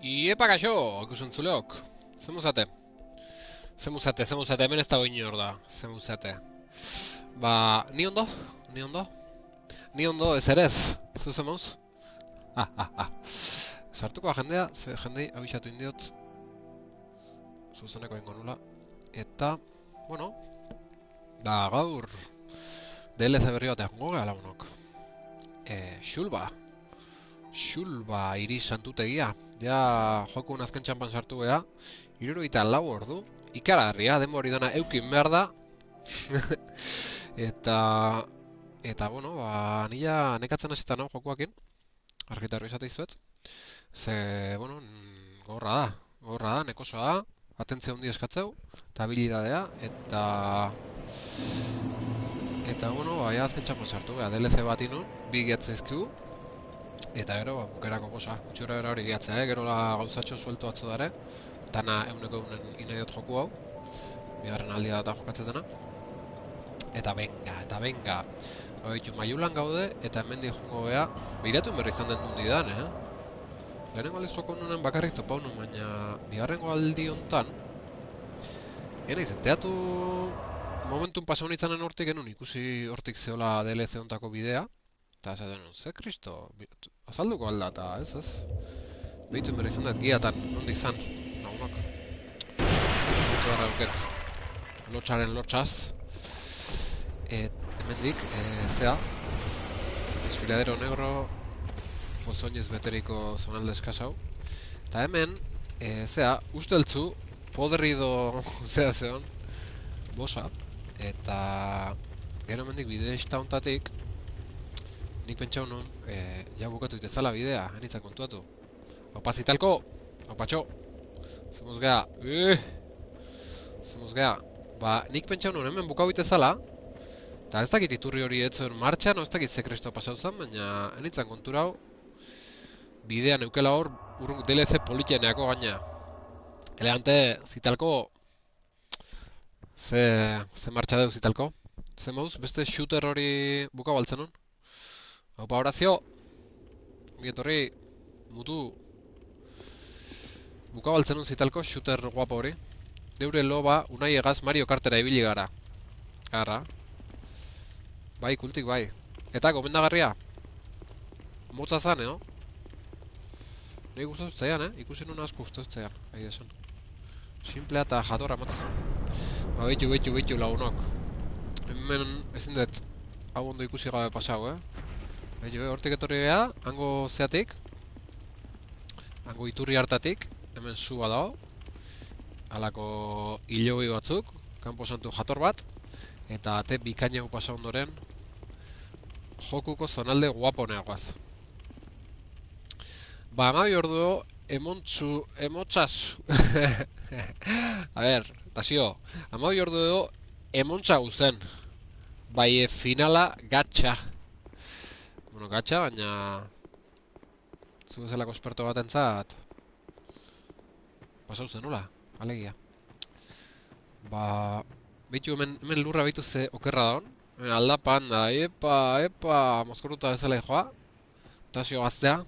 Iepa kaixo, ikusuntzuleok. Zemuzate? Zemuzate, hemen ez dago inor da. Zemuzate. Ni ondo? Ni ondo? Ni ondo ez ere ez? Zu zemuz? Sartuko jendea, ze jendei abixatu indiot. Zuzeneko ingo nula. Eta, bueno, gaur DLC berri batean goga lagunok. Xulba. Xulba iri santutegia. Ja, joku azken txampan sartu beha. 74 ordu. Ikaragarria, denbori dana eukin behar da. Eta, bueno, nila nekatzen hasetan hau jokuakin. Argitarro izate izuet. Ze, bueno, gogorra da, nekosoa da. Atentzia hundi eskatzeu. Eta habilidadea. Eta, bueno, ja azken txampan sartu beha. DLC bat inun, bi gehatzeizkigu. Eta gero, bukerako goza, gutxura gara hori gehatzea, gero gauzatxo suelto atzo dare. Dana euneko eunen inaiot joku hau. Bigarren aldia data jokatzetena. Eta benga. Haitu, maiulan gaude, eta hemendik jongo beha. Beiratu berri izan den dundi dan, Lehenengo aldiz joko nunen bakarrik topau nun, baina bigarrengo aldi hontan ena izenteatu momentun pasau nitzanen hortik genuen ikusi hortik zeola DLC hontako bidea. Eta esaten nun, ze kristo, azalduko alda eta ez. Behitu berri izan dut giatan, nondik zan, nagunok. Behitu barra duketz, lotxaren lotxaz. Hemendik, zea, desfiladero negro, pozoinez beteriko zonalde eskasau. Eta hemen, zea, usteltzu, podrido zea zeon, bosa. Eta gero hemendik bide hontatik, nik pentsau nun, ja bukatu itezala bidea, enitzak kontuatu. Opa zitalko! Opatxo! Zemuz geha! Zemuz geha! Nik pentsau nun hemen bukau itezala, eta ez dakit iturri hori etzuen martxan, ez dakit zekresto pasau zen, baina enitzak konturau, bidean eukela hor, urrunk DLC politeneako gaina. Elegante, zitalko, ze martxa deu zitalko? Ze mauz, beste shooter hori bukau altzen nun? Haupa, Horazio! Gietorri, mutu. Bukau altzen nun zitalko, shooter guapo hori. Deure loba, unai egaz Mario Kartera ibili gara. Garra. Bai, kultik bai. Eta, gomendagarria. Motza zan, Nik uste zeian, ikusi nun asko uste zeian. Ahi esan. Simplea eta jatorra matz. Beitu lagunok. Hemen ezin dut hau ondo ikusi gabe pasau, hortik etorri geha, hango zeatik, hango iturri hartatik, hemen zua dago, halako hilobi batzuk, kanpo santu jator bat, eta ate bikainau pasa ondoren, jokuko zonalde guaponeagoaz. Amabi ordu, emontzazu. A ber, tasio, amabi ordu emontza guzen. Bai, finala gatxa. Bueno, gatxa, baina zu bezalako esperto bat entzat pasau zen, nola? Alegia. Beitu hemen lurra beitu ze okerra daun. Hemen aldapan da, epa, mozkoruta bezala joa. Tasio gaztea.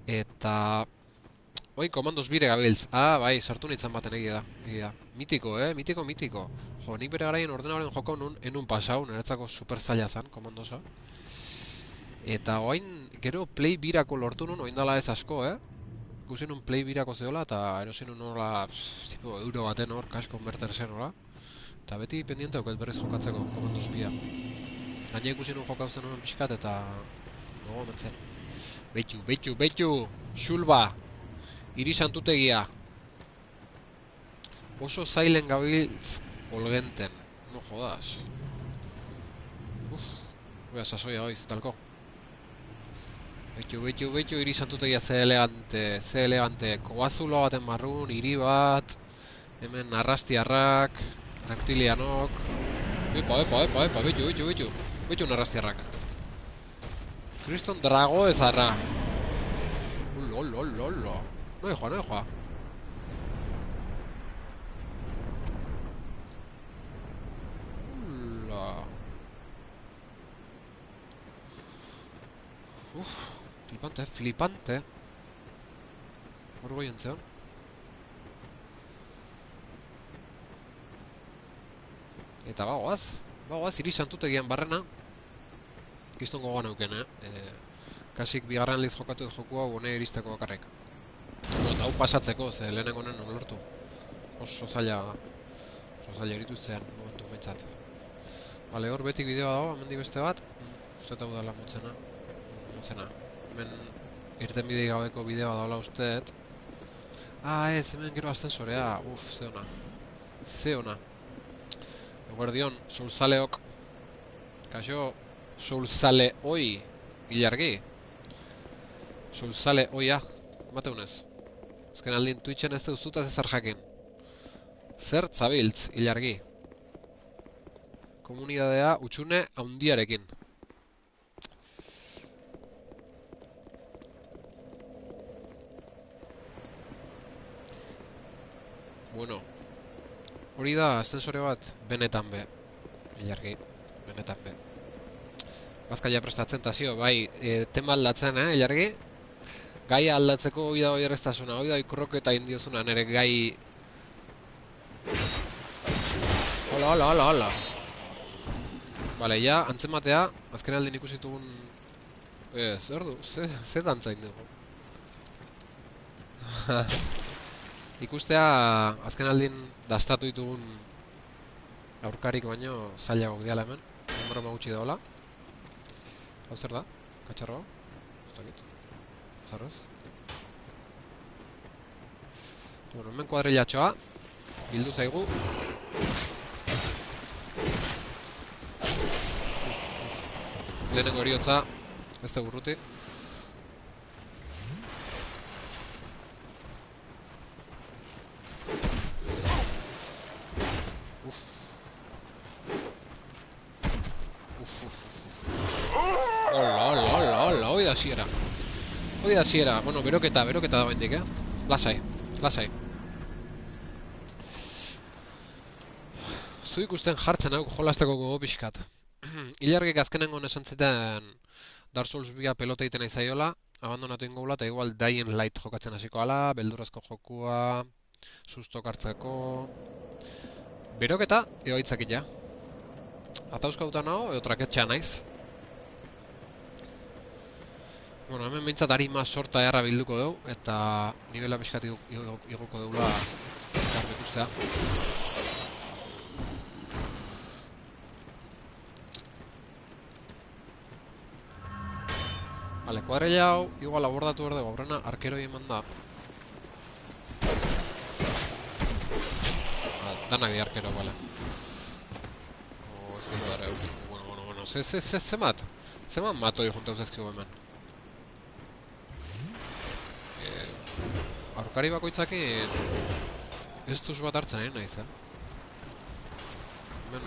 Eta oin komandos bire gabiltz. Bai, sartu nintzen baten egia da. Mitiko, mitiko. Jo, nik bere garaien ordenaren joko nun, enun pasau, niretzako super zaila zan, komandosa. Eta oain, gero Play birako lortu nun, oin dala ez asko, Ikusi nun Play birako zeola, eta erosin nun hola, tipo, euro baten hor, cash converter zen hola. Eta beti pendiente oket berriz jokatzeko, komandos bia. Gaina ikusi nun jokauzen nuen pixkat, eta gogo mentzen. Beitu, Xulba, iri santutegia. Oso zailen gabiltz olgenten, no jodas. Bea, sasoia goiz, talko. Beitu, iri santutegia ze elegante. Koazulo baten marrun, iri bat. Hemen arrastiarrak, reptilianok. Epa, beitu. Beitu narrastiarrak. Kriston drago ezarra. Lolo. No joa. Flipante. Hor goien zeon. Eta bagoaz, hiri santutegian barrena. Kiston gogoan euken, Kasik bigarren liz jokatu dut joku hau hone iristeko bakarrik. Eta hau pasatzeko, ze lehenengo honen lortu. Oso zaila eritutzean, momentu behintzat. Bale, hor betik bideoa dago, hemendik beste bat. Uste eta udala motzena. Hemen irten bidei gabeko bideoa daula usteet. Ez, hemen gero ascensorea. Ze ona. Eguerdion, Soulzaleok. Kaixo, Soulzale hoi, Ilargi. Soulzale hoia, emateunez. Azken aldin Twitchen ez duzutaz ezer jakin. Zer zabiltz, Ilargi. Komunidadea utxune haundiarekin. Bueno, hori da ascensore bat benetan be. Ilargi, benetan be. Bazkaia prestatzen tazio, bai, tema aldatzen, Ilargi? Gai aldatzeko hori da oierreztasuna, hori da ikurroketa indiozuna, nire gai... Hola. Bale, ja, antzematea, azken aldin ikusitugun... Zer du, ze dantzain dugu. Ikustea, azken aldin dastatu ditugun aurkarik baino zailagok diala hemen. Denbora gutxi daola. Hau zer da? Katxarroa? Uztakit. Zarrez. Bueno, hemen kuadrillatxoa. Bildu zaigu. Lehenengo heriotza. Ez da burruti. Hola, hoi da hasiera. Bueno, beroketa da bendik, Lasai. Zu ikusten jartzen hau jolasteko gogo pixkat. Ilargik azkenengo esan zeten Dark Souls 2 pelota egiten nahi zaiola, abandonatu ingogula eta igual Dying Light jokatzen hasiko ala, beldurrezko jokua, sustok hartzeko... Beroketa, eo aitzakit ja. Atauzkauta nago, eo traketxea naiz. Bueno, hemen behintzat harima sorta erra bilduko dugu, eta nivela pixkat igoko dugula garbi ikustea. Vale, kuadrilla hau, igual abordatu behar dugu, aurrena arkeroi eman da. Danak di arkero, vale. Ez gero dara, bueno, zemat? Zemat matoi juntauz ezkigu hemen. Aurkari bakoitzakin ez duz bat hartzen egin nahiz, Hemen...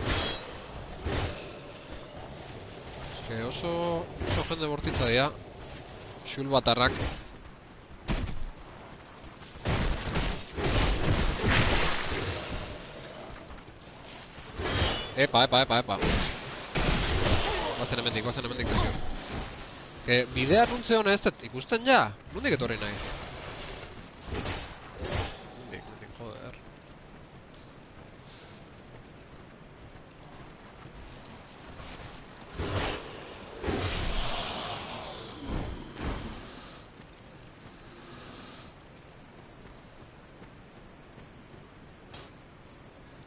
Oso jende bortitza dira. Xul batarrak. Epa. Guazen hemendik, tazio. Bidea nuntze hona ez dut ikusten ja? Nondik etorri nahiz? Nondik, joder.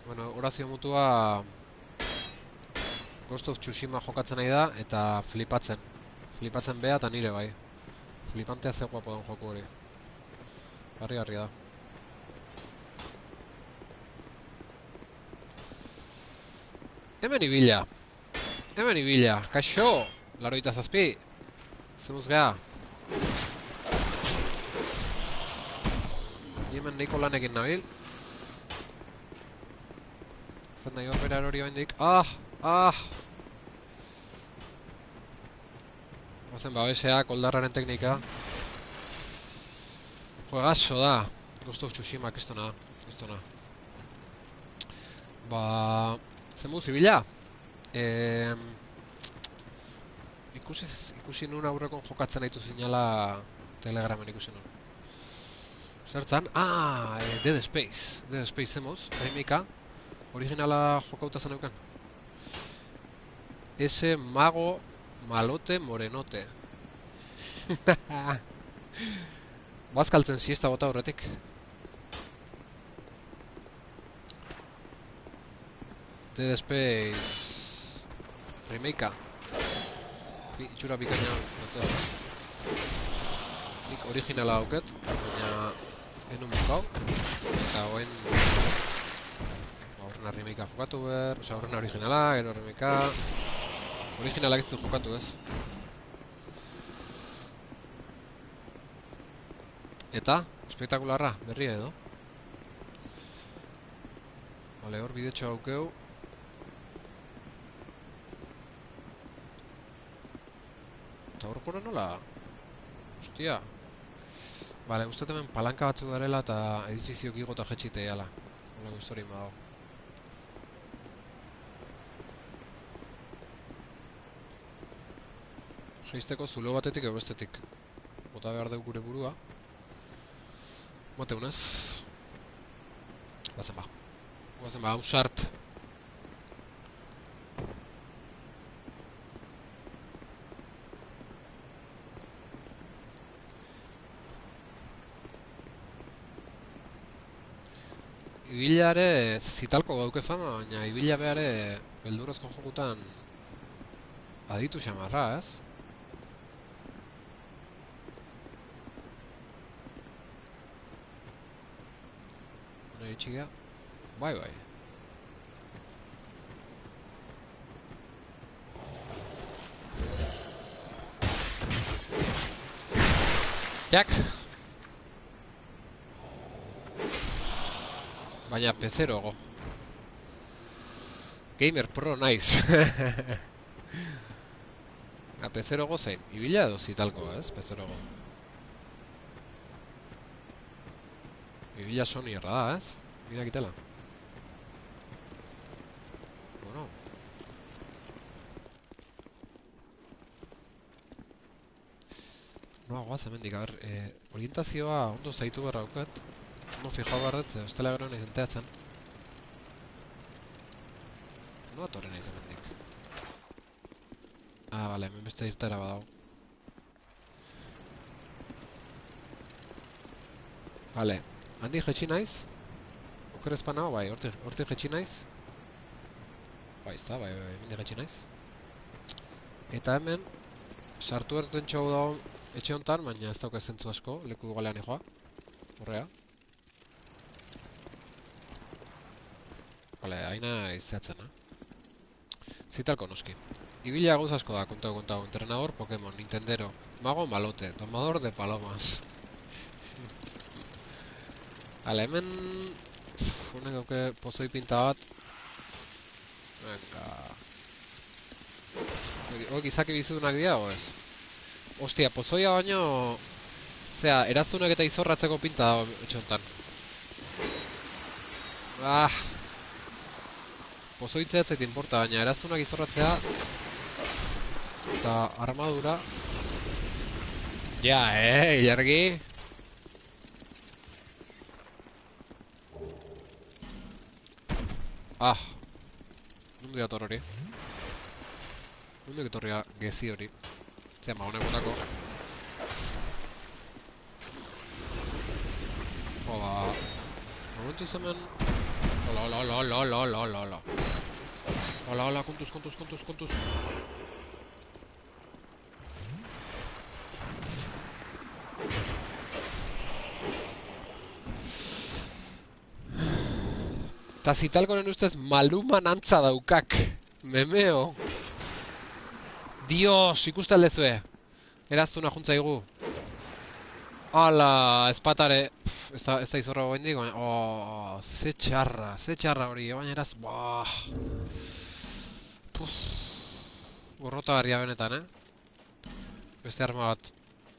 Bueno, orazio mutua Ghost of Tsushima jokatzen nahi da eta flipatzen. Flipatzen beha eta nire bai. Flipantea ze guapo den joku hori. Harri da. Hemen ibila. Kaixo! Laroita zazpi. Zemuz geha. Hemen nahiko lanekin nabil. Zer nahi horbera hori oindik. Ozen babesea, koldarraren teknika. Juegazo da. Ghost of Tsushima, kistona. Zenbu zibila? Ikusi nun aurrekon jokatzen nahitu zinala Telegramen ikusi nun. Zertzan? Ah, Dead Space. Dead Space zemoz, remika. Originala jokauta zen euken. Ese mago malote morenote. Bazkaltzen siesta bota horretik. Dead Space remake-a. Itxura bikaina nik originala dauket, baina enun bukau. Eta hoen horrena remake-a jokatu behar, oza, horrena originala, gero remake-a. Originalak ez du jokatu ez. Eta, espektakularra, berria edo. Vale, hor bidetxo haukeu. Eta horkora nola? Ostia. Vale, uste hemen palanka batzuk darela eta edifizioak igo eta jetxite eala. Hola guztori ma dago. Jeisteko zulo batetik edo bestetik. Bota behar dugu gure burua. Mateunez. Guazen ba. Guazen ba, hausart. Ibila ere zitalko gauke fama, baina ibila behare beldurrezko jokutan aditu xamarra, ez? Hona iritsi geha? Bai. Jak! Baina pezerogo. Gamer Pro naiz. Pezerogo zein. Ibila edo zitalko, ez? Pezerogo. Ibila Sony erra da, ez? Mira kitela. Bueno. No, guaz, hemendik, a ber, orientazioa ondo zaitu berra aukat. Ondo fijau behar dut, bestela gero nahi zenteatzen. No atorre nahi hemendik. Ah, bale, hemen beste irtera badago. Bale, handik jetxi naiz. Okerezpan hau, bai, hortik jetxi naiz. Bai, ez da, bai, hemendik jetxi naiz. Eta hemen, sartu erten txau dago etxe honetan, baina ez dauk zentzu asko, leku galean joa. Horrea. Bale, haina izatzen, Zitalko noski. Ibila gauz asko da, kontau. Entrenador Pokémon, Nintendero, Mago Malote, Domador de Palomas. Hala, hemen... Honek dauke pozoi pinta bat. Venga... Hoek izaki bizudunak dira, o ez? Ostia, pozoia baino... Zea, eraztunak eta izorratzeko pinta da etxontan. Ah... Pozoitzea ez zait importa, baina eraztunak izorratzea... Eta armadura... Ja, ilargi! Ah! Nundu dator hori? Nundu etorria gezi hori? Zea, ma honek botako. Hola... Momentu zemen... Hola. Hola, kontuz. Ta zitalkoren ustez maluman antza daukak. Memeo. Dios, ikusten lezue. Eraztuna juntzaigu. Hala, espatare. Ez da izorra goendik, baina... Oh, ze txarra hori, baina eraz... Bah... Gorrotagarria benetan, Beste arma bat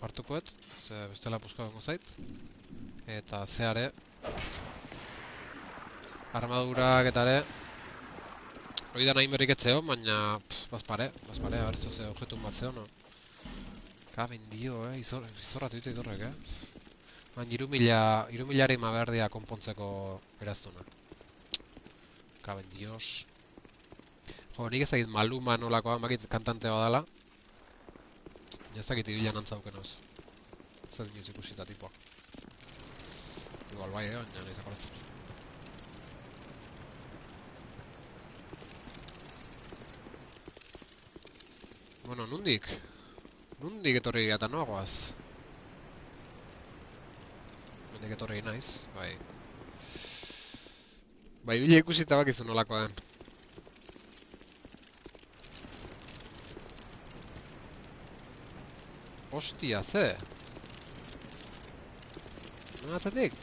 hartukoet, ze bestela puska gongo zait. Eta zeare... Armadurak eta ere... Hori da nahi berrik etzeo, baina... Bazpare, a ber, zoze objetun bat zeo, no? Ka, bendio, izorratu dute idorrek, Baina irumilari maberdia konpontzeko eraztuna. Kaben dios. Jo, nik ezagit Maluma nolakoa, makit kantante badala. Ez dakit ibilan antzauken oz. Ez da dinoz ikusita tipoa. Igual bai, baina nahiz akoratzen. Bueno, nundik? Nundik etorri eta noagoaz? Nundik etorri naiz, bai. Bai, bila ikusita bakizu nolakoa den. Ostia, ze? Non atzetik?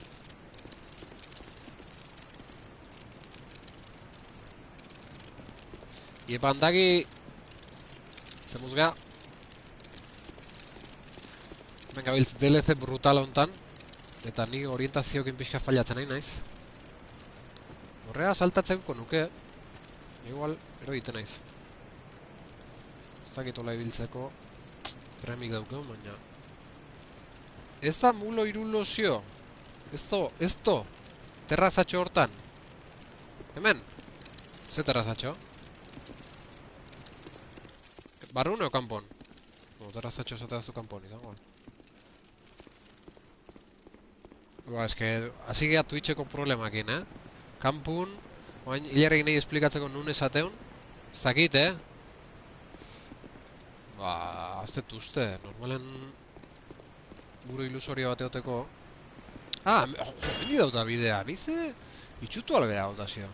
Iepa handaki... Zemuzga. Hemen gabiltz DLC brutal hontan. Eta ni orientazioekin pixka fallatzen nahi naiz. Horrea saltatzeko nuke. Igual, ero egiten naiz. Ez dakitola ibiltzeko premik dauke, baina... Ez da mulo irulo zio. Ez to. Terrazatxo hortan. Hemen. Ze terrazatxo? Barrun eo kanpon? Terrazatxo esateazu kanpon, izango. Eske, hasi geha Twitcheko problemakin, Kanpun, oain hilarrekin nahi esplikatzeko nun esateun. Ez dakit, aztet uste, normalen buru ilusorio bat eoteko. Mendi dauta bidea, nize itxutu albea hautazio.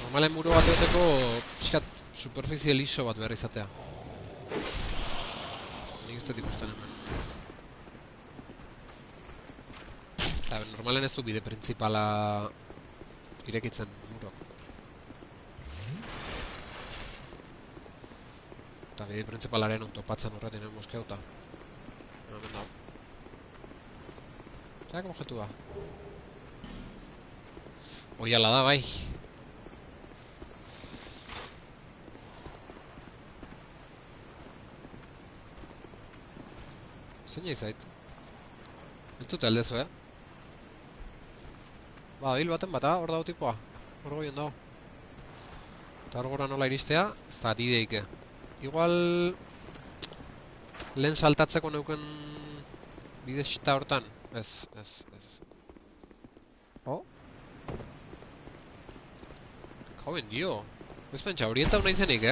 Normalen muro bat eoteko pixkat superficie liso bat behar izatea. Nik ez dut ikusten hemen. Normalen ez du bide principala irekitzen murok. Eta bide principalaren ontopatzen horretin moskeuta. Hemen da. Zerako objetua? Oiala da, bai. Zein izait? Entzute aldezu, hil baten bata, hor dago tipoa. Hor goien dago. Eta hor gora nola iristea, ez da dideike. Igual... Lehen saltatzeko neuken... Bidezta hortan. Ez. Kauen dio. Ez pentsa, orientau nahi zenik,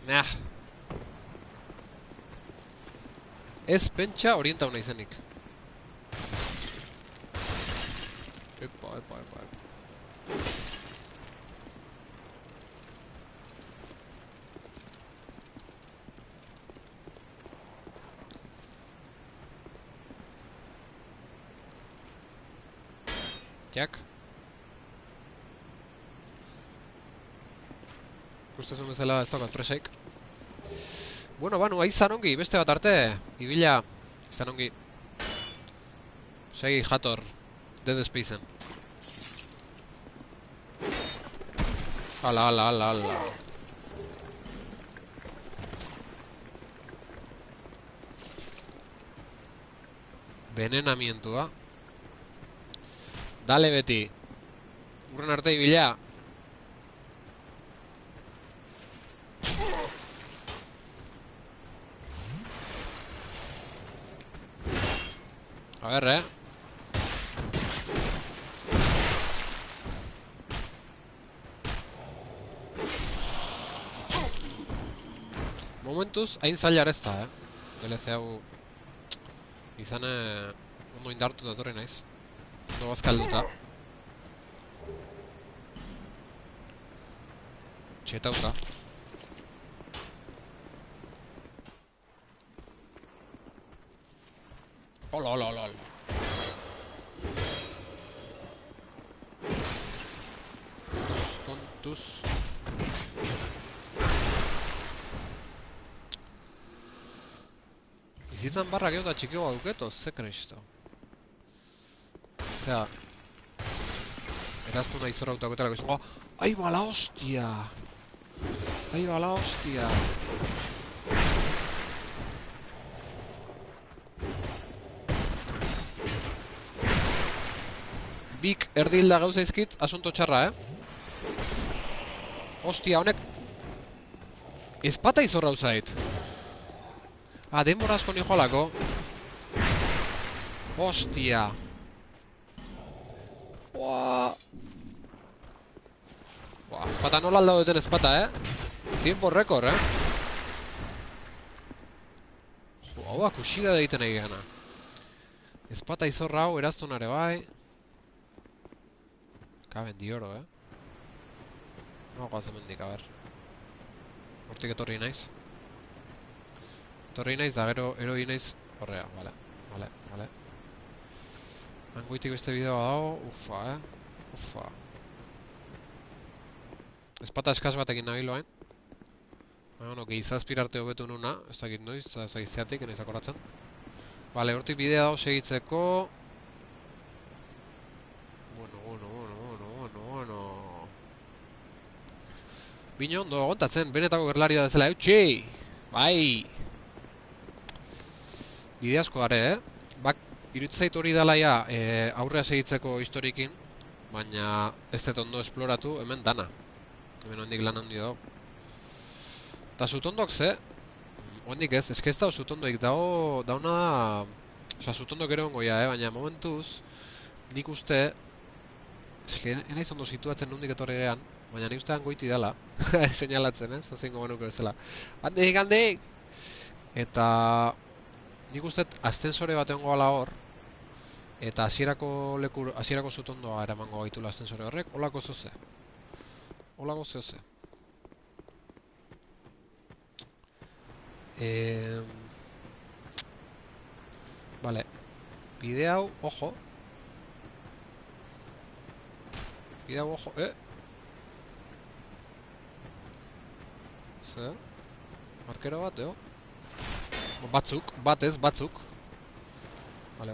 Nah. Ez pentsa orientau nahi zenik. Epa. Jak? Gustazun bezala ez daukat presaik. Bueno, banu, izan ongi, beste bat arte. Ibila, izan ongi. Segi, jator. Dead Spacen. Ala. Benenamientua. Dale beti. Urren arte ibila. A ver, Momentuz, hain zailar ez da, DLC hau... Izan, ondo indartu da etorri naiz. Ondo bazkalduta. Txetauta. Hola. Kontuz. Bizitzan barra geho da txikioa duketo, ze kristo. Osea, eraztu nahi zorra utakoetarako izango, ai bala hostia! Ai bala hostia! Bik erdilda gauza izkit, asunto txarra, Hostia, honek... Ezpata izorra uzait. Denbora asko ni joalako. Hostia. Ezpata nola aldau duten ezpata, Tiempo rekord, Hau akusida da egiten egin gana. Ezpata izorra hau, eraztunare bai. Kaben di oro, No goaz hemendik, a ber. Hortik etorri naiz. Etorri naiz da gero eroi naiz horrea, vale. Hangoitik beste bideoa dago, ufa, Ufa. Ezpata eskaz batekin nabiloain. Bueno, gehizazpirarte hobetu nuna, ez dakit noiz, ez dakit zeatik, enaiz akoratzen. Vale, hortik bidea dago segitzeko. Bueno. Bino ondo agontatzen, benetako gerlaria dezela, eutxi! Bai! Bide asko gare, Bak, irutzait hori dela ja aurrea segitzeko historikin, baina ez dut ondo esploratu hemen dana. Hemen hondik lan handi dago. Eta zutondok ze? Hondik ez ez dago zutondoik dago dauna da... Osa, zutondok ere ongoia, baina momentuz nik uste... Eske, enaiz ondo situatzen nondik etorri gehan, baina nik ustean goiti dela. Seinalatzen, Zozingo genuke bezala. Handik! Eta... Nik uste astensore bat egongo ala hor, eta hasierako zutondoa eramango gaitula astensore horrek, holako zoze. Vale. Bide hau, ojo. Ze? Markero bat, Batzuk. Vale,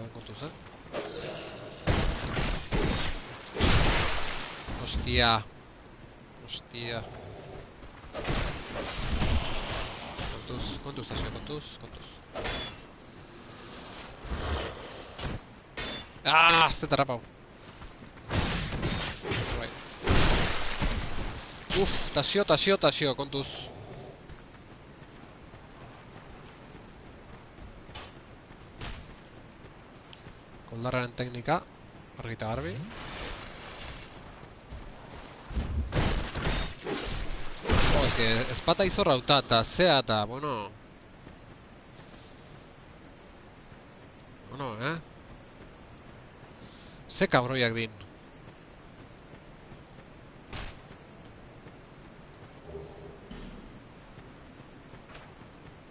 ben kontuz, Hostia. Kontuz, tasio, kontuz. Zeta rapau. Tasio, kontuz. Koldarraren teknika, argita garbi. Ezpata izorra uta eta zea eta, bueno... Ze kabroiak din.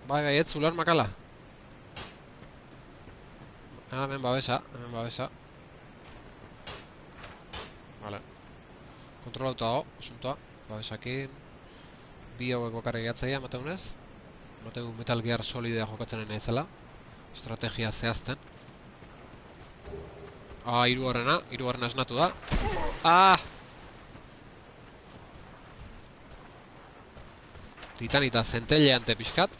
Bai, ez zular makala. Hemen babesa. Vale. Kontrolauta dago, asuntoa. Babesakin. Bi hauek bakarrik gatzaia, mateunez. Mateu Metal Gear Solidea jokatzen naizela. Estrategia zehazten. Hirugarrena esnatu da. Titanita zenteleante pixkat.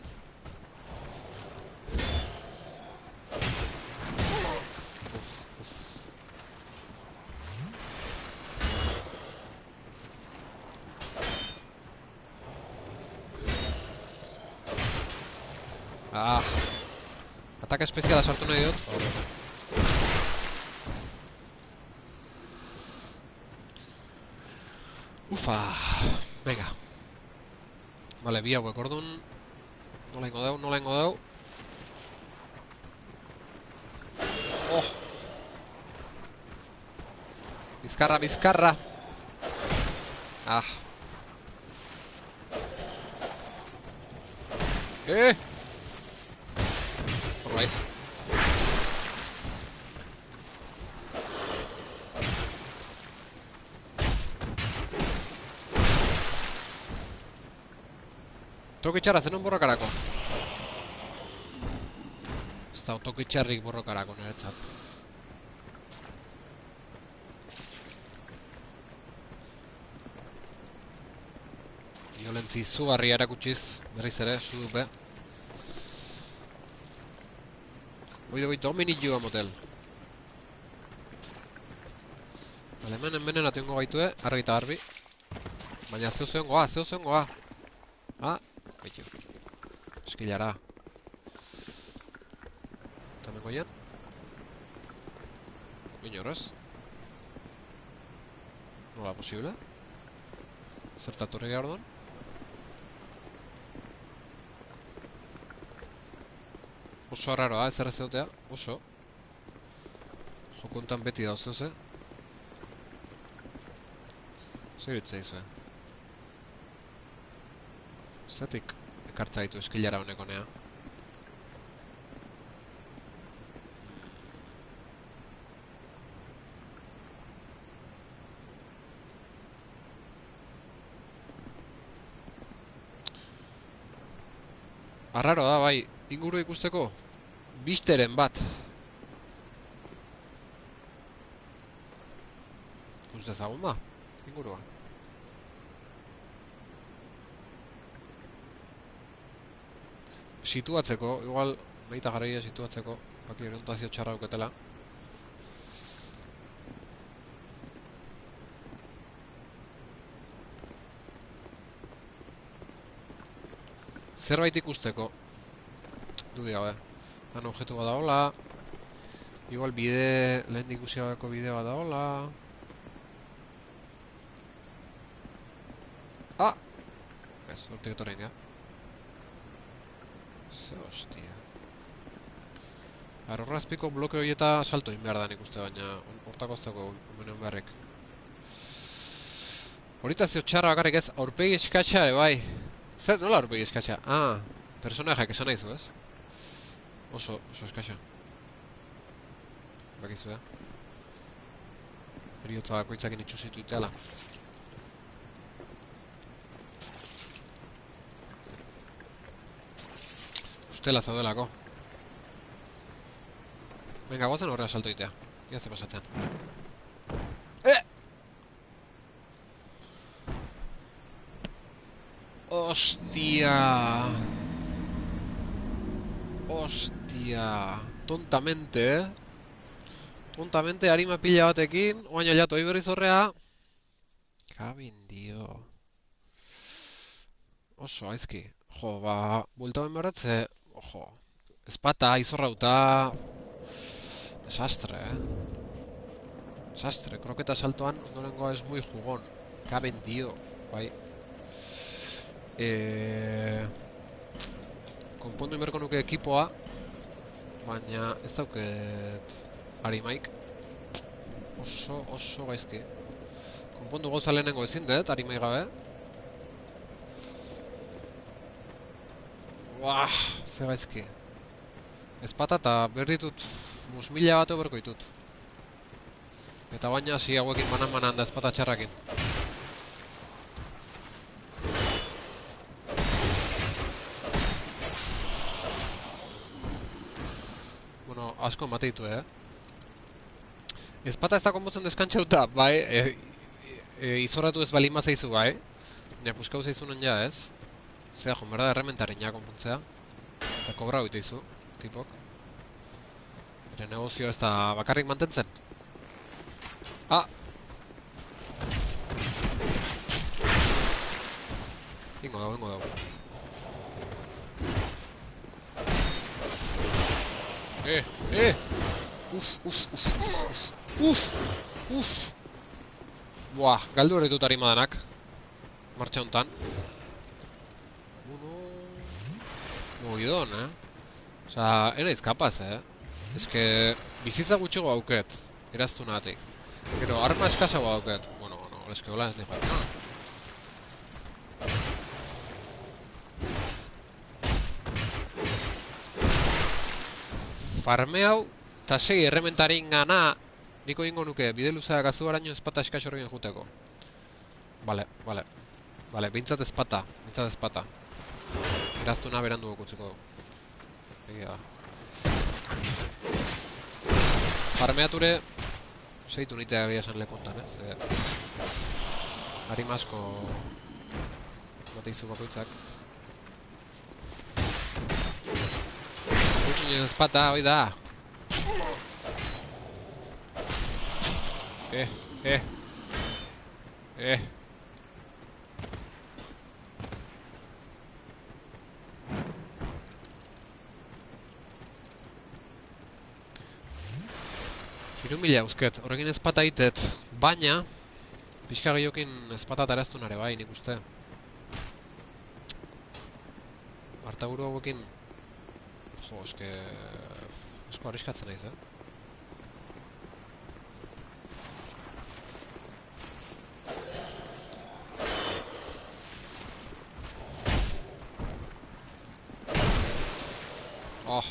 Ataka espeziala sartu nahi dut. Ufa. Venga. Vale, bi hauek orduan. Nola ingo deu. Bizkarra. Alright. Tengo que echar a hacer un borracarako. Ez da otokitxarrik borrokarako niretzat. Violentzi izugarria erakutsiz, berriz ere, sudupe. Oide, dominilloa motel. Bale, hemen atengo gaitue, argi eta garbi. Baina zeo zuen goa. Ah, baitu. Eskilara. Eta hemen goian. Bine horrez. Nola posible? Zertatorri gara orduan? Oso arraroa, ez errez egotea, oso. Jokontan beti dauzeu ze. Zer itzea izue. Zatik ekartza ditu eskilara honeko nea. Arraro da, bai, inguru ikusteko bisteren bat. Ikus dezagun ba, ingurua. Situatzeko, igual, behita garaia situatzeko, baki orientazio txarra auketela. Zerbait ikusteko. Dudi gabe. Han objetu bat daola. Igual bide, lehen ikusiagako bide bat daola. Ah! Ez, hortik etorrein, ja. Ze hostia. Horrazpiko bloke horieta salto behar da nik uste, baina hortako ez dago hemen beharrik. Orientazio txarra bakarrik ez, aurpegi eskatxa ere bai. Zer, nola aurpegi eskatxa? Ah, personajak esan nahizu ez? Oso eskatxa. Bakizu, Heriotza bakoitzakin itxusitu iteala. Ustela zaudelako. Venga, guazen horrea salto itea. Ia ze pasatzen. Hostia. Hostia. Tontamente, Tontamente, harima pila batekin. Oain aliatu berriz horrea. Kabin, dio. Oso, aizki. Jo, ba, buelta ben beratze. Ojo. Ezpata, izorrauta. Desastre, Desastre, kroketa saltoan ondorengoa es muy jugón. Kaben, dio. Bai. Konpondu inberko nuke ekipoa. Baina ez dauket harimaik. Oso gaizki. Konpondu gauza lehenengo ezin dut, harimai gabe. Uah, ze gaizki. Ezpata eta berditut 5.000 bat oberko ditut. Eta baina hasi hauekin manan da ezpata txarrakin. Bueno, asko emate ditu, Ezpata ez da konbotzen deskantxauta, bai, izorratu ez balima zeizu, bai. Nia puskau zeizunen ja, ez? Zea, jonberda errementaren ja konpuntzea. Eta kobra hoite izu, tipok. Ere negozio ez da bakarrik mantentzen. Ah! Ingo dago. Uf! Buah, galdu horretut harima denak. Martxa hontan. Movidon, Osa, enaiz kapaz, Ez que bizitza gutxigo auket, eraztu nahatik. Gero, arma eskazago auket. Bueno, ez que hola ez nijo. Farme hau, eta segi errementarin gana, niko ingo nuke, bide luzea gazu araño ezpata eskaxorgien juteko. Vale, bintzat ezpata. Eraztuna berandu okutzeko. Egia da. Farmeature seitu nitea egia esan lekontan, Harimasko bateizu bakoitzak. Gutxin ezpata, hoi da! Mila eusket, horrekin ezpata itet, baina pixka gehiokin ezpata taraztu nare bai, nik uste. Artaburu hauekin, jo, esko arriskatzen naiz, Oh.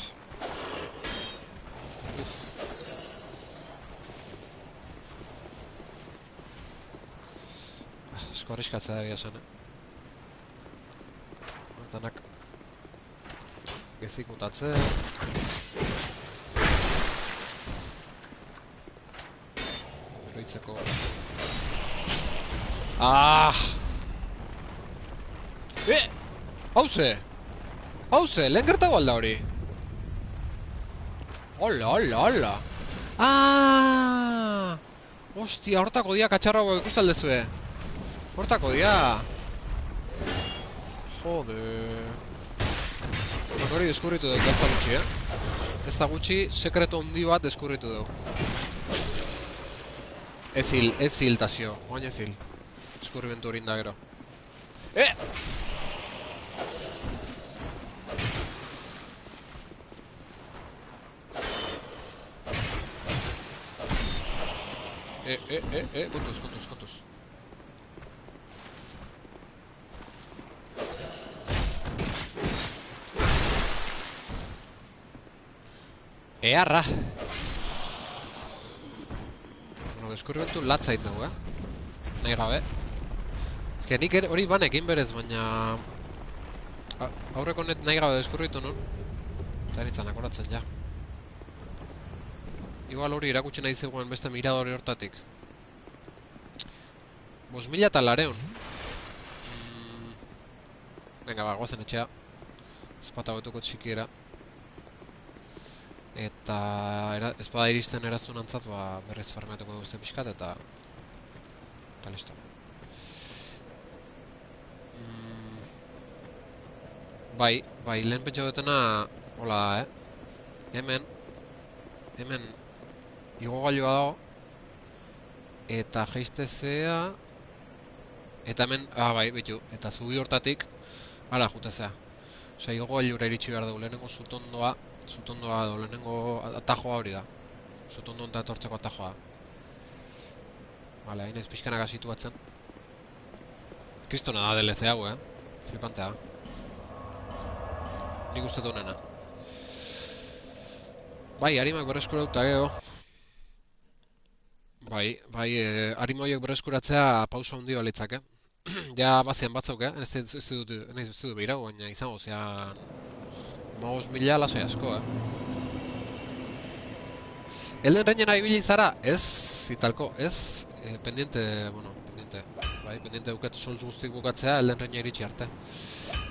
Esko arriskatzea da egia zen, Hortanak gezik mutatzen. Eroitzeko. Hauze! Hauze, lehen gertago alda hori? Hola! Ostia, hortako dia katxarra hau ikustaldezue. Hortako dia. Jode. Hori deskurritu dut, ez da gutxi, Ez da gutxi, sekretu handi bat deskurritu dut. Ez hil, Tasio, oain ez hil. Deskurrimentu hori da gero. Kontuz. Earra! Bueno, deskurrimentu latzait dugu, Nahi gabe. Ez nik hori banekin berez, baina... Aurreko net nahi gabe deskurritu nun. Eta nintzen akoratzen, ja. Igual hori erakutsi nahi zegoen beste miradori hortatik. 5.000 Venga, ba, goazen etxea. Ezpata betuko txikiera. Eta ezpada iristen eraztun antzat, berriz farmeatuko duzte pixkat, eta listo. Bai, lehen pentsa dutena, hola da, Hemen igogailua dago, eta jeistezea, eta hemen, bai, bitu, eta zubi hortatik, hala, jutezea. Osea, igogailura iritsi behar dugu, lehenengo zutondoa edo lehenengo atajoa hori da. Zutondo eta etortzeko atajoa. Vale, hain ez pixkanaka situatzen. Kristona da DLC hau, Flipantea. Nik uste honena. Bai, harimak berreskuratuta geho. Bai, harima horiek berreskuratzea pauso handi balitzak, Ja, bazian batzuk, Ez dut behirau, baina izango zean... 5.000 lasoi asko, Elden Ringen ibili zara? Ez, zitalko, ez? Pendiente, Bai, pendiente duket solz guztik bukatzea Elden Ringen iritsi arte.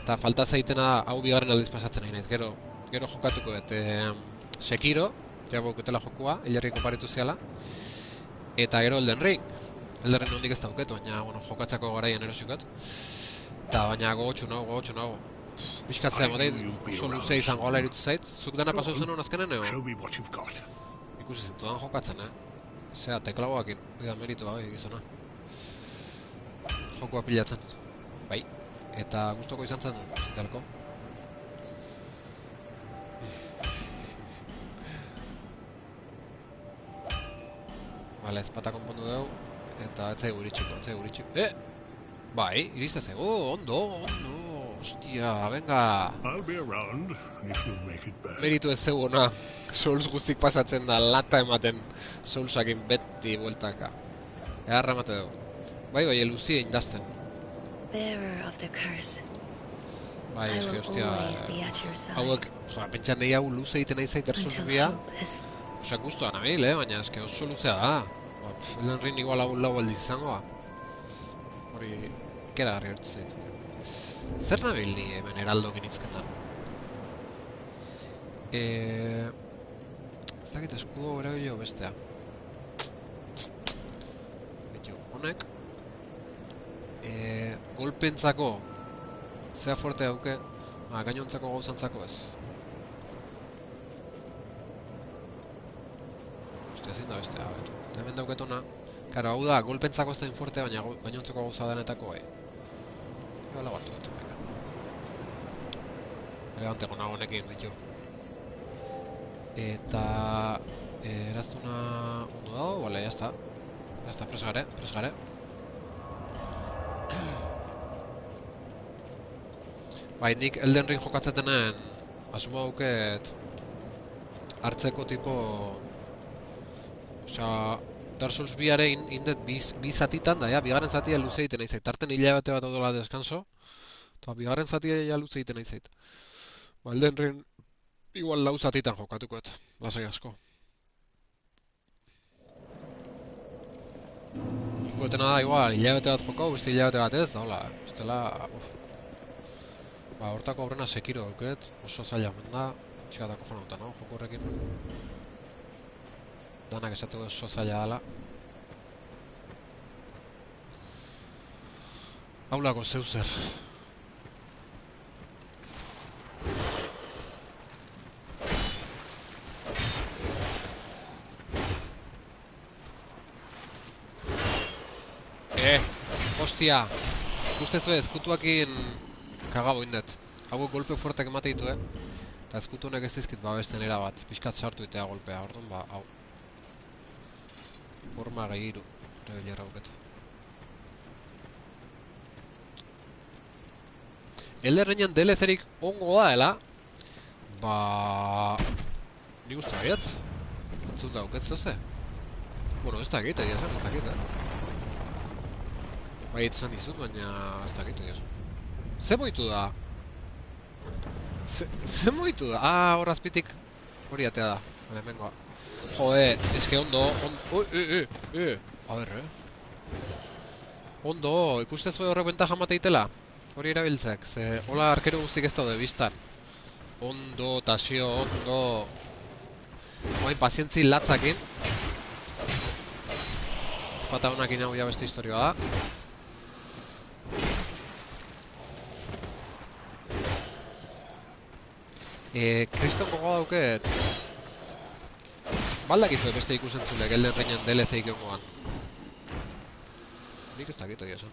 Eta falta zaitena hau bigarren aldiz pasatzen nahi naiz. Gero jokatuko dut Sekiro, jaboketela jokua, hilarriko paritu zeala. Eta gero Elden Ring. Elden Ring nondik ez dauket, baina jokatzako garaian erosikoet. Eta baina gogotxu nago. Bizkatzea mateit, oso luze izango ala irutu zait. Zuk dena pasau zen hon azkenen, Ikusi zintudan jokatzen, Zea, teklagoakin, da meritu bai, gizona. Jokua pilatzen. Bai, eta gustoko izan zen, zitalko. Bale, ezpata konpondu dugu, eta etzai guritxiko. Bai, iriste zego, ondo. Hostia, venga. Meritu ez zegoena. Souls guztik pasatzen da, lata ematen. Soulsakin beti bueltaka. Eharra emate dugu. Bai, eluzia indazten. Bai, I eske, will hostia, always be at your side hauek, pentsa nahi hau luze egiten nahi zait Dark Souls until 2a, hope has. osea, guztua nabil, baina eske oso luzea da. Elden Ring igual lau aldiz izangoa. Hori, ikeragarri hartu zait. Zer nabil ni hemen heraldokin hizketan? Ez dakit eskudo erabilio bestea. Bitu, honek. Golpentzako zea fuerte dauke, gainontzako gauzantzako ez. Ostia, ezin da bestea, a ber. Hemen dauketona. Karo, hau da, golpentzako ez da fuerte, baina gainontzeko gauza denetako, Hala bartu dut, venga. Eleganteko nago honekin, bitu. Eta... eraztuna ondo dago, bale, jazta. Jazta, presgare, presgare. Bai, nik Elden Ring jokatzetenen asumo dauket hartzeko tipo... Osea, Dark Souls 2-aren indet bi zatitan da, ja, bigarren zatia luze egiten nahi zait. Tarten hilabete bat odela deskanso, eta bigarren zatia ja luze egiten nahi zait. Ba, Elden Ring igual lau zatitan jokatukoet, lasai asko. Ikuetena da, igual, hilabete bat jokau, beste hilabete bat ez, da, hola, bestela, Ba, hortako aurrena Sekiro dauket, oso zaila omen da, txikatako joan auta, no, joko horrekin. Danak esateko oso zaila dela. Haulako zeuzer. Hostia! Ikustezu ezkutuakin kagabo indet. Hau golpe fuertek emate ditu, Eta ezkutu honek ez dizkit babesten erabat. Piskat sartu itea golpea, orduan ba, hau. Forma gehiru. Rebelerra buket. Elden Ringen DLC-rik ongo da, Ba... Ni guztu baiatz. Entzun dauket zoze. Bueno, ez dakit, egia zen, ez dakit, Bai, etzan dizut, baina ez dakit, egia zen. Ze moitu da? Ze moitu da? Hor azpitik hori atea da. Bale, mengoa. Jode, eske ondo, A ber, Ondo, ikustez bai horrek bentaja mateitela? Hori erabiltzek, ze hola arkero guztik ez daude biztan. Ondo, tasio, ondo... Oain, pazientzi latzakin. Ezpata honakin hau ja beste historioa da. Kriston gogoa dauket. Baldakizu beste ikusentzulek Elden Ringen DLC-ik egongoan. Nik ez dakit egia esan.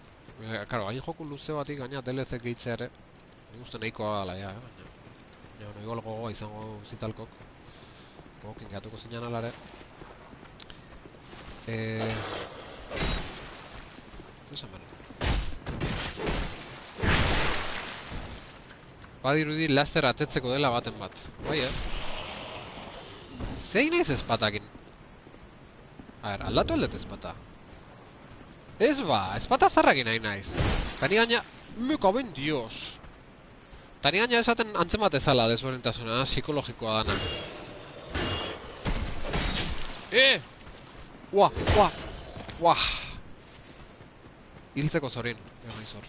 Karo, hain joku luze batik gaina DLC gehitzea ere. Nik uste nahikoa gala, ja, baina igual gogoa izango zitalkok. Gogokin gehatuko zinan alare. Zesan bera. Badirudi laster atetzeko dela baten bat. Bai, Zein naiz ezpatakin? A ber, aldatu aldet ezpata. Ez ba, ezpata zarrakin nahi naiz. Tani gaina... Meka ben dios. Tani gaina esaten antzemat ezala desberdintasuna, psikologikoa dana. Uah. Hiltzeko zorin, nahi zor.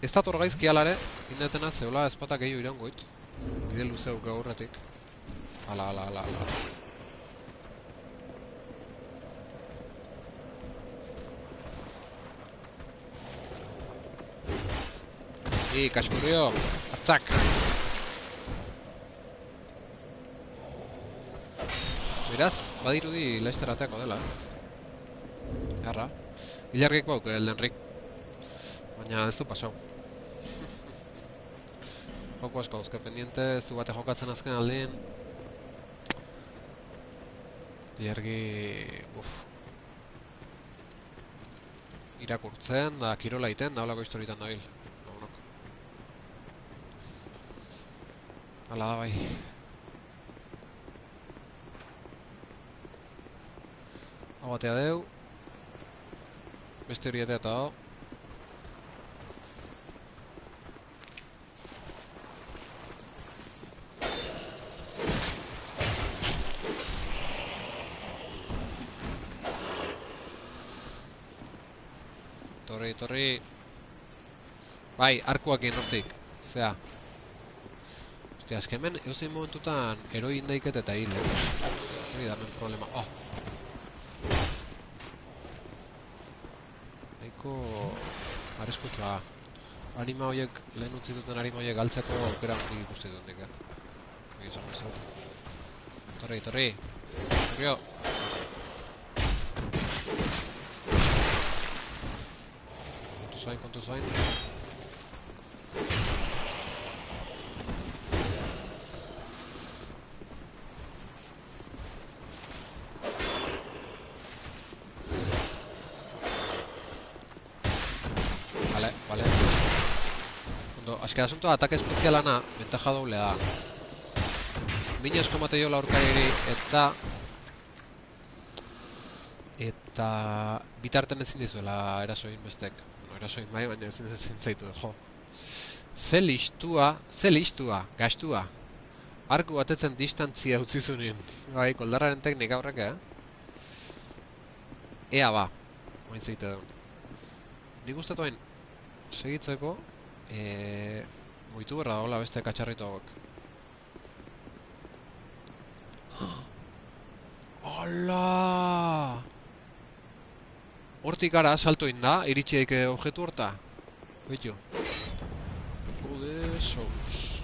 Ez da torgaizki alare, indetena zeola ezpatak gehiago irangoit. Bide luzeu gaurretik. Ala. Kaskurio! Atzak! Beraz, badirudi Leicester ateako dela, Erra. Ilargik bauk Elden Ring. Baina ez du pasau. Joko asko dauzke pendiente, ez du bate jokatzen azken aldin. Ilargi... Irakurtzen, da kirola iten, da holako historietan dabil. Hala da bai. Hau batea deu. Beste hori eta hau. Etorri. Bai, arkuakin hortik. Zea. Ostia, eske hemen eusin momentutan eroi indaiket eta hil, Hori da, hemen problema. Oh! Nahiko... Arriskutsua. Arima horiek, lehen utzi duten arima horiek galtzeko aukera hondik ikusti dut nik, Egi esan bezala. Etorri. Etorrio. Kontu zain. Vale. Ondo, azke asuntoa atake espezialana ventaja doble da. Minez komate jo laurkariri eta bitarten ezin dizuela erasoin bestek. Bueno, erasoin bai, baina ezin zaitu, jo. Ze listua, gastua. Arku batetzen distantzia utzi zunien. Bai, koldarraren teknik aurrek, Ea ba, oain zeite duen. Nik uste toain segitzeko, moitu berra dagoela beste katxarritu hauek. Ala! Hortik gara, salto inda, iritsi daike objektu horta. Beitu. Jode sous.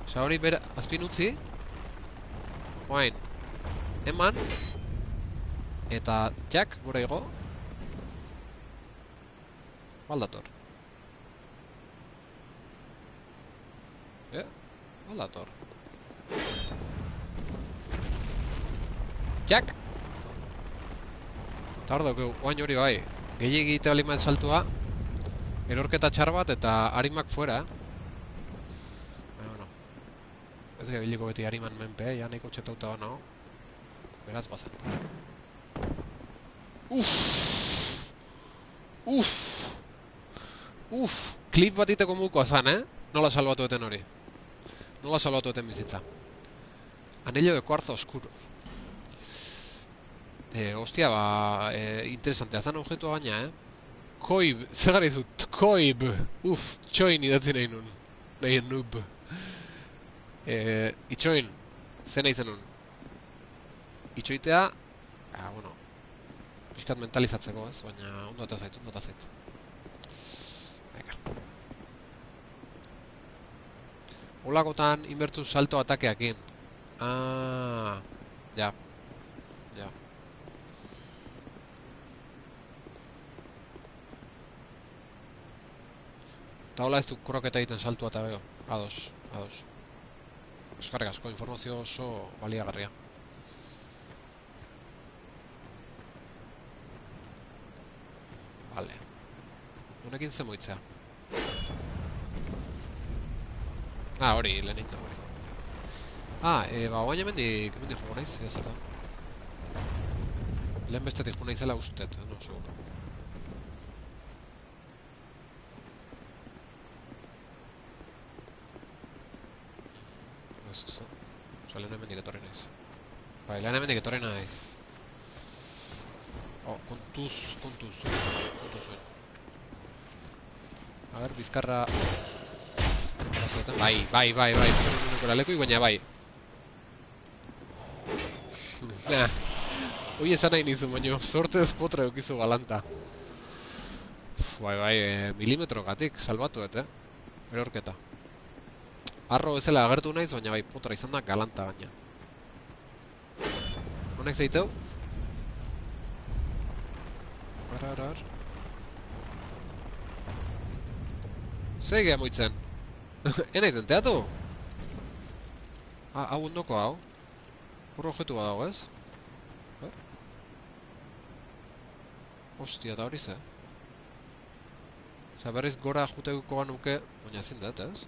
Osa hori bera azpin utzi. Oain. Eman. Eta jak, gura igo. Baldator. Baldator. Jak! Eta hor dugu, oain hori bai. Gehiegi egitea limaen saltua. Erorketa txar bat eta harimak fuera, Bueno. Ez gabiliko beti hariman menpe, ja nahiko txetauta ba nago. Beraz bazan. Klip bat iteko mukoa zan, Nola salbatu eten hori. Nola salbatu eten bizitza. Anillo de cuarzo oscuro. Ostia, ba, interesantea zan objektua baina, Koib, zer gara izut, Koib, txoin idatzi nahi nun, nahi noob. Itxoin, zen nahi zen nun. Itxoitea, bueno, pixkat mentalizatzeko, baina ondo eta zait. Venga. Olakotan, inbertzu salto atakeakin. Ja. Eta hola ez du kroketa egiten saltua eta bego. Ados. Eskarrik asko, informazio oso baliagarria. Vale. Honekin zen moitzea. Hori, lehenik da hori. Ba, oain hemendik jogo naiz, ez eta. Lehen bestetik jo naizela ustet, no, seguro. Osa, lehen hemendik etorri naiz. Bai, lehen hemendik etorri naiz. Kontuz zuen. A ber, bizkarra... Bai. Lekuik baina bai. Hoi esan nahi nizun, baina sortez potra eukizu galanta. Bai, milimetrogatik salbatu, erorketa. Arro ezela agertu naiz, baina bai, potra izan da galanta baina. Honek zeiteu? Ar. Zegea moitzen. Ena izen teatu? Hau ondoko hau. Hor objetu bat dago, ez? Ostia, eta hori ze? Osa, berriz gora juteko nuke, baina ezin dut, ez?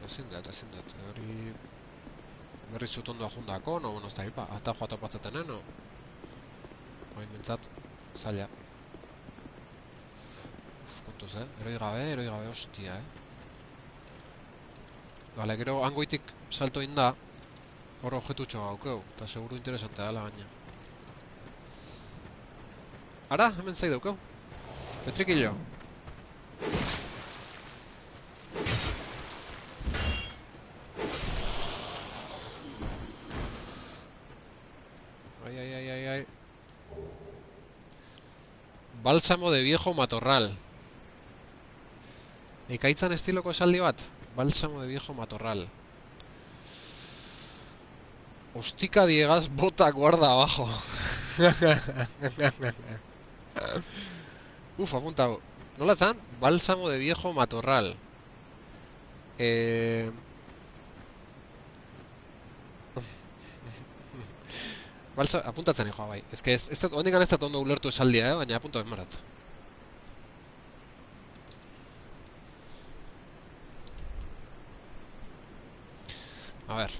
Ezin dut, hori... Berriz zutondoa jundako, no, bueno, ez da hipa, eta joa topatzeten, no? Oain bintzat, zaila. Kontuz, eroi gabe, ostia, Bale, gero, hangoitik salto inda, Hor objetutxo gaukeu, eta seguru interesantea dela baina. Ara, hemen zai daukeu. Petrikillo. Ai. Bálsamo de viejo matorral. Ekaitzan estiloko esaldi bat? Bálsamo de viejo matorral. Hostika diegas bota guarda abajo. Uf, apuntado. ¿Nola zan? Bálsamo de viejo matorral. Apuntatzen joa bai. Ez que hondikan ez da ondo ulertu esaldia, baina apunta benmarat. A ber.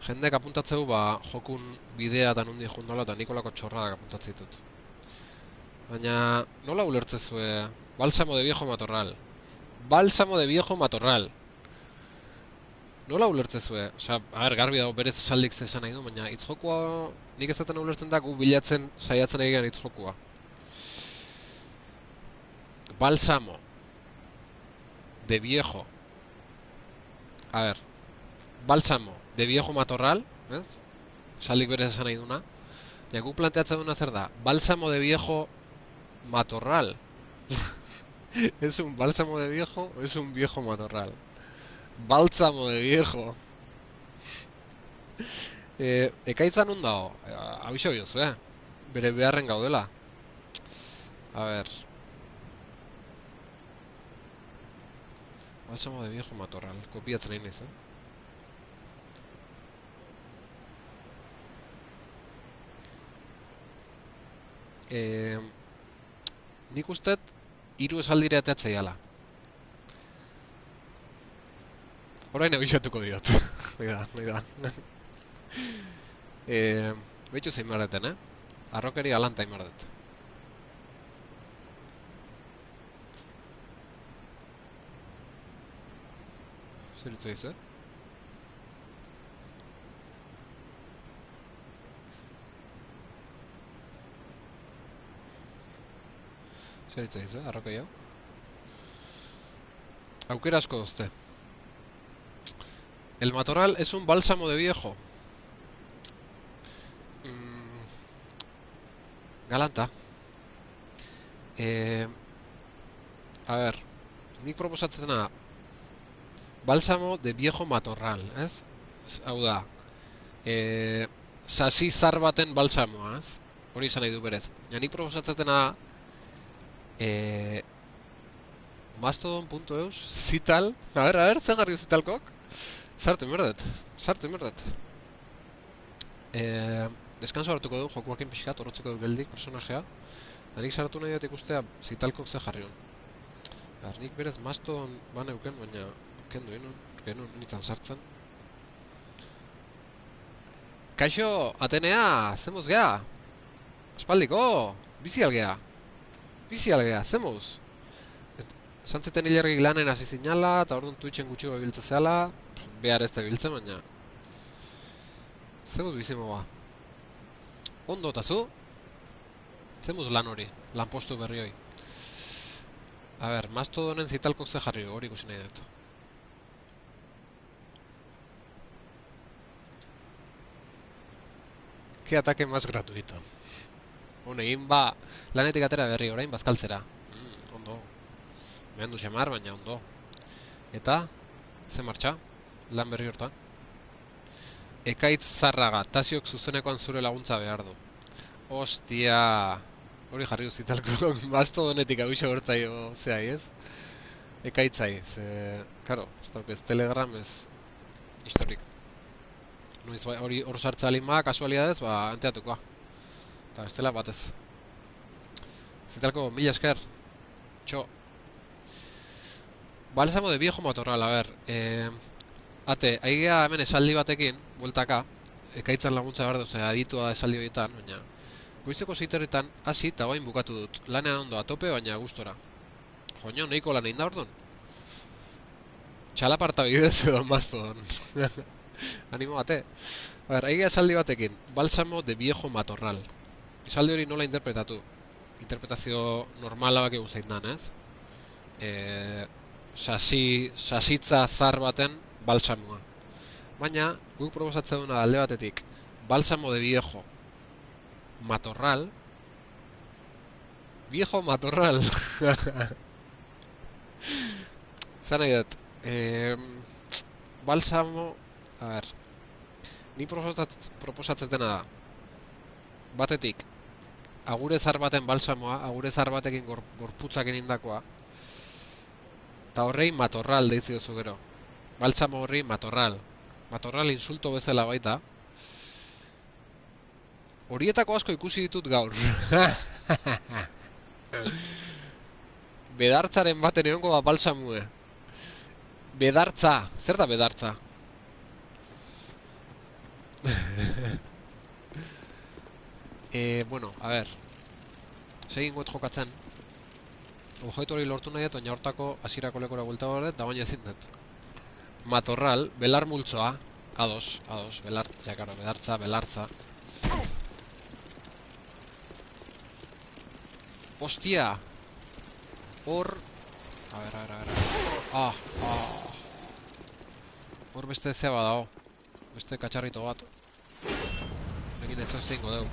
Jendek apuntatzeu, jokun bidea eta nundi jundala eta Nikolako txorradak apuntatzitut. Baina, nola ulertzezue? Bálsamo de viejo matorral. Bálsamo de viejo matorral. Nola ulertzezue? Osea, a ber, garbi dago berez esaldik zesan nahi du, baina hitzjokua nik ez zaten ulertzen da gu bilatzen saiatzen egian hitzjokua. Bálsamo de viejo. A ber, bálsamo de viejo matorral, ez? Esaldik berez esan nahi duna. Ja, gu planteatzen duna zer da? Bálsamo de viejo matorral. ¿Es un bálsamo de viejo o es un viejo matorral? Bálsamo de viejo. Ekaitzan nun dago? Abixo biozu, bere beharren gaudela. A ver. Bálsamo de viejo matorral. Kopiatzen egin ez, Nik ustet 3 esaldire ateatzea jala. Orain abixatuko diot. Nahi da. Behitu zein marreten, Arrokeri alanta imardet. Zer utzu izu, Zer utzu izu, arrokei hau? Aukera asko duzte. El matorral es un bálsamo de viejo. Galanta. A ver, nik proposatzen da bálsamo de viejo matorral, ez? Hau da, sasi zar baten balsamoa, ez? Hori izan nahi du berez. Ja, nik proposatzen da Mastodon.eus zital. A ver, zer garri zitalkok? Sartu inberdet. Deskanso hartuko du, jokuakin pixkat, horretzeko du geldik, personajea. Nik sartu nahi dut ikustea zitalkok ze jarri hon. Nik berez Mastodon baneuken, baina kendu genuen nintzen sartzen. Kaixo, Atenea, zemuz geha? Espaldiko, bizi algea, zemuz? Zantzeten hilergik lanen hasi zinala, eta orduan Twitchen gutxiko biltze zehala, behar ez da biltzen, baina zemuz bizimoa. Ondo eta zu? Zemuz lan hori, lan postu berri hoi. A ber, Mastodonen zitalkok ze jarri hori ikusi nahi dut. Ke atake más gratuito. Egin lanetik atera berri orain bazkaltzera. Ondo. Mehan du xamar, baina ondo. Eta, ze martxa? Lan berri hortan. Ekaitz zarraga, Tasiok zuzenekoan zure laguntza behar du. Ostia. Hori jarri uzitalko Mastodonetik abixo bertzaio zehai, ez? Ekaitzai, ze... Karo, ez Telegram, ez... Historik. Noiz hori hor sartza alima, kasualidadez, anteatukoa. Eta bestela batez. Zitalko, mila esker. Txo. Bálsamo de viejo matorral, a ber. Ate, aigea hemen esaldi batekin, bueltaka. Ekaitzan laguntza behar duz, aditua da esaldi horietan, baina... Goizeko zeiteretan, hasi eta bain bukatu dut. Lanean ondo atope, baina gustora. Joño, nahiko lan egin da orduan. Txalaparta bidez edo Mastodon. Animo bate. A ber, egia esaldi batekin, Bálsamo de viejo matorral. Esaldi hori nola interpretatu? Interpretazio normala bak zein dan, ez? Sasitza zar baten balsamoa. Baina, guk proposatzen duna alde batetik, Bálsamo de viejo matorral. Viejo matorral. Zan nahi dut. Bálsamo... A ber... Ni proposatzen dena da. Batetik, agure zar baten balsamoa, agure zar batekin gorputzak egindakoa. Eta horrei matorral deitzi duzu gero. Balsamo horri matorral. Matorral insulto bezala baita. Horietako asko ikusi ditut gaur. Bedartzaren baten egongo da balsamue. Bedartza. Zer da bedartza? Bueno, a ver. Segin goet jokatzen. Objektu hori lortu nahi dut, oina hortako hasierako lekora buelta hori eta baina ezin dut. Matorral, belar multzoa. Ados, belartza, karo, bedartza, belartza. Ostia! Hor... A ver. Hor beste zea badao. Beste katxarrito bat. Egin ez ez zingo deu.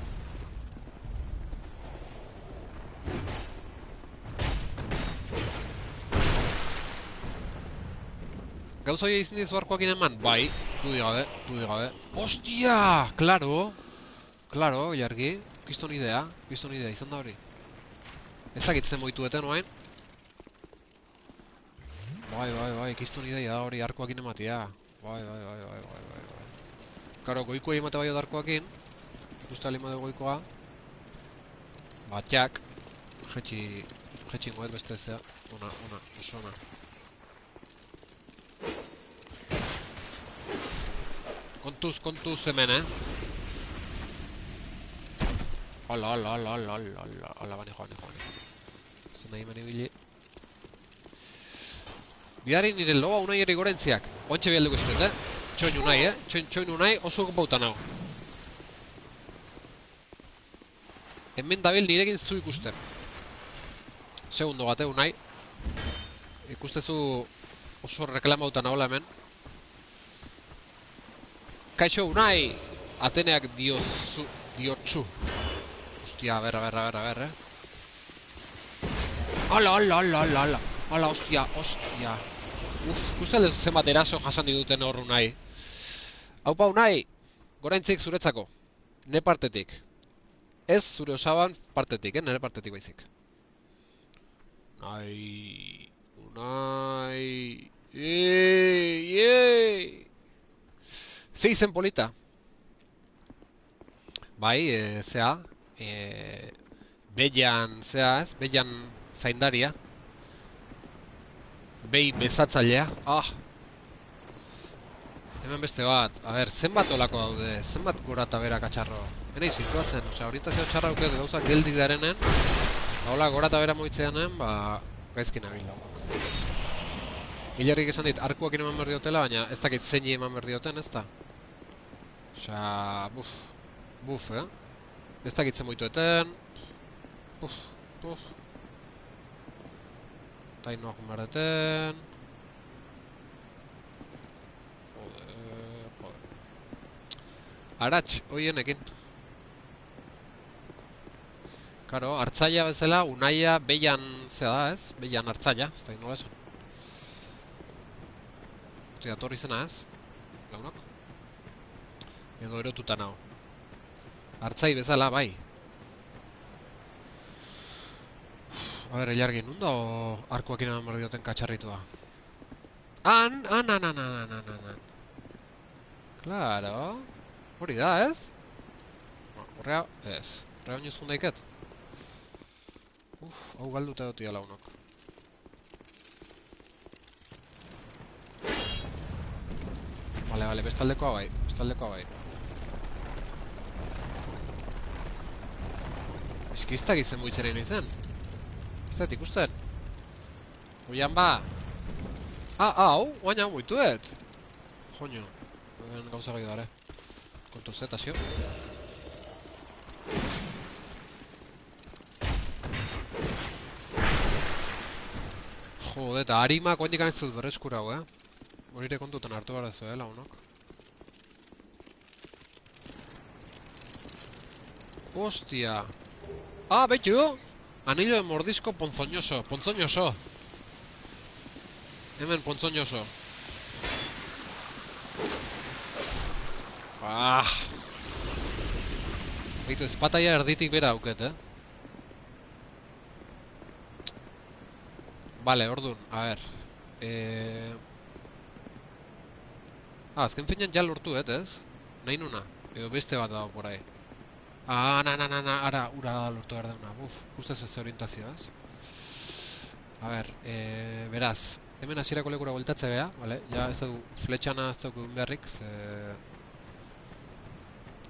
Gauza hori izin dizu arkoakin eman? Bai, dudi gabe. Ostia! Klaro! Klaro, jargi. Kiston idea, izan da hori. Ez dakitzen moitueten oain. Bai, kiston idea da hori arkoakin ematia. Bai. Karo, goikoa emate bai odarkoakin. Ikusta lima de goikoa. Batxak. Jetxin goet beste zea. Ona, oso ona. Kontuz hemen, Hola, bane joan. Zer nahi meni bili. Bidari nire loa unai eri gorentziak. Ontxe bialduko izpet, Txoin unai, Txoin unai oso bautan hau. Hemen dabil nirekin zu ikusten. Segundo bate unai. Ikustezu oso reklamautan hau hemen. Kaixo unai! Ateneak diotzu. Ostia, berra, Hala, ostia. Ikusten dut zenbat eraso jasan dituten hor unai. Haupa unai! Goraintzik zuretzako. Ne partetik. Ez zure osaban partetik, nere partetik baizik. Unai... Zeizen polita. Bai, zea. Bellan, zea ez? Bellan zaindaria. Bei bezatzailea. Hemen beste bat. A ber, zenbat olako daude? Zenbat gora eta bera katxarro? Henei situatzen, orientazio txarra auket gauza geldik darenen. Hola, gora eta bera moitzeanen, gaizkin abila. Hilarrik esan dit, arkuakin eman behar diotela, baina ez dakit zeini eman behar dioten, ez da? Buf, Ez dakit zen moitueten. Buf. Tainoak behar deten. Joder. Aratx, hoienekin. Karo, hartzaia bezala, unaia Bellan zea da, ez? Bellan hartzaia, ez da nola esan. Datorri zena, ez? Launok? Edo erotuta nago. Hartzai bezala, bai. A ber, elargin, nun da arkoak inaman behar dioten katxarritua? Han. Claro. Hori da, ez? Horrea, ez. Horrea oinuzkun daiket. Hau galduta dutia launok. Vale, bestaldekoa bai. Eski ez dakitzen buitzaren izan. Ez dut ikusten. Oian ba. Hau, oaina muituet. Joño. hemen gauza gehi dare. Kontu Z, tasio. Jode, eta harimak oendik anezut berreskura hau, Horire kontutan hartu gara zu, launok. Hostia! Ah, betu! Anillo de mordisco ponzoñoso, ponzoñoso. Hemen ponzoñoso. Ah! Beitu, ezpataia erditik bera auket, Vale, ordun, a ver. Azken finean ja lortu, ez? Nahi nuna. Edo beste bat dago por ahí. Ah, ara, ura lortu behar dauna. Ustez ez orientazio, ez? A ver, beraz. Hemen hasierako lekura voltatze beha, vale? Ja ez dugu fletxana ez dugu beharrik, ze...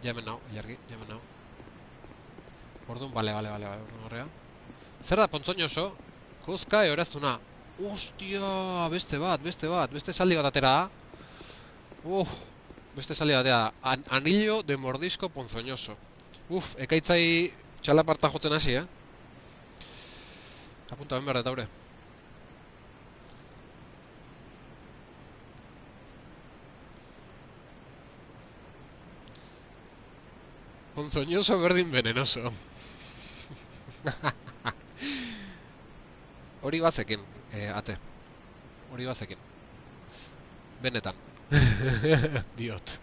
Ja hemen nau, ilargi, ja hemen nau. Orduan, vale, orduan horrea. Zer da, ponzoñoso? Kozka eoraztuna. Ostia, beste saldi bat atera. Beste saldi bat atera. Anillo de mordisco ponzoñoso. Ekaitzai txalaparta jotzen hasi, Apunta ben behar eta haure. Ponzoñoso berdin venenoso. Hori bazekin, ate. Hori bazekin. Benetan. Diot.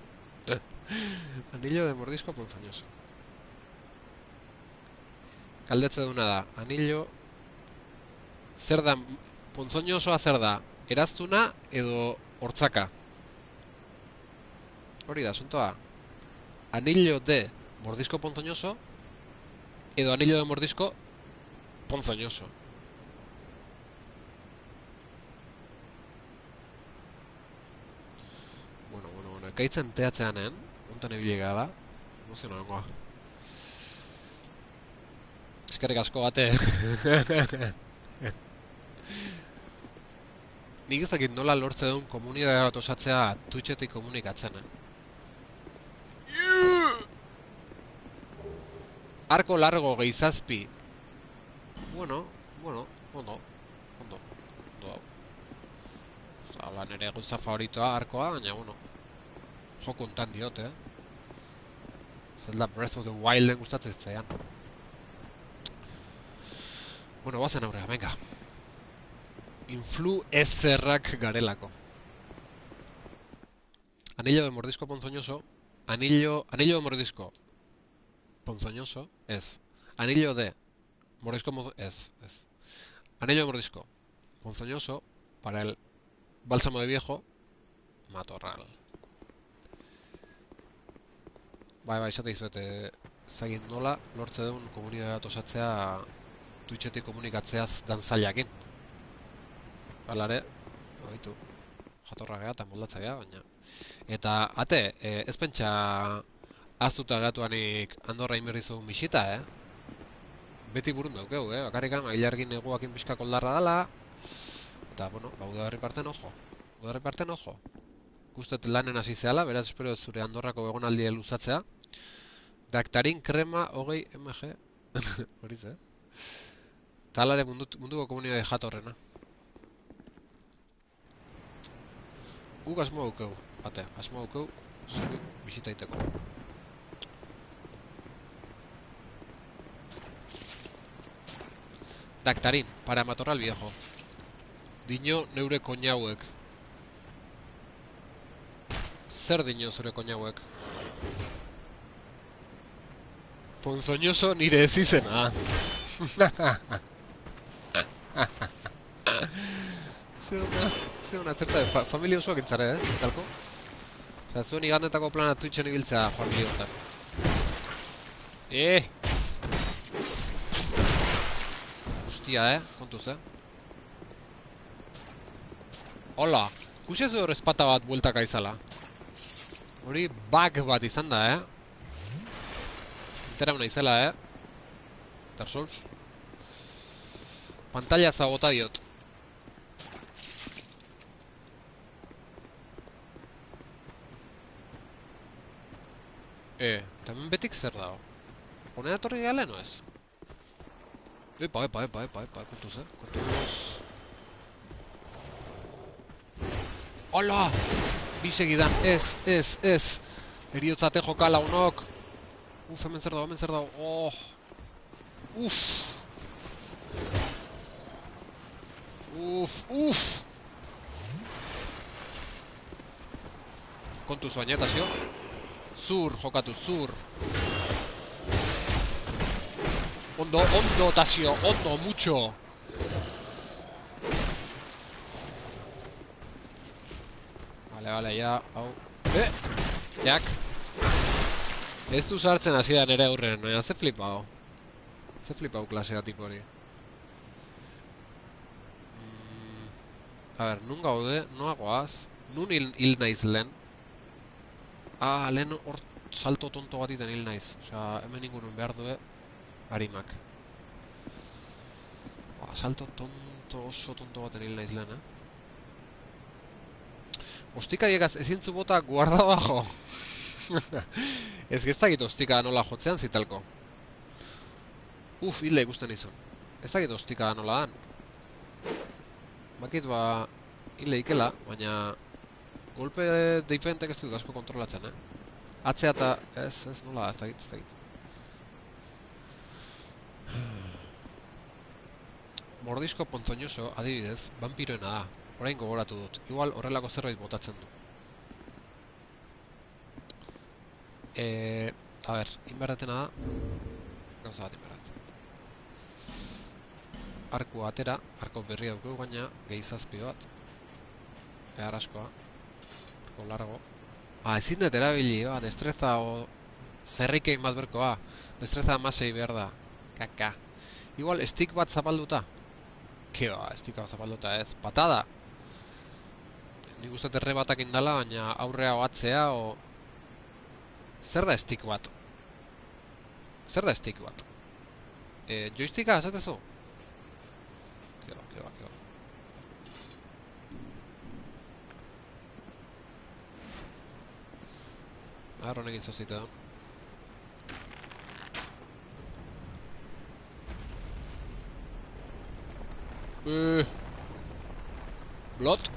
Anillo de mordisco ponzoñoso. Kaldetze duna da. Anillo... Zer da... Ponzoñosoa zer da? Eraztuna edo hortzaka? Hori da, asuntoa. Anillo de mordisco ponzoñoso edo anillo de mordisco ponzoñoso. Bueno, ekaitzen teatzean, Ontan ebile gara. Emozioa nengoa. Eskerrik asko bate. Nik ez dakit nola lortze duen komunidade bat osatzea Twitchetik komunikatzen, Arko largo gehizazpi. Bueno, ondo. Hala nire gauza favoritoa arkoa, baina, joko untan diot, Zelda Breath of the Wilden gustatzen zitzaidan. Bueno, bazen aurrera, venga. Influencerrak garelako. Anillo de mordisco ponzoñoso. Anillo de mordisco ponzoñoso, ez. Anillo de mordisco ez. Anillo de mordisco ponzoñoso para el bálsamo de viejo matorral. Bai, esate izuete zagin nola lortze duen komunidade bat osatzea Twitchetik komunikatzeaz dan zailakin. Balare, oitu, jatorra geha eta moldatza geha, baina. Eta, ate, ez pentsa aztuta gatuanik Andorra inberrizu misita, Beti burun daukeu, Bakarrikan, ailargin eguakin pixka koldarra dala. Eta, bueno, udaberri parten ojo. Gustet lanen hasi zehala, beraz espero zure Andorrako egonaldia luzatzea. Daktarin krema 20 mg. Horiz, Talare munduko komunidade jatorrena. Guk asmo daukeu, zuri bisitaiteko. Daktarin, para matorral viejo. Dino neure koñauek. Zer dino zure koñauek? Ponzoñoso nire ez izena. Zer una zerta de familia osoak intzare, Talko? Osa, zuen igandetako plana Twitchen ibiltzea familia honetan. Hostia, kontuz, Hola, kusia zu hor espata bat bueltaka izala. Hori bug bat izan da, Entera una izela, Dark Souls. Pantalla zabota diot. Eta hemen betik zer dago? Honea torri gale, no ez? Epa, kontuz, kontuz. Hola! Bi segidan, ez! Eriotzate jokala unok! Hemen zer dago, oh! Uf! Kontuz baina eta zio. Zur, jokatu, zur. Ondo, Tasio, ondo, mucho. Vale, ya, hau. Jak. Ez du sartzen hasi da nere aurren, noia, ze flipau. Ze flipau klasea tipo hori. A ber, nun gaude, noa goaz. Nun hil naiz lehen. Lehen hor salto tonto bat iten hil naiz. Osea, hemen ingunun behar du, Arimak. Salto tonto, oso tonto baten hil naiz lehen, Ostika diegaz ezintzu bota guarda bajo. Ez dakit ostika nola jotzean zitalko. Hilda ikusten izan. Ez dakit ostika nola dan. Bakit hilda ikela, baina golpe diferentek ez dut asko kontrolatzen, Atzea eta ez nola, ez dakit. Mordisco ponzoñoso, adibidez, vampiroena da. Orain gogoratu dut. Igual horrelako zerbait botatzen du. A ber, inberdatena da. Gauza bat inberdat. Arku atera, arko berria dugu gaina, gehizazpi bat. Behar askoa. Arko largo. Ezin dut erabili, destreza o... Zerrikein bat berkoa. Destreza amasei behar da. Kaka. Igual, stick bat zapalduta. Keba, stick bat zapalduta ez. Patada! Nik uste terre batak indala, baina aurrea oatzea, o... Zer da stick bat? Joysticka, esatezu? Keba. Honek intzozite da. Blot?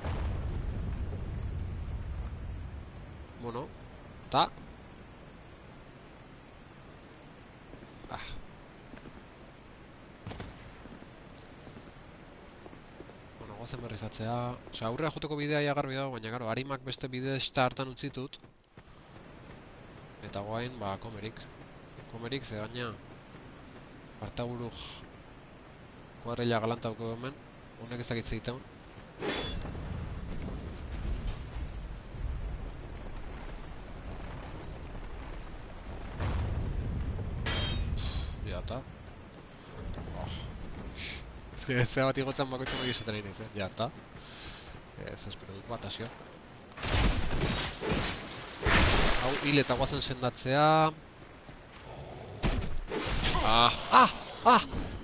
Bueno, ta? Bueno, goazen berrizatzea. Osea, aurrea joteko bidea jagarbi dago, baina garo, Arimak beste bide esta hartan utzitut. Eta guain, komerik. Komerik, ze baina... Artaburu... Kuadrilla galantauko hemen. Honek ez dakitze egiten. Jata. Zea bat igotzen bakoitzen hori esaten iniz, Jata. Ez espero dut bat, asio. Hau, hil eta guazen sendatzea.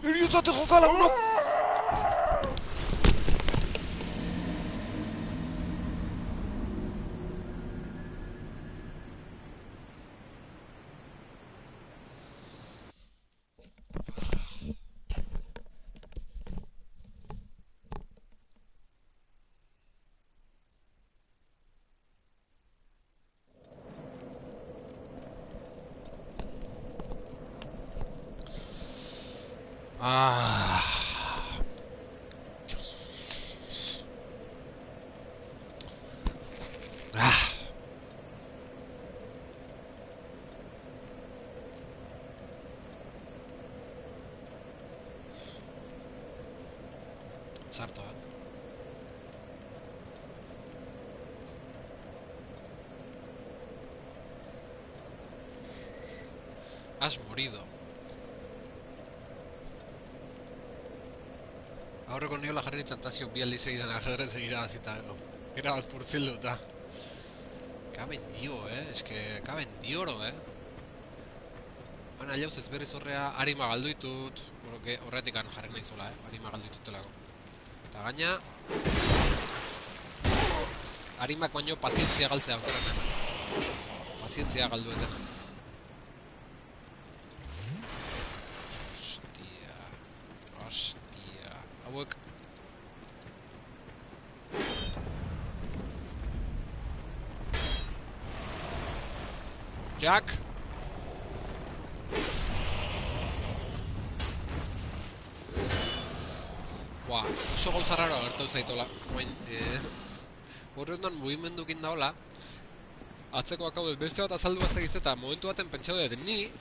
Eriotzate jokala, uno! Sarto, Has morido. Aurreko niola jarri txantazio bi aldiz egiten ajedrezen irabazita, irabaz purtzilduta. Ka vendio, eske, ka vendioro, Baina jauz ez berriz horrea Arima galdu ditut, horretik jarri nahi zola, Arima galdu ditutelako. Eta gaina... Arimak baino pazientzia galtzea aukerana. Pazientzia galdu etena. hauek. Jack! Buah, oso gauza raro agertu zaitola. Horretan mugimendukin daola. Atzekoak hau beste bat azaldu baztegiz eta momentu baten pentsatu dut ni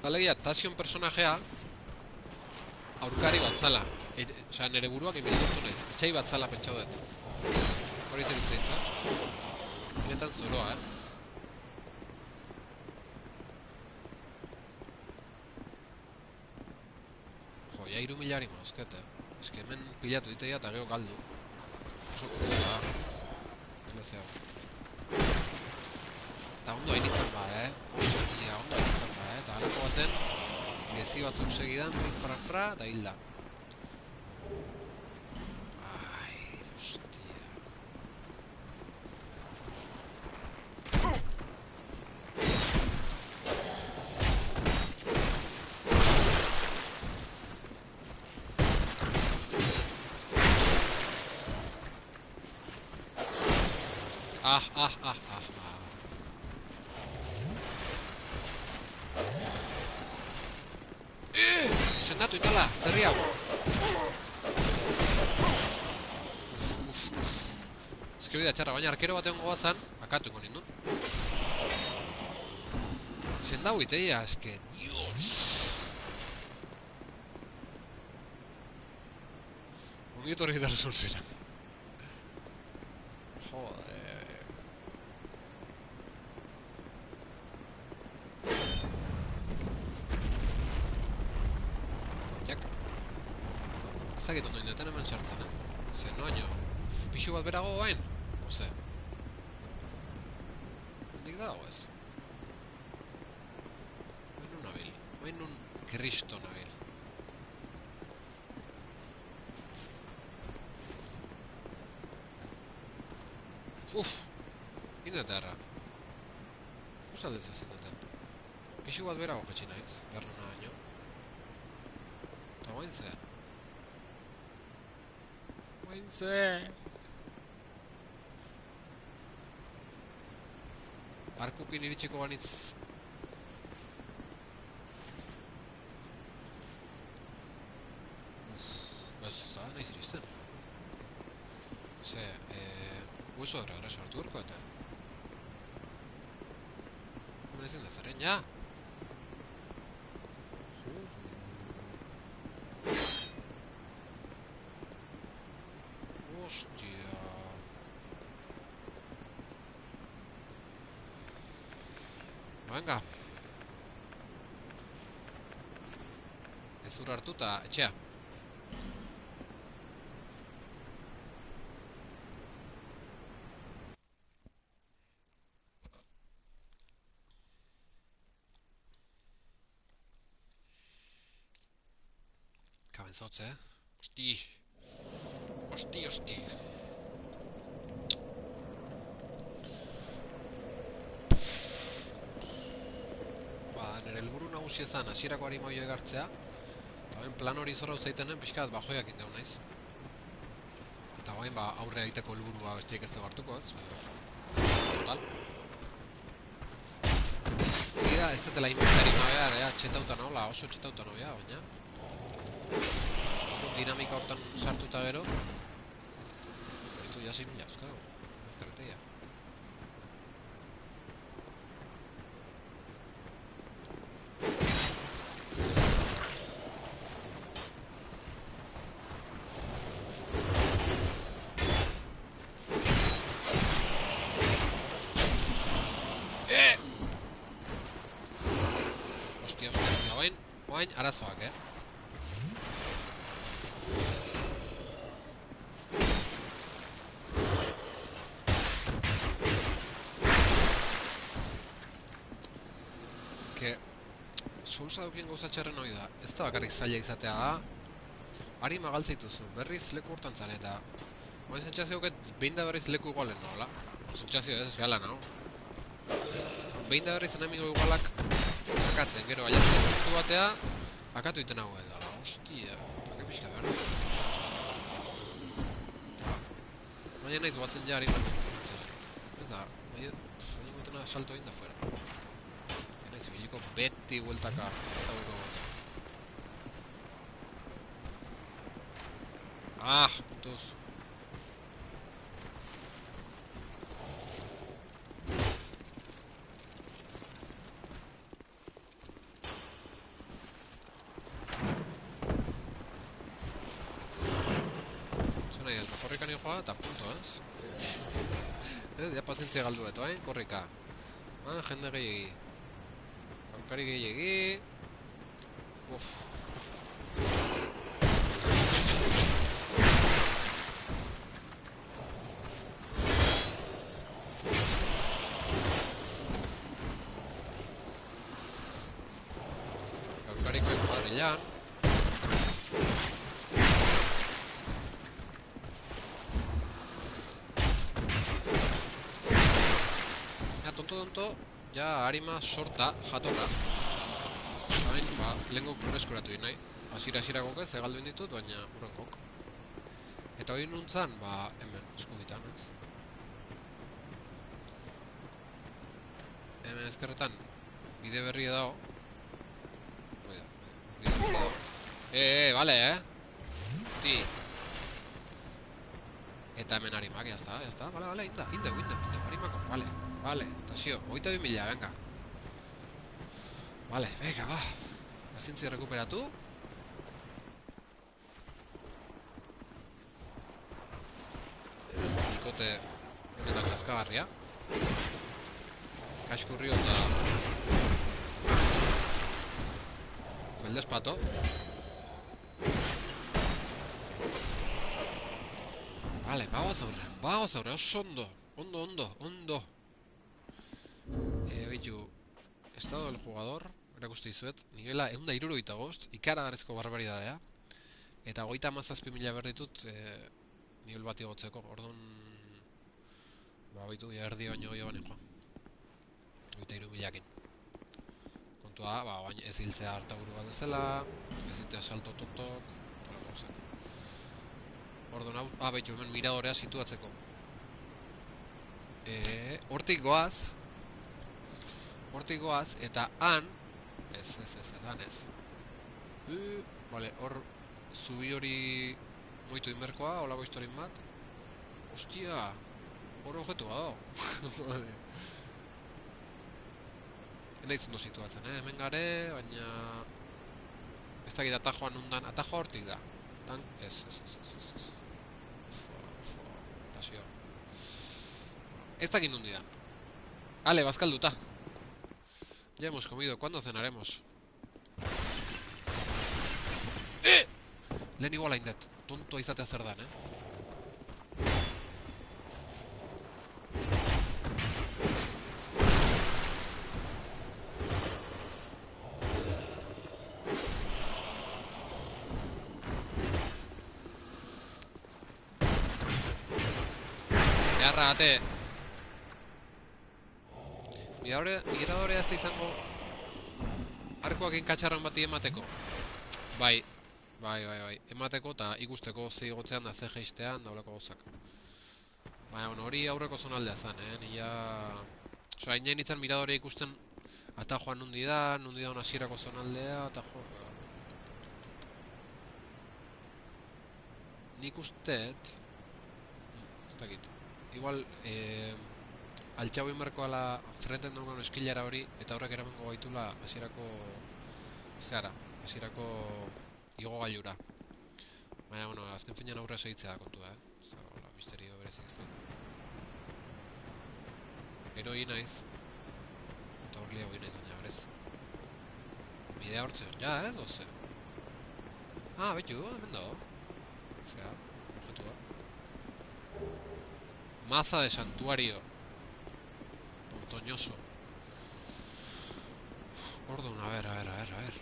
alegia Tasion personajea aurkari bat zala. Osea, nire buruak imilitortu nahiz. Etxai bat zala pentsatu dut. Hori zer ditzaiz, Benetan zoroa, Jo, ja 3.000 mauzket, Ez que hemen pilatu diteia eta geho galdu. Oso kurdela da. DLC hau. Eta ondo hainitzen ba, Ia, ondo hainitzen ba, Eta halako baten gezi batzuk segidan, fra, eta hilda. Ai, hostia. Sendatu inola, zerri hau. Ezke bidea txarra, baina arkero bat egon goazan, akatuko nindun. Sendau iteia, eske, dios. Ongieto hori gitarra zulziren. Ez dakit ondo indeten hemen sartzen, Ze noaino, pixu bat berago bain? Ose. Hendik dago ez? Bain nun nabil, bain nun kristo nabil. Indete erra. Usta aldetzen zindeten. Pixu bat berago jetxin naiz, behar nuna baino. Eta guain ze? Arkukin iritsiko banitz. Ez da, nahiz iristen. Ze, hueso erra sartu urko eta. Ez dira zerren, ja! Hostia. Venga. Ezur hartu eta etxea. Kabezotze, Hosti. Nire helburu nagusi ezan hasierako arimoio egartzea. Eta bain plan hori zorra zaitenen pixkat bajoiak indau naiz. Eta bain aurre egiteko helburua bestiek ez dugu hartuko ez. Total. Egia ez dutela inbentari nabea, txetauta nahola, oso txetauta nabea, baina. Dinamika hortan sartuta gero. Itu ya 6.000 euskau, azkarreteia. Hostia, oain arazoak, Souls daukien gauza txarren hori da, ez da bakarrik zaila izatea da. Ari magaltzaituzu, berriz leku hortan zan eta Oain sentsazioket behin da berriz leku igualen nola. Sentsazio ez gala nago. Behin da berriz enemigo igualak akatzen, gero aiatzen puntu batea akatu iten hau edala, hostia, pake pixka behar du. Baina naiz batzen ja harima. Ez da, baina gotena salto egin da fuera. Baina naiz biliko beti bueltaka eta gure goz. Ah, puntuz. Korrika nio joa eta punto, ez? Ja pazientzia galdu eto, korrika. Jende gehiagi. Aurkari gehiagi. Uff. Aurkarikoen kuadrilan. Tonto, ja harima sorta, jatorra. Hain, lehenko kurreskuratu nahi. Asira-asirako ez, egaldu ditut, baina urrenkok. Eta hori nuntzan, hemen, eskubitan, ez? Hemen ezkerretan, bide berri dago. Bide berri dago. Bale, Ti. Eta hemen harimak, jazta, bale, inda, harimako, Vale, tasio, 22.000, venga. Vale, venga, pazientzia rekuperatu. Bikote honetan gazkagarria. Kaskurrio eta feldespato. Vale, vamos aurre, oso ondo. Beitu, estado del jugador, erakuste dizuet, nivela 165, ikaragarrizko barbaridadea. Eta 37.000 behar ditut, nivel bat igotzeko, orduan... Baitu, erdi baino gehiago banekoa. 23.000-akin. Kontua, baina ez hiltzea hartaburu bat ezela, ez ditea salto totok, tola gauzak. Orduan, baitu, hemen miradorea situatzeko. Hortik goaz, eta han... Ez, han ez. Vale, hor... Zubi hori... Moitu inberkoa, holako historin bat. Ostia! Hor objetu bado. Enaitzen do situatzen, hemen gare, baina... Ez dakit atajoan nundan, atajoa hortik da. Tan... Ez. Tasio. Ez dakit nundidan. Ale, bazkalduta. Ya hemos comido, ¿cuándo cenaremos? Lehen igual haindet, tonto izatea zer dan, Beharra, ate! Miradorea ez da izango arkoak inkatxarran bati emateko. Bai. Emateko eta ikusteko ze igotzean da ze jeistean da olako gauzak. Baina, hori aurreko zonaldea zen, nila... Oso, hain nahi nintzen miradorea ikusten atajoan nundi da hasierako zonaldea, atajoa... Nik usteet... Ez dakit. Igual, altxau inberko ala frenten dugun eskilara hori, eta horrek eramengo gaitula hasierako... Zara, hasierako igo gailura. Baina, azken finean aurre segitzea da kontua, Zara, misterio berezik ez da. Gero hori naiz. Eta hor liago hori naiz, baina berez. Bidea hortzen, ja, doze. Betu, hemen dago. Osea, objetua. Maza de santuario. Ponzoñoso. Orduan, a ver.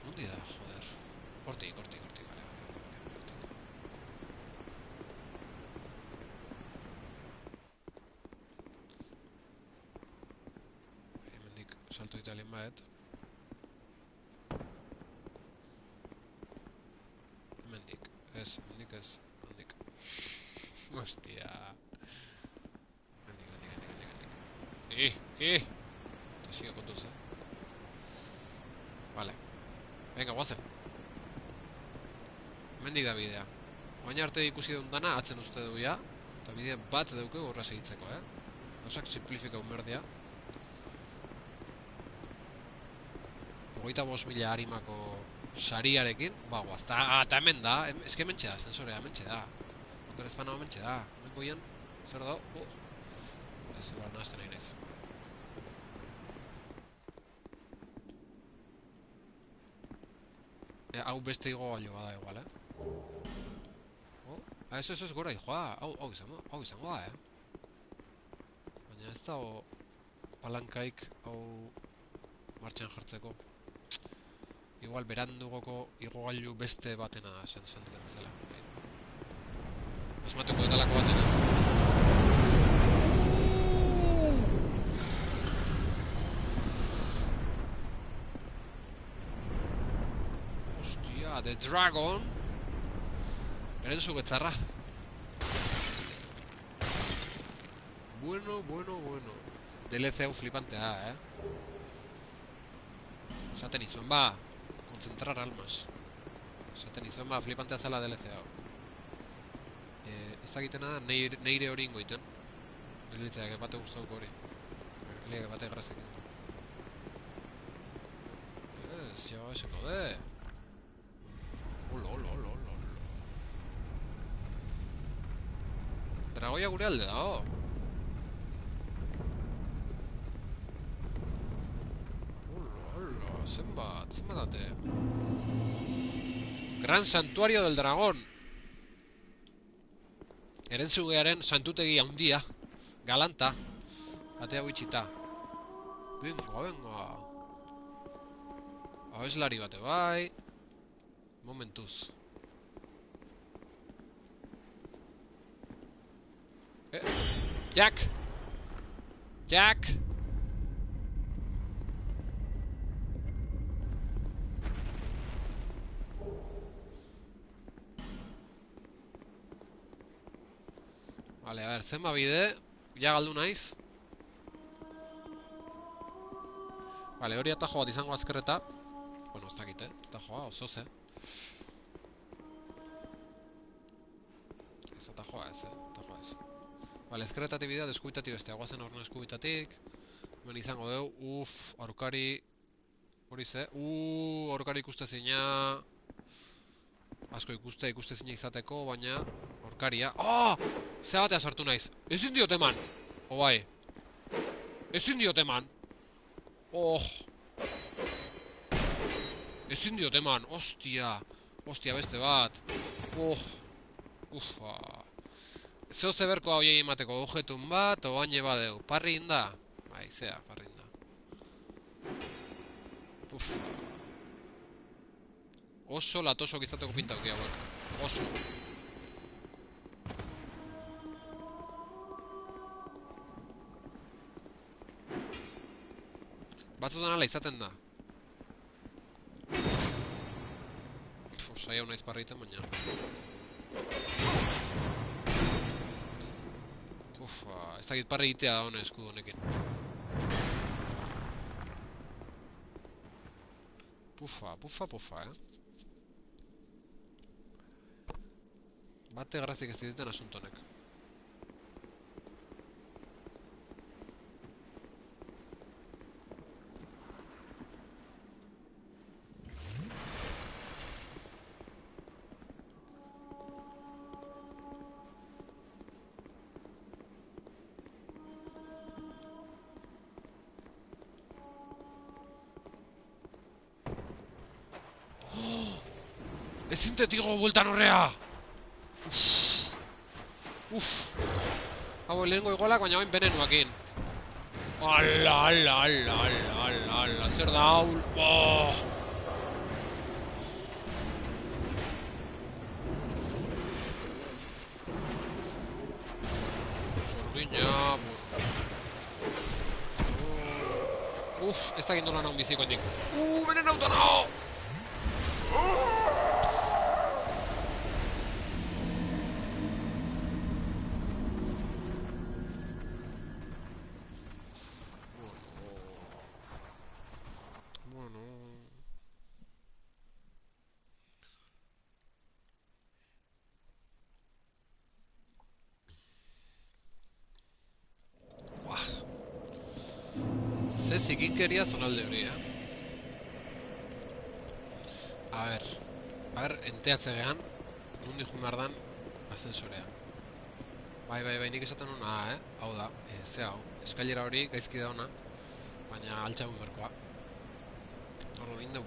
Nundi da, joder. Hortik, vale. Hemendik salto italien baet. Hemendik ez. Hostia. Eta sigo kontuz, Vale. Venga, guazen. Mendik da bidea. Oain arte ikusi duen dana, atzen uste du ja. Eta bide bat dauke horra segitzeko, Osak simplifika unberdia. 25.000 harimako sariarekin, guaz, eta hemen da, eske hementxe da, sensorea hementxe da. Motor espana hementxe da, hemen goian, zer da, ez igual nahazten nahi naiz. Hau beste igo galio bada igual, ez gora ijoa, hau izango da, Baina ez da palankaik hau martxan jartzeko. Igual berandugoko igogailu beste batena zen duten bezala. Asmatuko etalako batena. Hostia, The Dragon! Erenzu betzarra. Bueno. DLC hau flipantea, Esaten izuen, concentrar almas. Esaten izuen, flipantea zela DLC hau. Ez dakitena da, neire hori ingoiten. Nire bate guztauko hori. Nire bate grazek ingo. Zio, eseko de. Olo. Dragoia gure alde da, Zenbat ate. Gran Santuario del Dragón. Erentzugearen santutegi handia. Galanta. Atea guitxita. Venga. Abeslari bate bai. Momentuz. Jack! Vale, a ver, zenba bide. Ja galdu naiz. Vale, hori atajo bat izango azkerreta. Bueno, ez dakit, atajoa, oso ze. Ez atajoa ez. Vale, ezkerretatik bidea, deskuitatik beste. Aguazen horren eskuitatik. Hemen izango dugu, aurkari. Hori ze. Aurkari ikustezina. Asko ikustezina izateko, baina aurkaria. Zea batea sartu naiz. Ezin diot eman. Bai. Ezin diot eman. Ezin diot eman. Ostia, beste bat. Ufa. Zeo zeberko hau jai emateko objetun bat, oaine badeu. Parri inda? Bai, zea, parri inda. Ufa. Oso latosok izateko pintauki hauek. Oso. Batzutan ala izaten da. Saia hona izparriten, baina. Ez dakit parri egitea da hona eskudu honekin. Pufa, Bate grazik ez diten asunto honek. Ezin tetigo bueltan horrea! Hau lehenko igolak, baina bain benenuakin. Ala, zer da haul. Zorgina, ez dakit nola naun biziko hendik. Benen auto nao! zikinkeria zonalde hori, A ber, enteatze gehan, nundi jun behar dan, ascensorea. Bai, nik esaten hona, Hau da, ze hau, eskailera hori gaizki da ona, baina altxagun berkoa. Ordu nindeu.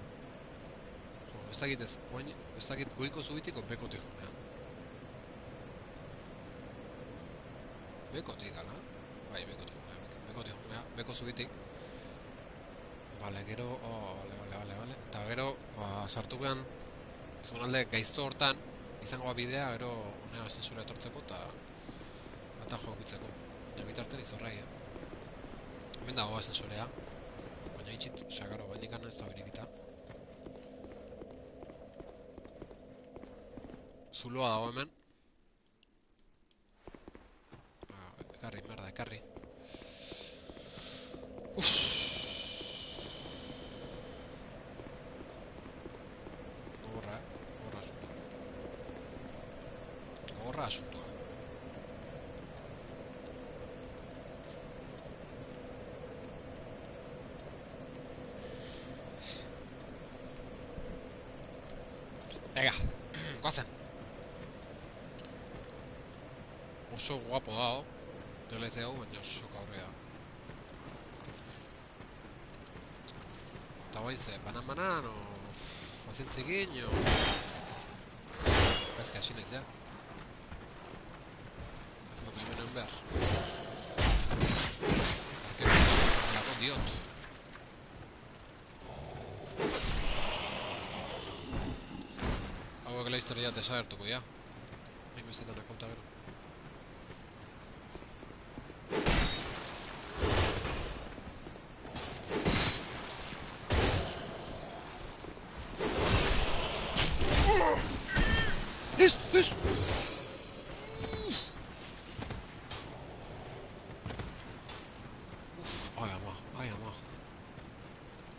Jo, ez dakit ez, ez dakit goiko zubitiko bekotik junean. Bekotik, ala? Bai, bekotik junea, beko zubitik. Bale, gero, bale. Eta gero, sartu gehan, zonalde gaizto hortan, izango bidea, gero, honea ascensura etortzeko, eta jokitzeko. Baina bitarten izorrai, Hemen dago ascensorea. Baina itxit, sagaro, baina ikan ez da birikita. Zuloa dago hemen. Ekarri, merda, ekarri. Gogorra, gogorra asuntoa. Gogorra asuntoa. Ega, guazen. Oso guapo dao. DLC hau, baina oso gaurria. Eta bain ze, banan, o... Fazintzikin, o... Gaizka esinez, ja. Ez dut gimenen behar. Lako diot. Hauek la historia desagertuko, ja. Hain bestetan akonta gero. Ai ama.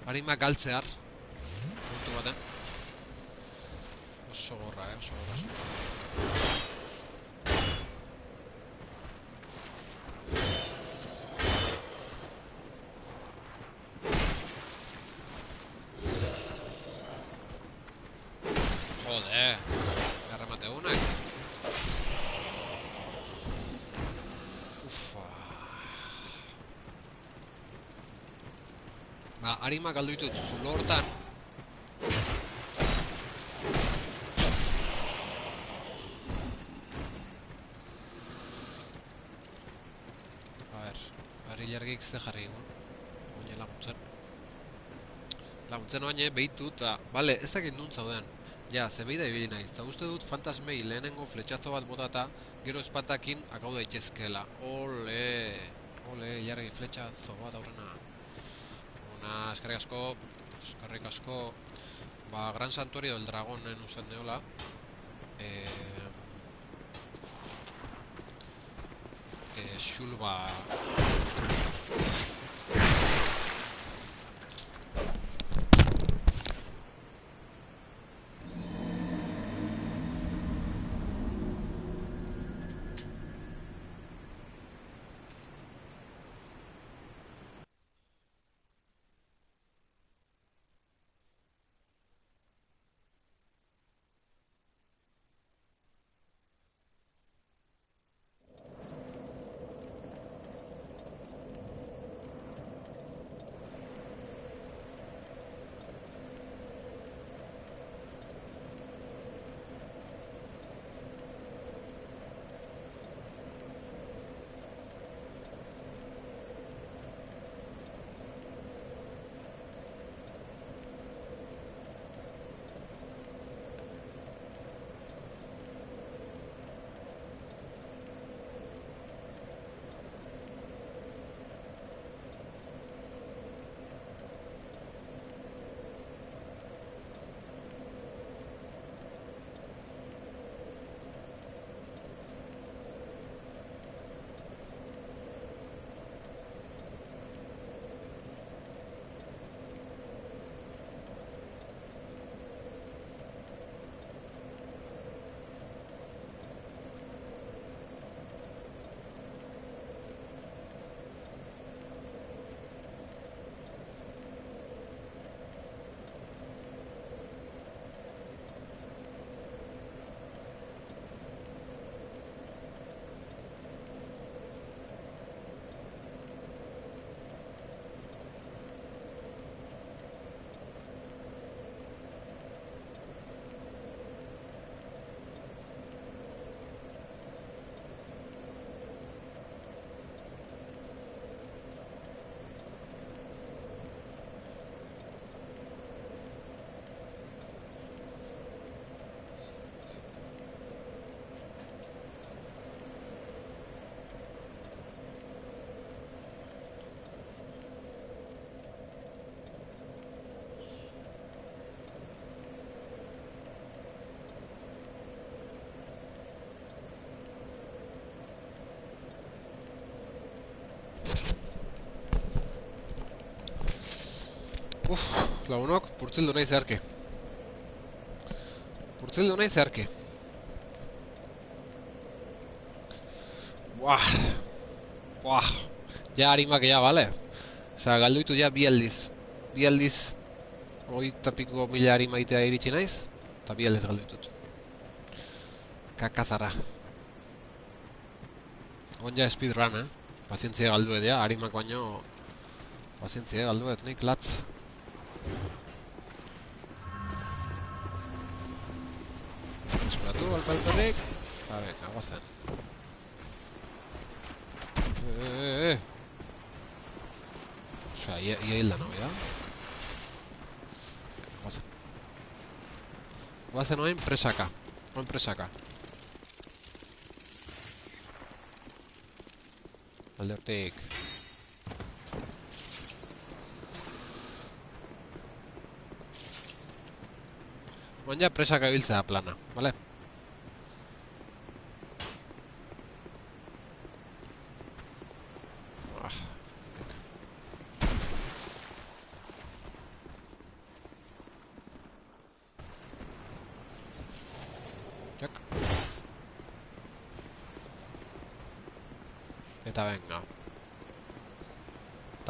Harima galtzear. Puntu baten. Oso gorra, oso gorra. Joder. Erremate unak. Ufa. Ba, harima galdu ditut zulo hortan. A ber, barrilargik ze jarri egun. Oine laguntzen. Laguntzen oaine, behitu eta... Bale, ez dakit nun zauden. Ja, zebeida ibili naiz. Eta uste dut fantasmei lehenengo fletxazo bat botata, gero espatakin akau daitezkeela. Ole! Ole, jarri fletxazo bat aurrena. Ona, eskarrik asko. Eskarrik asko. Ba, Gran Santuario del Dragonen usten deola. Xulba... Lagunok, purtzeldu nahi zeharki. Purtzeldu nahi zeharki. Buah. Buah. Ja harimak ja, bale? Osa, galduitu ja bi aldiz. Bi aldiz, 20.000 harimaitea iritsi naiz, eta bi aldiz galduitut. Kakazarra. On ja speedrun, Pazientzia galduet, ja, harimak baino... Pazientzia galduet, nik latz. Esperatu, alpelperrik. Venga, guazen. Osea, ia hilda nago, ja? Guazen. Guazen oain presaka. Oain presaka. Alde hortik. Oain ja presaka biltzea plana, bale?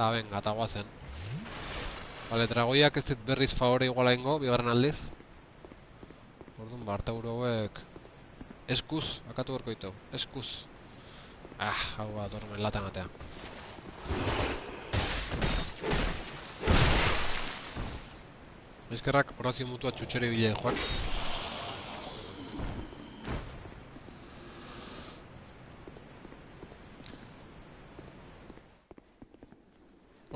Eta venga, eta guazen. Bale, dragoiak ez dit berriz favore iguala ingo, bigarren aldiz. Orduan, barta hauek... Eskuz, akatu gorko ditu, eskuz. Hau bat, dormen latan atea. Eskerrak, horazio mutua txutxere bile joan.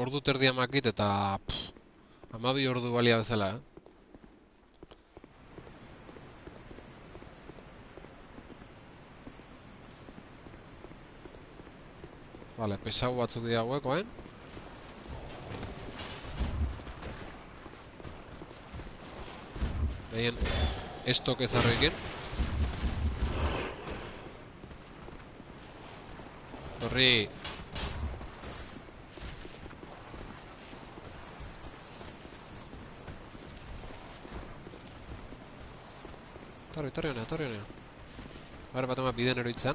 Ordu terdia makit eta... 12 ordu balia bezala, Vale, pesau batzuk dira hauek, oen? Behien, estok ezarrekin. Torri... Torri honea. Bara bat ema biden eroitzen.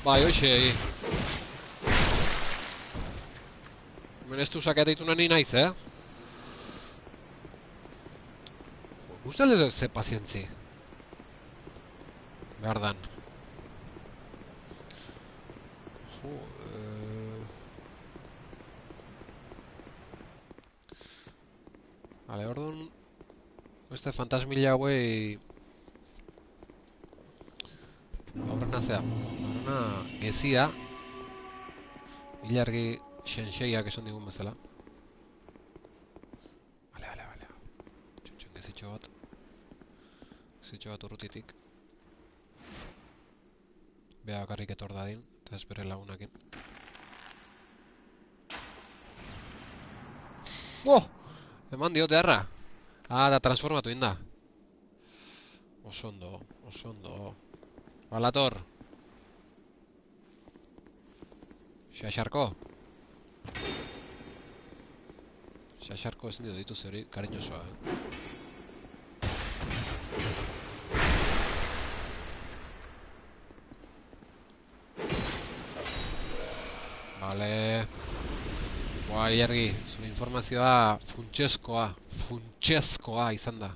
Bai, hoxe. Hemen ez du sakeateitu nahi naiz, Guztalde ze pazientzi. Behar dan. Vale, orduan... Beste fantasmila hauei... Aurrena zea. Aurrena gezia. Ilargi shensheiak esan digun bezala. Vale. Txutxen gezitxo bat. Gezitxo bat urrutitik. Bea bakarrik etor dadin, eta ez bere lagunakin. Eman diote harra! Da transformatu inda. Oso ondo. Balator! Xaxarko! Xaxarko ezin ditu hori, kariñosoa, Vale... Ilargi, zure informazioa funtsezkoa izan da.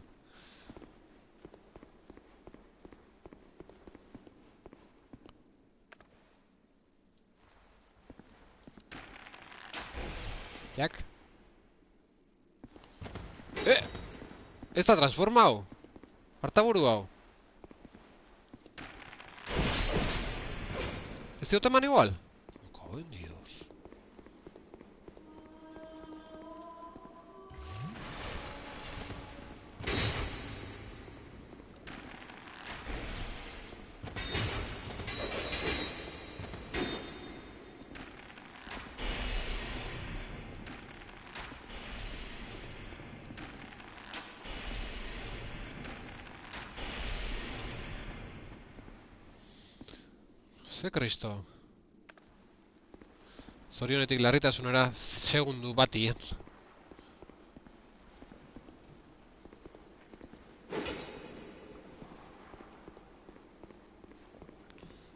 Jak? Ez da transformau! Artaburu hau! Ez diote eman igual? Cago en Dios. Ze kristo. Zorionetik larritasunera segundu batien.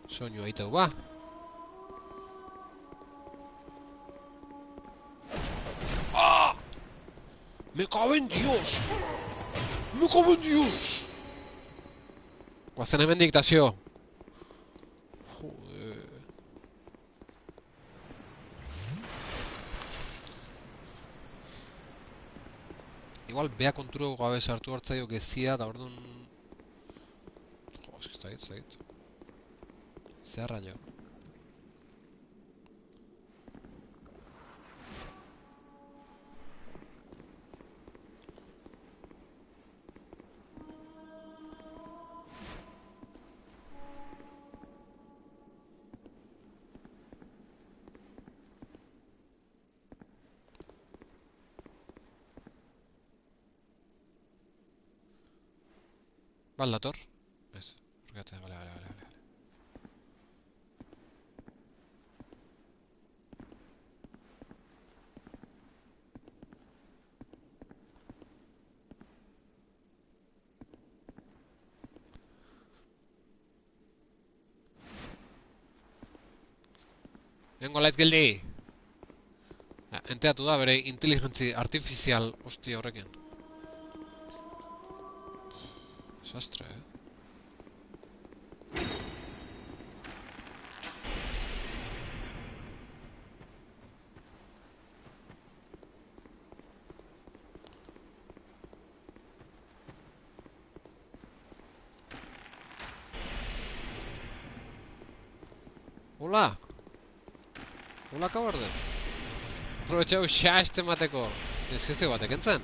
Soinu aiteu ba. ¡Ah! ¡Me cago en Dios! ¡Me cago en Dios! Guazen hemen diktazio. Joder. Igual bea konturo gabe sartu hartzaio gezia, da orduan... Jo, eski ez dakit. Zerra jo. Baldator? Ez, urgatzen, bale. Nengo laiz geldi! Enteatu da bere inteligentzi artifizial hostia horrekin. Desastre, Hola! Hola, kabardez! Aprobetxau xaste mateko! Ez gestio batek entzen?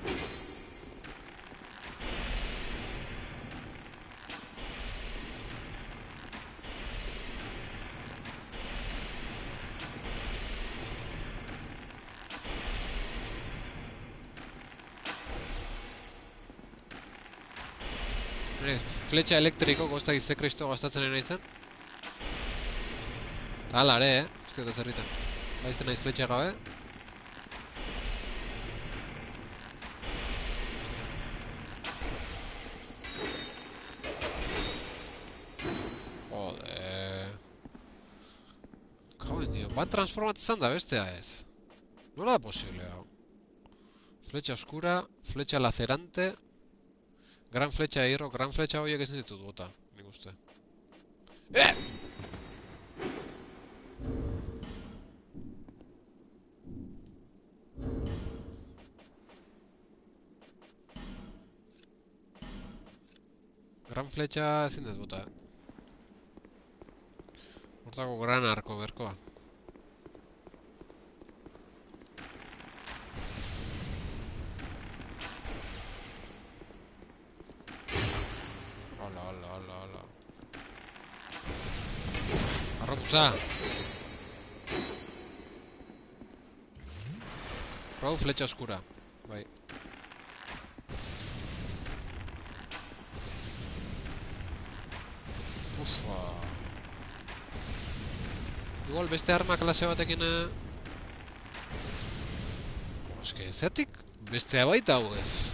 Fletxa elektriko goztak izte kristo gastatzen nahi zen. Eta ala ere, ez dut ezerriten. Baizten naiz fletxa gabe. Jode. Kauen dio, bat transformatzen da bestea ez. Nola da posible hau? Fletxa oscura, fletxa lacerante, gran fletxa de hierro, gran fletxa horiek ezin ditut bota, nik uste. Gran fletxa ezin dut bota, Hortako gran arko berkoa. Hola. Arroputza! Probu fletxa oscura, bai. Ufa. Igual beste arma klase batekin... Eske, zeatik bestea baita hau ez.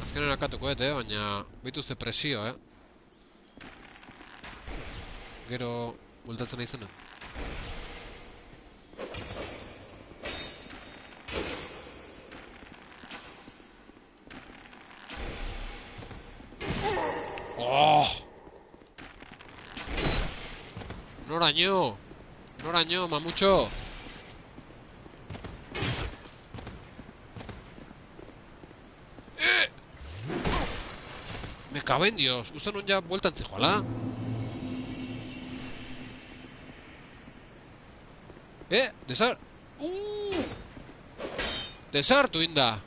Azkenen akatuko baina baitu ze presio, Gero bueltatzen nahi zenen. Oh! Noraino! Noraino, mamutxo! Me cago en Dios, uste non ja bueltan zijoala? Desar... Desartu inda!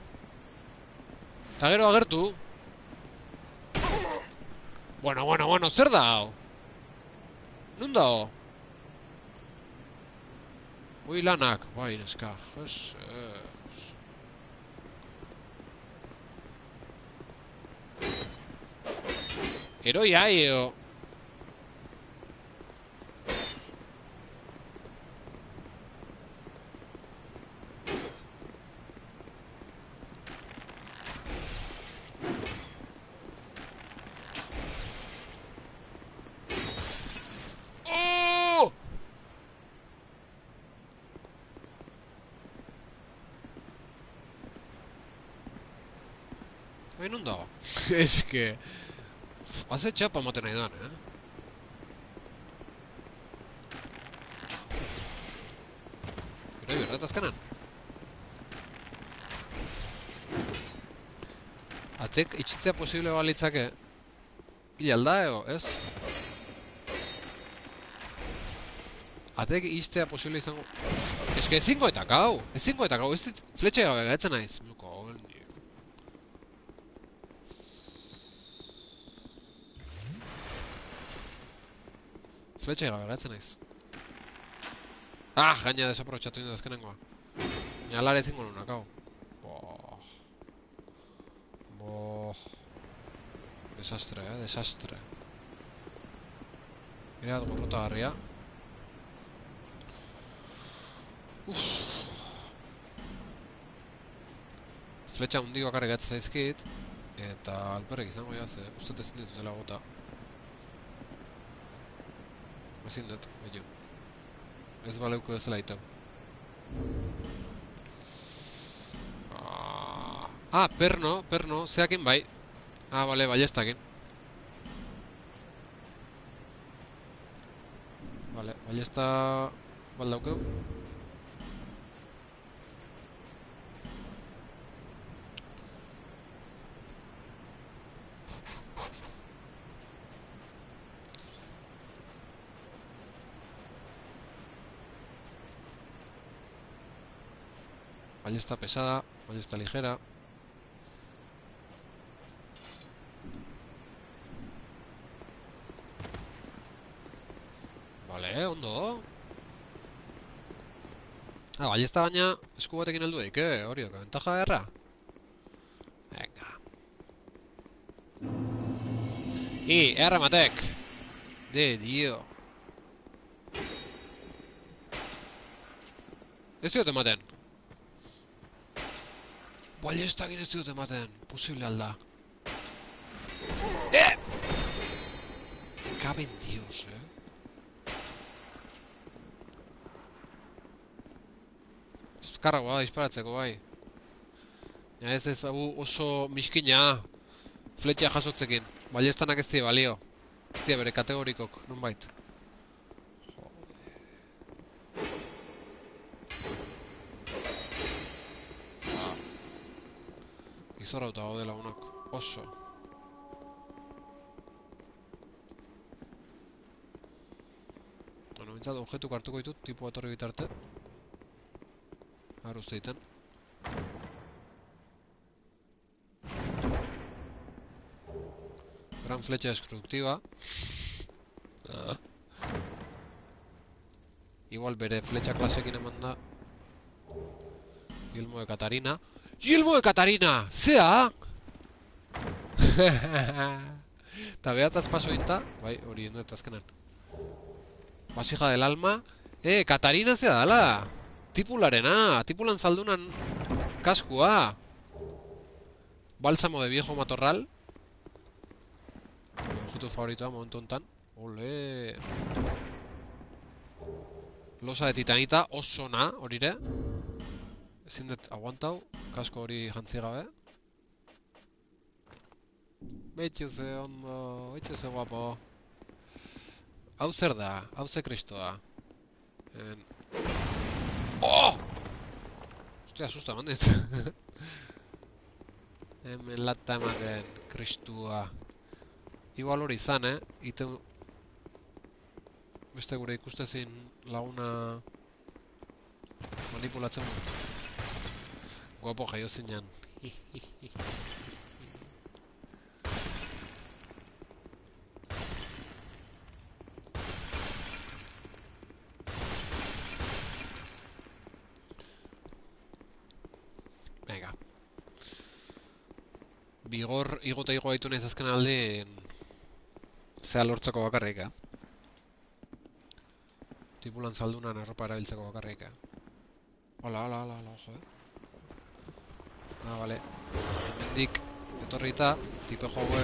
Eta gero agertu. Bueno, zer da hau? Nun dago? Ui lanak, bai, neska, jes... Heroi aio! Oh! Bai, nun dago? Eske... Haze txapa ematen nahi dan, Heroi berrat azkenan. Atek itxitzea posible balitzake. Hil alda ego, ez? Atek iztea posible izango... Eske ezingo eta kau! Ezingo eta kau! Ez dit fletxe gabe gaitzen naiz. Muko, fletxe gabe gaitzen naiz. Ah, gaina desaprotxatu inda azkenengoa. Nalare ezingo nuna, kau. Boh. Boh. Desastre, desastre. Mira, gorrota garria. Fletxa hundi bakarrik gatzen zaizkit. Eta alperrek izango jaz, uste ezin ditutela gota. Ezin dut, bello. Ez baleuko ez laitau. Ah, perno, zeakin bai. Ah, bale, ballestakin. Bale, ballesta... baldaukeu. Ballesta pesada, ballesta ligera. Vale, ondo. Ah, ballesta baina esku batekin heldu daik, hori doka, ventaja erra. Venga. Erra matek. De, dio. Ez diot ematen. Ballestakin ez diot ematen. Posible alda. Caben dios, Eskarragoa da disparatzeko, bai. Ja, ez oso miskina. Fletxa jasotzekin. Ballestanak ez die balio. Ez die bere kategorikok, nonbait. Izorrauta gaude lagunak. Oso. Bueno, bintzat objetuk hartuko ditut, tipo etorri bitarte. Ahora uste ditan. Gran flecha destructiva. Igual bere flecha klasekin eman da. Yelmo de Katarina. Yelmo de Katarina! Zea! Ta behataz paso inta. Bai, hori enduet azkenan. Vasija del alma. Katarina zea dala! Tipularena! Tipulan zaldunan kaskua! Bálsamo de viejo matorral. Mi objeto favoritoa momentu hontan. Ole! Losa de titanita, oso na, horire. Ezin dut aguantau, kasko hori jantzi gabe. Betxu ze ondo, betxu ze guapo. Hau zer da, hau ze kristoa. Oh! Ostia, asusta eman dit. Hemen lata ematen, kristua. Igual hori izan, Iten... Beste gure ikustezin laguna... manipulatzen. Guapo jaio zinean. bigor igo eta igo gaitu nahiz azken aldi zea lortzeko bakarrik, Tipulan zaldunan erropa erabiltzeko bakarrik, Hola, ojo, vale. Hemendik, etorrita, tipe jogue...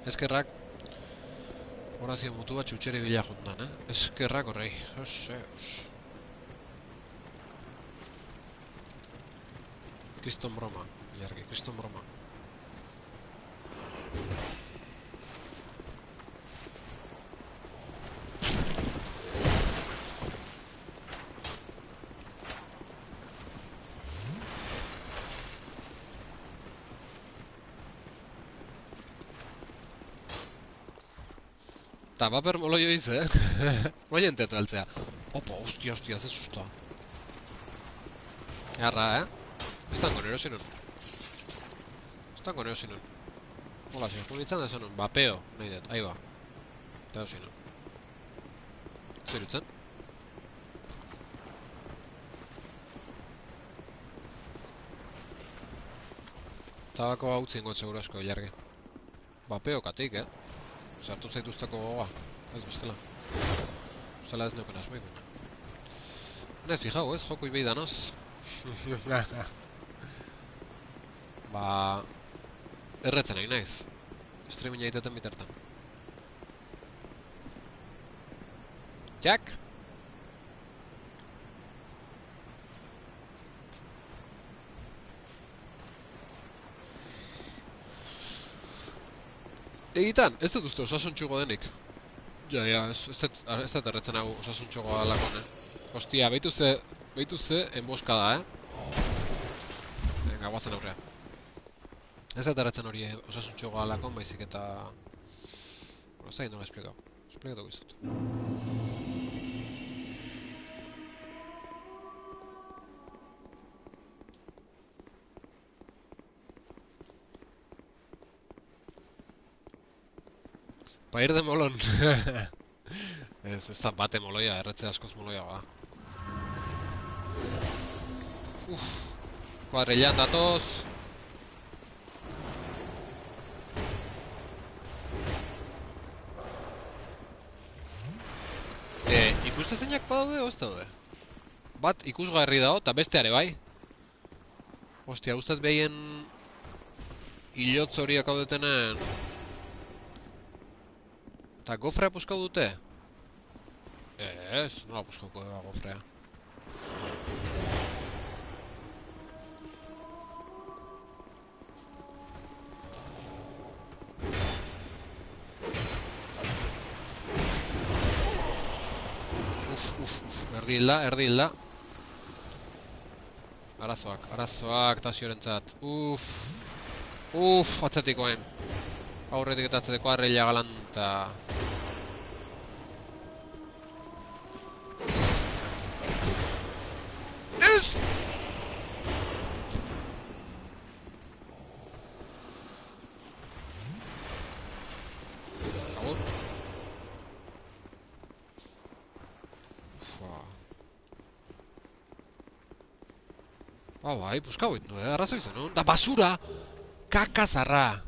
Eskerrak horazio mutu bat txutxeri bila jundan, Eskerrak horrei. Kriston broma, Ilargi, kriston broma. Ta baper molo joiz, Bai entetu altzea. Opa, hostia, ze sustoa. Garra, Estango nerosi nun. Hola, junitzen da zen nun. Bapeo, nahi dut, ahi ba. Eta dosi nun. Zerutzen? Tabako hau tzingot segurasko, Ilargi. Bapeo katik, Sartu zaituzteko gogoa, ez bestela. Bestela ez neuken asmoikun. Nez, fijau, joko ibei danoz. Erretzen nahi naiz. Streaming egiteten bitartan. Jack? Egitan, ez dut uste osasuntxugo denik. Ja, ez dut erretzen hau osasuntxugo alakon, Hostia, behitu ze enboskada, Venga, guazen aurrea. Ez dut erretzen hori osasuntxugo alakon, baizik eta... Ez da nola esplikau. Esplikatu gizut. Ir de molon. Ez da bate moloia, erretze askoz moloia ba. Kuadrillan datoz. Ikuste zeinak badaude, ez daude? Bat ikusgarri dago, eta besteare bai. Ostia, guztat behien... Ilotz horiak hau detenen... Eta gofrea puskau dute? Ez, nola puskauko eba gofrea. Erdi hilda. Arazoak Tasiorentzat. Atzatikoen. Aurretik eta atzatiko arreila galanta. Bai, puskau egin du, arrazoi zenun. Da basura! Kakazarra!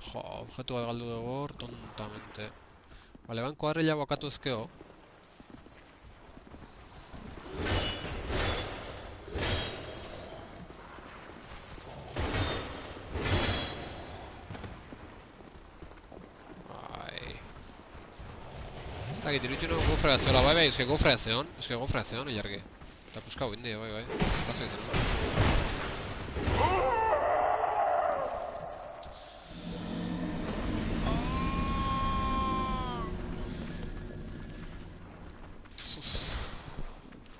Jo, objektu bat galdu dugu hor, tontamente. Bale, banko harrila bakatu ezkeo. Bai. Ez dakit, irutu nago gofrea zeola, bai, ez que gofrea zeon, ilargi. Eta puskau indi, bai. Arrazoi zenun.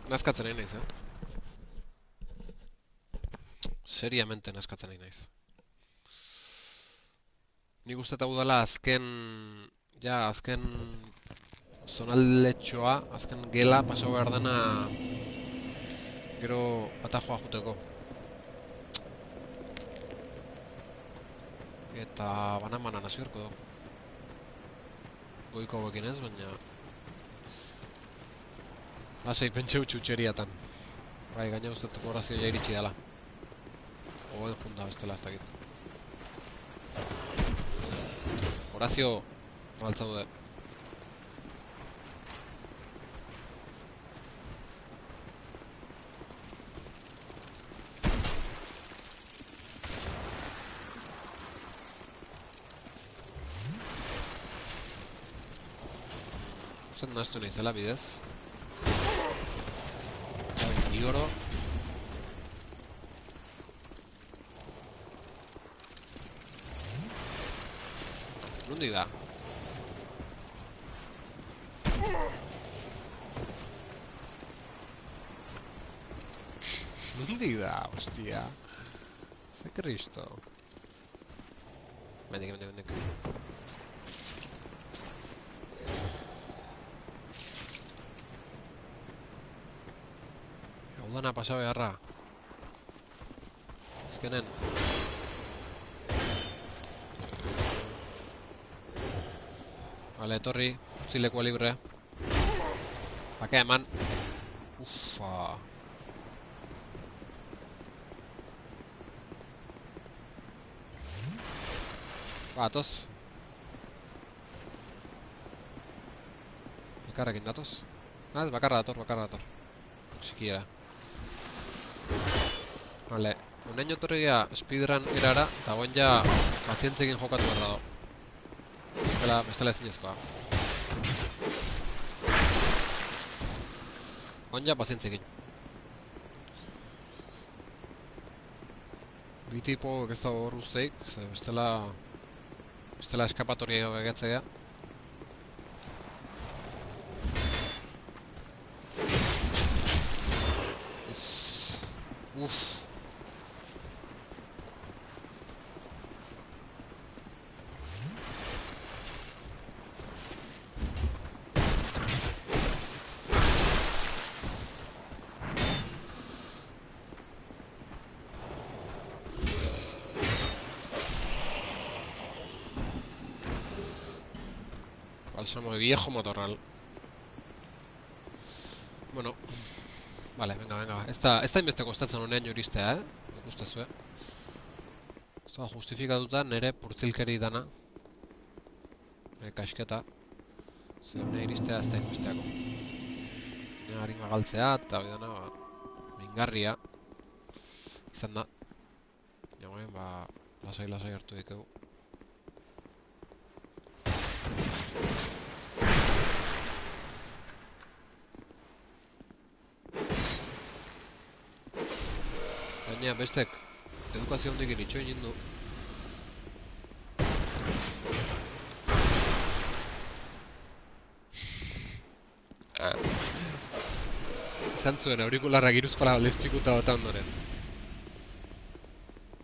Nazkatzen nahi naiz, Seriamente nazkatzen nahi naiz. Nik uste eta udala azken zonaldetxoa, azken gela paso behar dena gero atajoa juteko. Eta banan hasi du. Goiko hauekin ez, baina... Lasai pentseu txutxeriatan. Bai, gaina ustetuko horazio ja iritsi dela. Oen junda bestela ez dakit. Horazio... Raltza dude. Usten nahaztu nahi zela bidez. Igoro. Nondik da? Nondik da, hostia? Ze kristo? Mendik. Udana pasa beharra. Ezkenen. Vale, etorri. Utzilekoa libre. Bakea eman. Ufa. Atoz. Elkarrekin datoz. Ez, bakarra dator. Sikiera. Vale, honen jotorria speedrun erara, eta guen ja pazientzekin jokatu berra do. Bestela ezinezkoa. Guen ja pazientzekin. Bi tipo ez da hor usteik, bestela eskapatoria egatzea. Uff. Bálsamo de viejo matorral. Bueno. Vale, venga. Ez da inbeste kostatzen honean juristea, Ikustezu, Ez da justifikatuta nere purtzilkeri dana. Nere kasketa. Zer honea iristea ez da inbesteako. Nere harima galtzea eta hori dana, mingarria. Izan da. Jagoen, lasai hartu dikegu. Baina bestek edukazio hondikin itxoin jindu. Izan zuen aurikularrak iruzpala lezpikuta bota ondoren.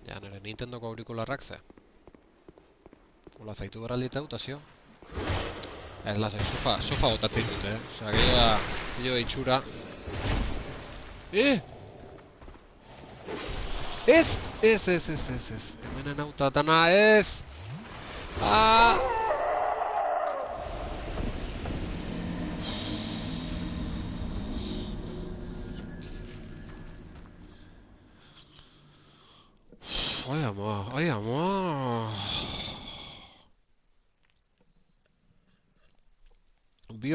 Ja, nire Nintendoko aurikularrak ze. Ola zaitu beraldita dutazio. Ez lasai, sofa botatzen dute, Osea, gehiago itxura. Ez! Hemenen autatana, ez! Ai ama. Bi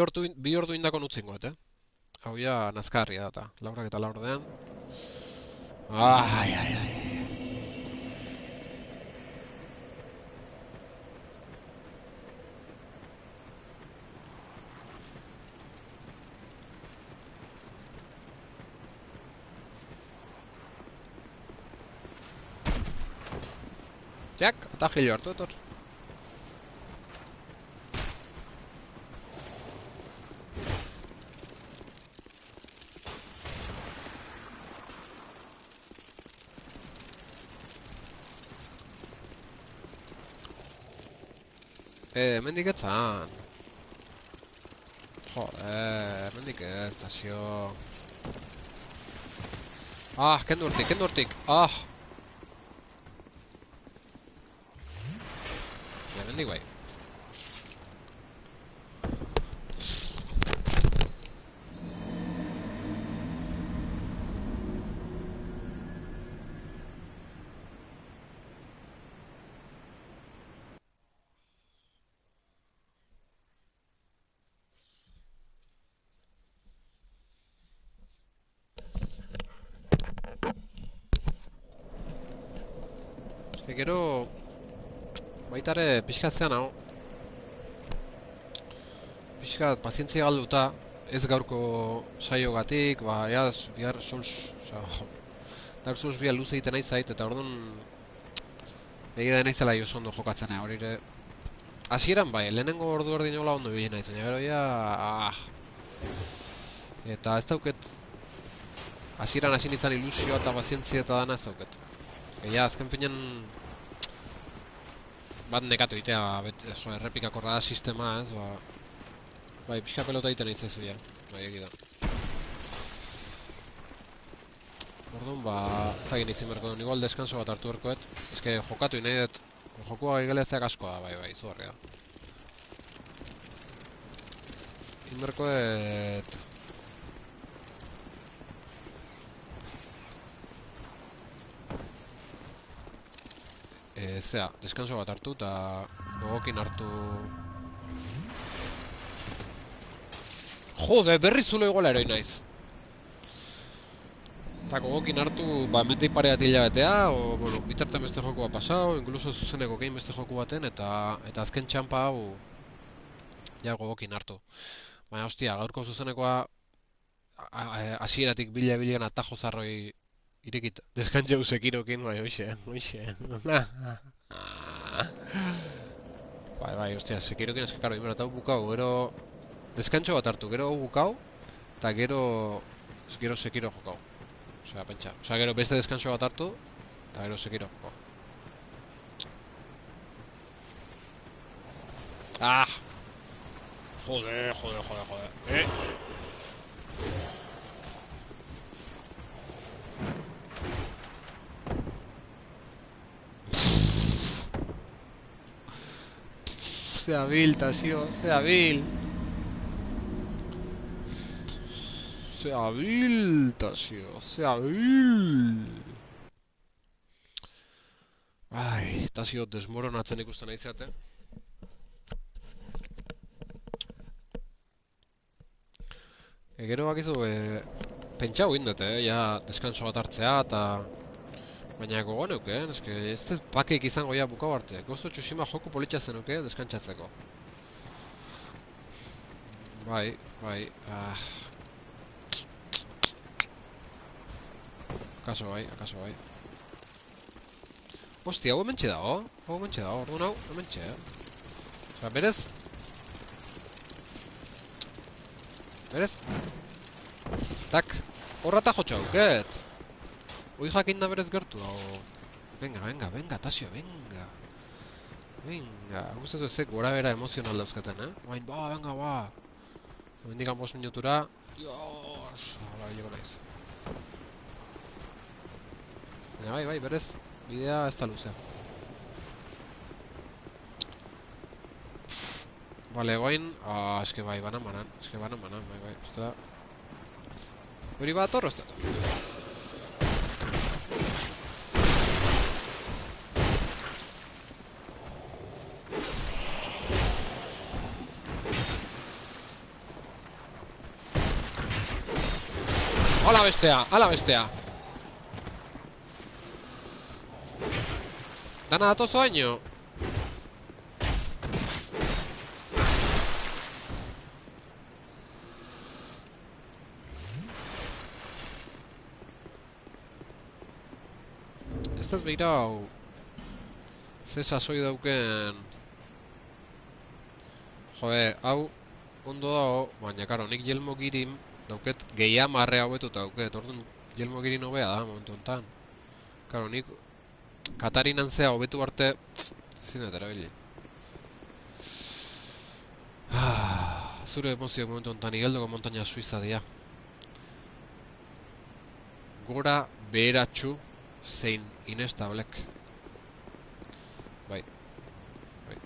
ordu indako nutzingoet, Hau ja nazkarria data, laurak eta laurdean. Ai. Jak, eta gilio hartu etor. Hemendik etzan. Joder, hemendik ez, tasio. Ah, kendu hortik. Ah! Hemendik bai. Gero baitare pixkatzean hau. Pixkat pazientzia galduta, ez gaurko saiogatik, ba, bihar Souls, Dark Souls bihar luze egiten nahi zait, eta orduan egia da naizela oso ondo jokatzen, hori ere. Hasieran bai, lehenengo ordu erdi nola ondo bilen nahi zen, gero ja... Eta ez dauket... Hasieran hasi nintzen ilusioa eta pazientzia eta dana ez dauket. Egia, azken finean... Bat nekatu itea, errepikakorra da sistema, ez, ba... Bai, pixka pelota egiten nahi ja, bai, egida. Orduan, ba... Ez da gine izin berko duen, igual deskanso bat hartu berkoet. Ez que jokatu nahi dut... Jokua egeletzeak askoa da, bai, izugarria. Inberkoet... Zea, deskanso bat hartu eta gogokin hartu... Jode, berriz zulo iguala eroi naiz. Eta gogokin hartu, ba, mendik pareat hilabetea, o, bueno, bitartan beste joku bat pasau, inkluso zuzeneko gein beste joku baten, eta azken txampa hau... Ja, gogokin hartu. Baina, hostia, gaurko zuzenekoa... Hasieratik bilean atajo zarroi... Irekit, deskantzeu Sekirokin, bai, hoxe. Bai, ostia, Sekirokin eske, karo, inbera, eta bukau, gero... Deskantxo bat hartu, gero bukau, eta gero Sekiro jokau. Osea, pentsa. Osea, gero beste deskantxo bat hartu, eta gero Sekiro jokau. Ah! Joder. Sea vil, Tasio, sea vil. Sea vil, Tasio, sea vil. Ai, Tasio desmoronatzen ikusten naizate. Gero bakizu, pentsau indete, ja, deskanso bat hartzea, eta... Baina gogo neuke, eske ez ez pakeik izango ja bukau arte. Ghost of Tsushima joku politxa zenuke deskantsatzeko. Bai. Akaso bai. Hostia, hau hementxe dago, orduan hau, hementxe, Osea, berez... Tak, horrata jotxa auket. Hoi jakin da berez gertu dago. Venga, Tasio, venga. Gustatu ezek gora bera emozional dauzkaten, Bain, venga, ba. Mendikan 5 minutura. Dios! Hala, bilego naiz. Baina bai, berez, bidea ez da luzea. Bale, guain, eske bai, banan, bai, uste da. Hori bat horroztatu. Ala bestea. Dana datozo haino. Ez dut behirau... Ze sasoi dauken... Jode, hau... Ondo dago, baina karo, nik Jelmo Girin dauket gehiamarre hauetuta dauket, orduan Jelmo Girin hobea da, momentu honetan. Karo, nik Katarinan zea hobetu arte... Ezin dut erabili. Zure emozio momentu honetan igeldoko montaña suiza dira. Gora beheratxu zein inestablek. Bai. Bai.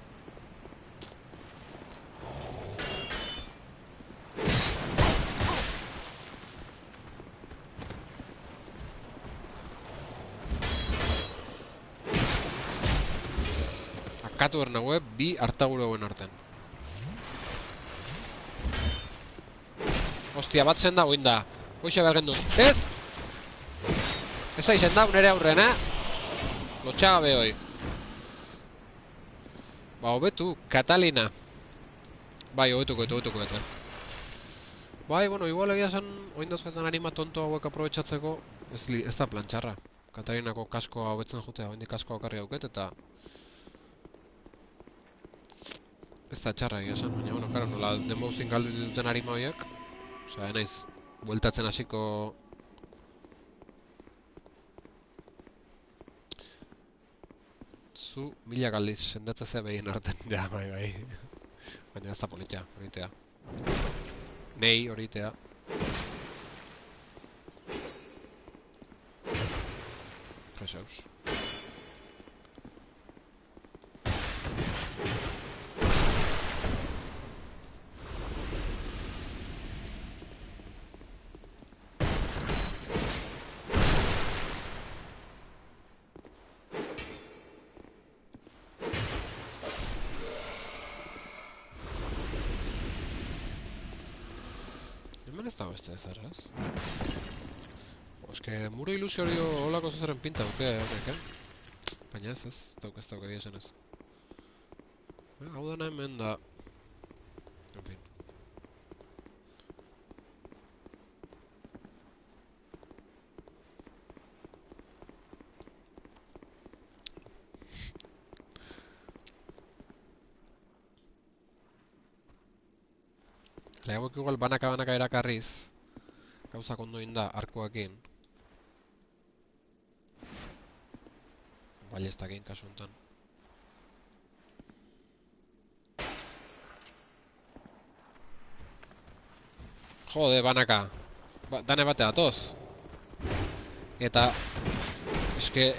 Akatu ernagoe bi hartaguro hauen artean. Ostia, bat zen da, oin da. Hoxe behar gendun. Ez! Ez aizen da, nere aurren, Lotxagabe hoi. Ba, hobetu, Catalina. Bai, hobetuko. Bai, bueno, igual egia zen, oin dazkoetan anima tonto hauek aprobetsatzeko, ez da plantxarra. Katalinako kaskoa hobetzen jutea, oindik kaskoa okarri hauket, eta... Ez da txarra egia zen, baina, bueno, karo, nola denbozin galdu dituten arima horiek. Osa, naiz, bueltatzen hasiko... Zu, mila galdiz, sendatzea behien arten, ja, bai. Baina ez da politia, horitea. Nei, horitea. Jeseus. Hemen ez dago beste ezer, ez? Eske, muro ilusiorio holako zezaren pinta duke, horrek, Baina ez dauke egia esan ez. Hau dena hemen da... En fin. Lehagoek igual banaka erakarriz, gauzak ondo inda arkoekin. Ballestakin kasu honetan. Jode, banaka. Dane bate datoz. Eta... Eske...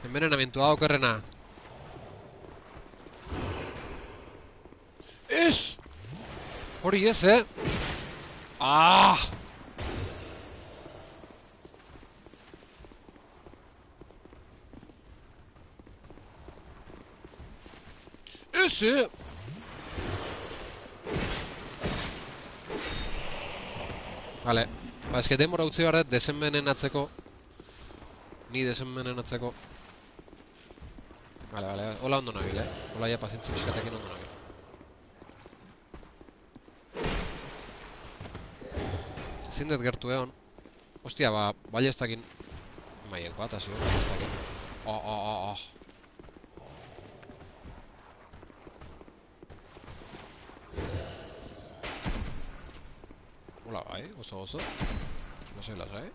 Envenenamentua okerrena. Ez! Hori ez, Ez, Vale, ba, eske denbora utzi behar dut desenvenenatzeko. Ni desenvenenatzeko. Vale, hola ondo nabil, Hola ja pazientzi pixkatekin ondo nabil. Ezin dut gertu egon. Ostia, ba, ballestakin... Maiek bat, hasi hor, ballestakin. Hola, bai, oso. Lasai.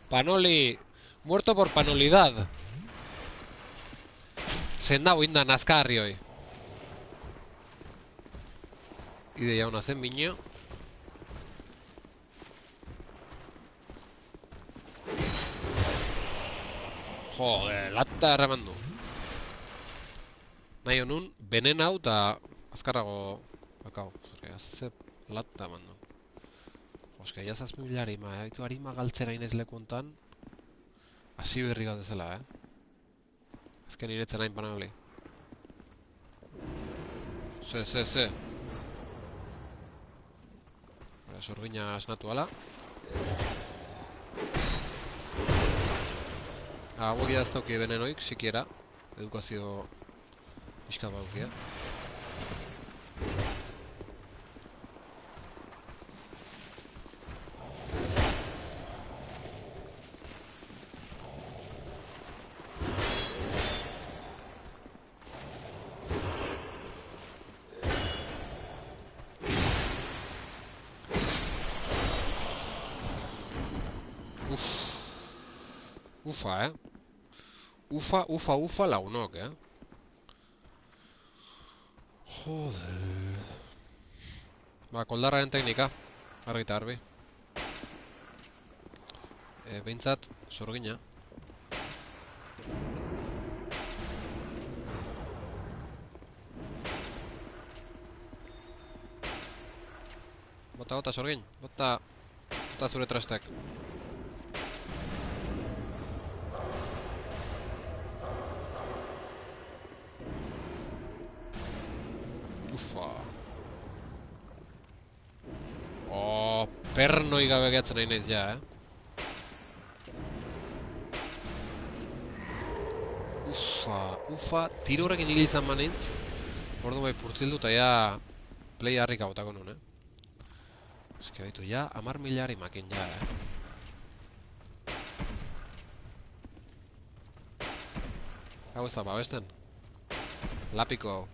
Panoli, muerto por panolidad. Zenda huinda nazkarri hoi. Ide jauna zen bineo. Jode, lata erremandu. Nahi honun, benen hau eta azkarrago bakau. Ze lata mandu. Oske, jazaz mila harima, Haitu harima galtzera inez leku hontan. Asi berri bat ezela, Azken iretzen hain panoli. Ze. Sorgina esnatu ala. Hauek ez dauki benenoik, sikiera. Edukazio pixka baukia. Uff. Ufa, Ufa, ufa, ufa lagunok, Joder. Ba, koldarraren teknika. Argi eta garbi. Behintzat, sorgina. Bota, bota, sorgin. Bota, bota zure trastek. Ufa. Oh, pernoi gabe gehatzen nahi naiz ja, Ufa, ufa, tiro horrekin hil izan banintz. Ordu bai purtzildu eta ja play harrika botako nun, Eski baitu, ja, 10.000 makin ja, Hau ez da, babesten. Lapiko hau.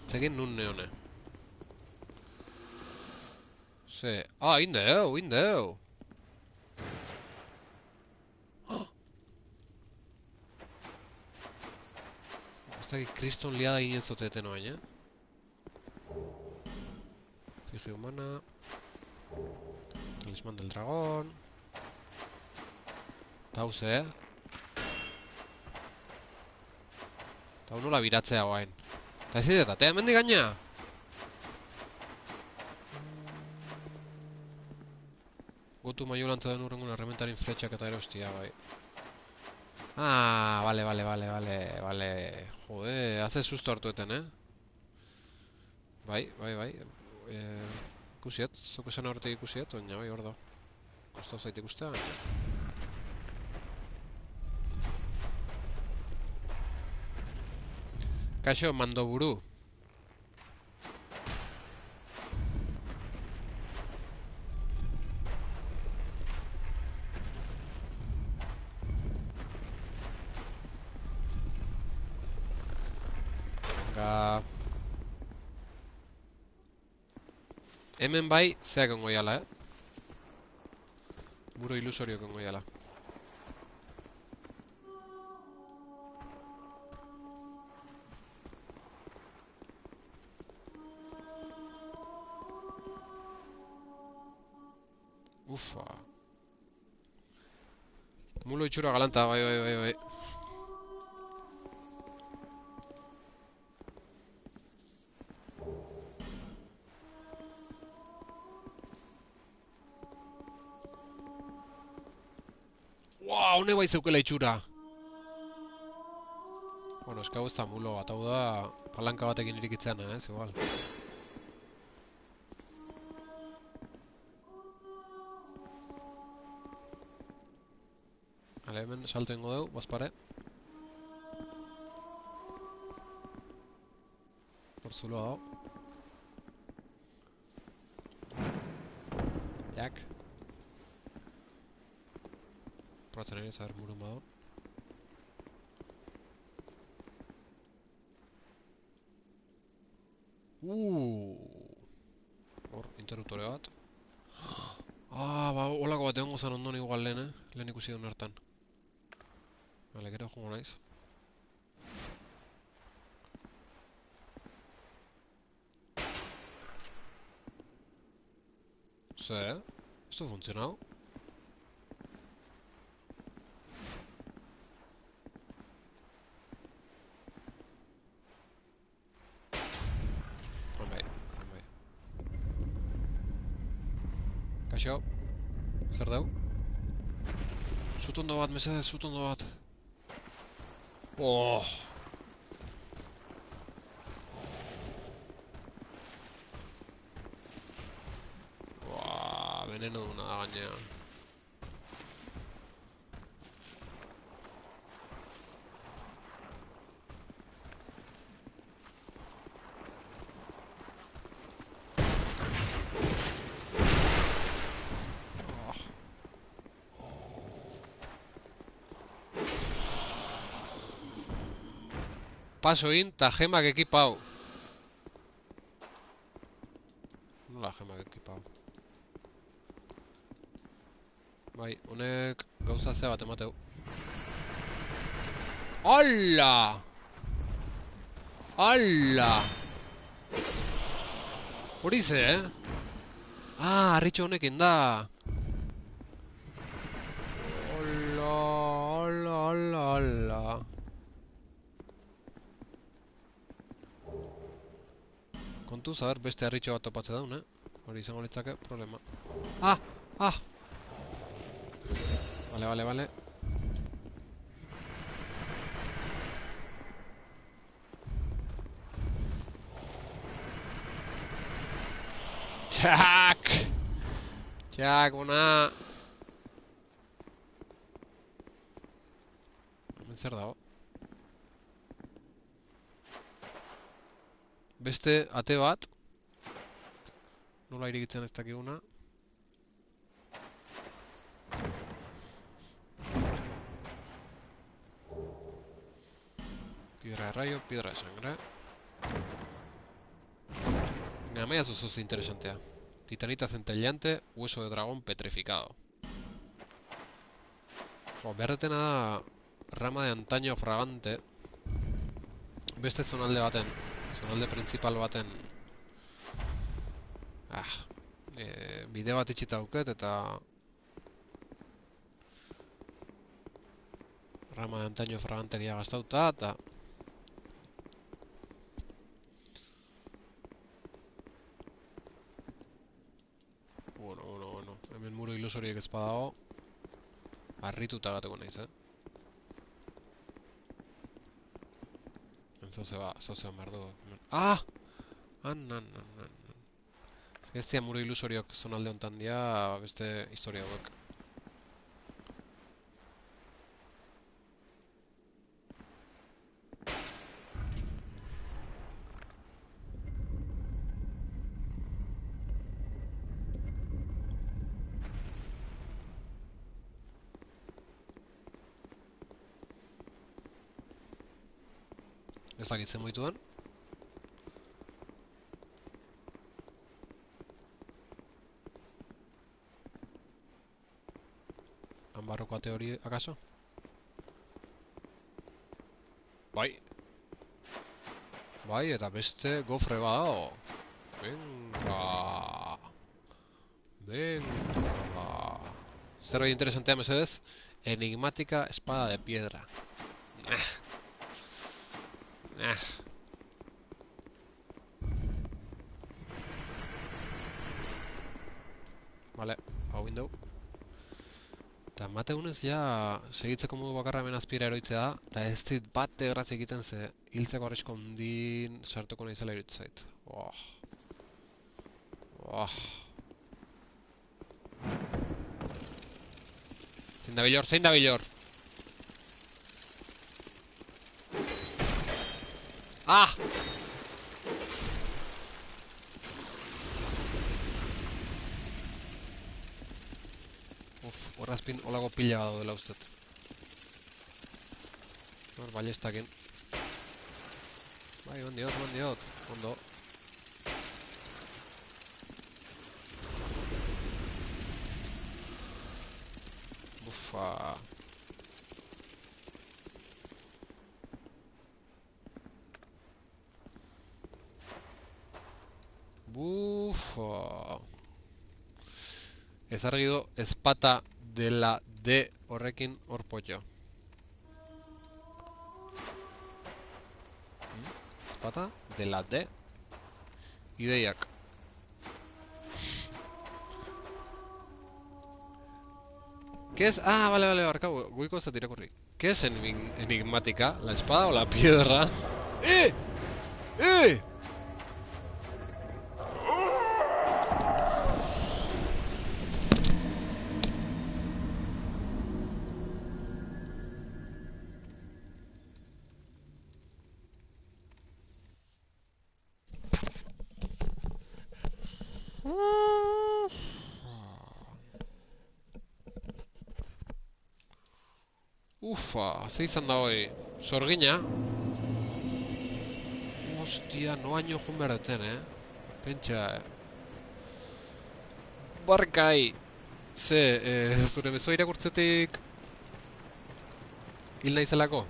Zegin nun neone. Ze... Ah, indeu, indeu! Ez dakit kriston liada ginen zotete noain, Fiji humana... Talisman del dragón... Tauze, Tau nola biratzea guain. Eta ez dut, atea hemendik gaina! Gotu maiolantza den urrengun errementarin fletxak eta ere hostia, bai. Ah, vale. Jode, hace susto hartueten, Bai. Ikusiet, zoko esan horretik ikusiet, baina bai hor da. Kostau zait ikustea, baina. Kaixo, mandoburu. Venga. Hemen bai, zeak ongo jala, Muro ilusorio ongo jala. Ufa. Mulo itxura galanta, bai. Wow, hone bai zeukela itxura. Bueno, eska hau ez da mulo bat, hau da palanka batekin irikitzean, igual. Hale, hemen salto ingo dugu, bazpare. Hor zuloa hau. Jak. Probatzen ere, zaber murun badon. Hor, interruptore bat. Ah, ba, holako bat egongo zen ondon igual lehen, Lehen ikusi duen hartan. Bale, gero jongo naiz. Ze, esto funtzionau? Bai. Kaixo, zer dau? Zutondo bat, mesedez, zutondo bat. Oh! Veneno duna da gainea. paso in, ta gemak ekipau. Nola gemak ekipau? Bai, honek gauza ze bat emateu. Hola! Hola! Hori ze, eh? Ah, harritxo honekin da. Hola, hola, hola, hola. Kontuz, a ber, beste harritxo bat topatze daun, eh? Hori izango litzake problema. Ah! Ah! Vale, vale, vale. Txak! Txak, bona! Hemen zer dago? Beste ate bat. Nola irigitzen ez dakiguna. Piedra de rayo, piedra de sangre. Venga, me zozoz interesantea. Titanita centellante, hueso de dragón petrificado. Jo, behar dutena da rama de antaño fragante. Beste zonalde baten, zonalde principal baten bide bat itxita dauket eta rama de antaño fraganteria gastauta eta bueno, hemen muro ilusoriek ez badago harrituta gateko naiz, Zoze behar du. Ah! Han. Ez dira muro ilusoriok zonalde hontan dira beste historia hauek. Ez dakitzen moituan. Barroko ate hori, akaso? Bai. Bai, eta beste gofre badao. Venga. Venga. Zerbait interesantea mesedez. Enigmática espada de piedra. Vale, hau window. Eta mateunez ja segitzeko modu bakarra hemen azpira eroitzea da, eta ez dit bat egraz egiten ze hiltzeko arrisko ondin sartuko naizela iruditzait. Zein da bilor? Ah! Horrazpin olago pila bat daudela ustet. Ballestakin. Bai, diot. Ondo. Ufa. Bufa. Ezargido ezpata dela D horrekin hor potxo. Ezpata dela D ideiak. ¿Qué es? Ah, vale, barca, goiko ez irakurri. ¿Qué es enigmática? ¿La espada o la piedra? ¡Eh! Ufa, ze izan da hoi. Sorgina. Ostia, noaino joan behar deten, Pentsa, Barkai! Zure mezua irakurtzetik hil naizelako?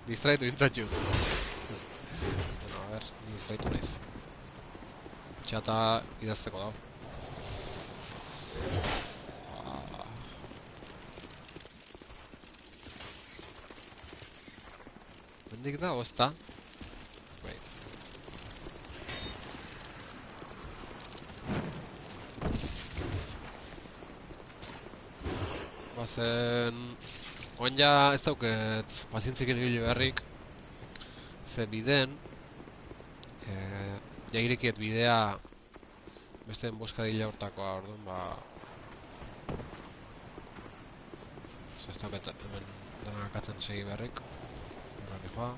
Distraitu intzatxu. Bueno, a ver, distraitu naiz. Txata idazteko dago. Mendik da, ozta? Bai. Bazen... Oan ja ez dauket pazientzik egile beharrik. Ze biden... Ja irekiet bidea... Besteen boskadila hortakoa, orduan, ba... Ez dauket hemen dena akatzen segi beharrik. Horrani joa.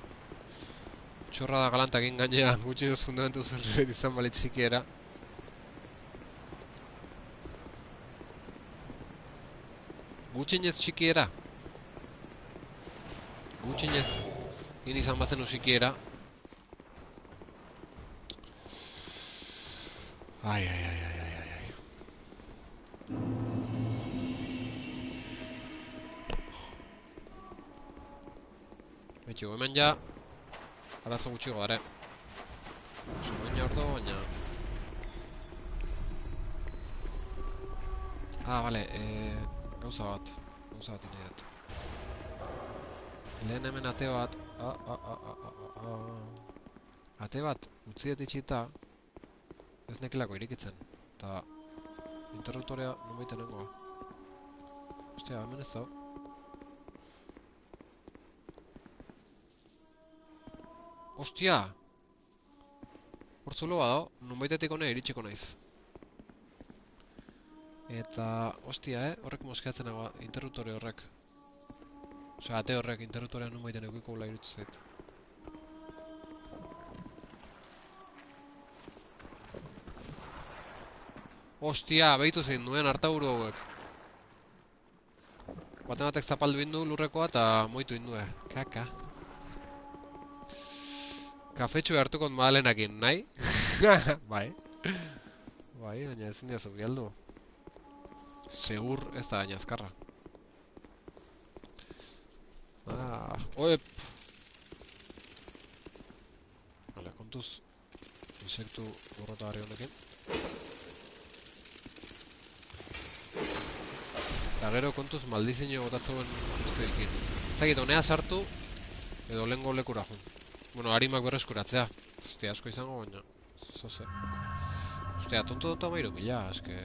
Txorra da galantak ingainean gutxi duz fundamentu zerret izan balit sikiera. Gutxinez sikiera. Gutxinez in izan bazen sikiera. Ai. Betxu, hemen ja arazo gutxi godare. Baina ordo, baina... Bale, gauza bat ineat. Lehen hemen ate bat... Ate bat utziet itxita ez nekilako irikitzen. Eta... Interruptorea nunbaiten nengoa. Ostia, hemen ez dago. Ostia! Hortzulo badago, nunbaitetik hone iritsiko naiz. Eta... Ostia, horrek moskeatzen nagoa, interruptore horrek. Osea, ate horrek interruptorea nunbaiten eukiko gula irutu zait. Ostia, behitu zein duen hartaburu hauek. Batek zapaldu indu lurrekoa eta moitu indue. Kaka. Kafetxu hartukot madalenakin, nahi? Bai. Bai, baina ezin diazu bialdu. Segur ez da baina azkarra. Oep! Vale, kontuz insektu borrotagari honekin. Eta gero kontuz maldizinio botatzeuen usteekin. Ez dakit honea sartu edo lehengo lekura jun. Bueno, harimak berreskuratzea. Ostia, asko izango baina. Zoze. Ostia, tonto amairu mila, eske...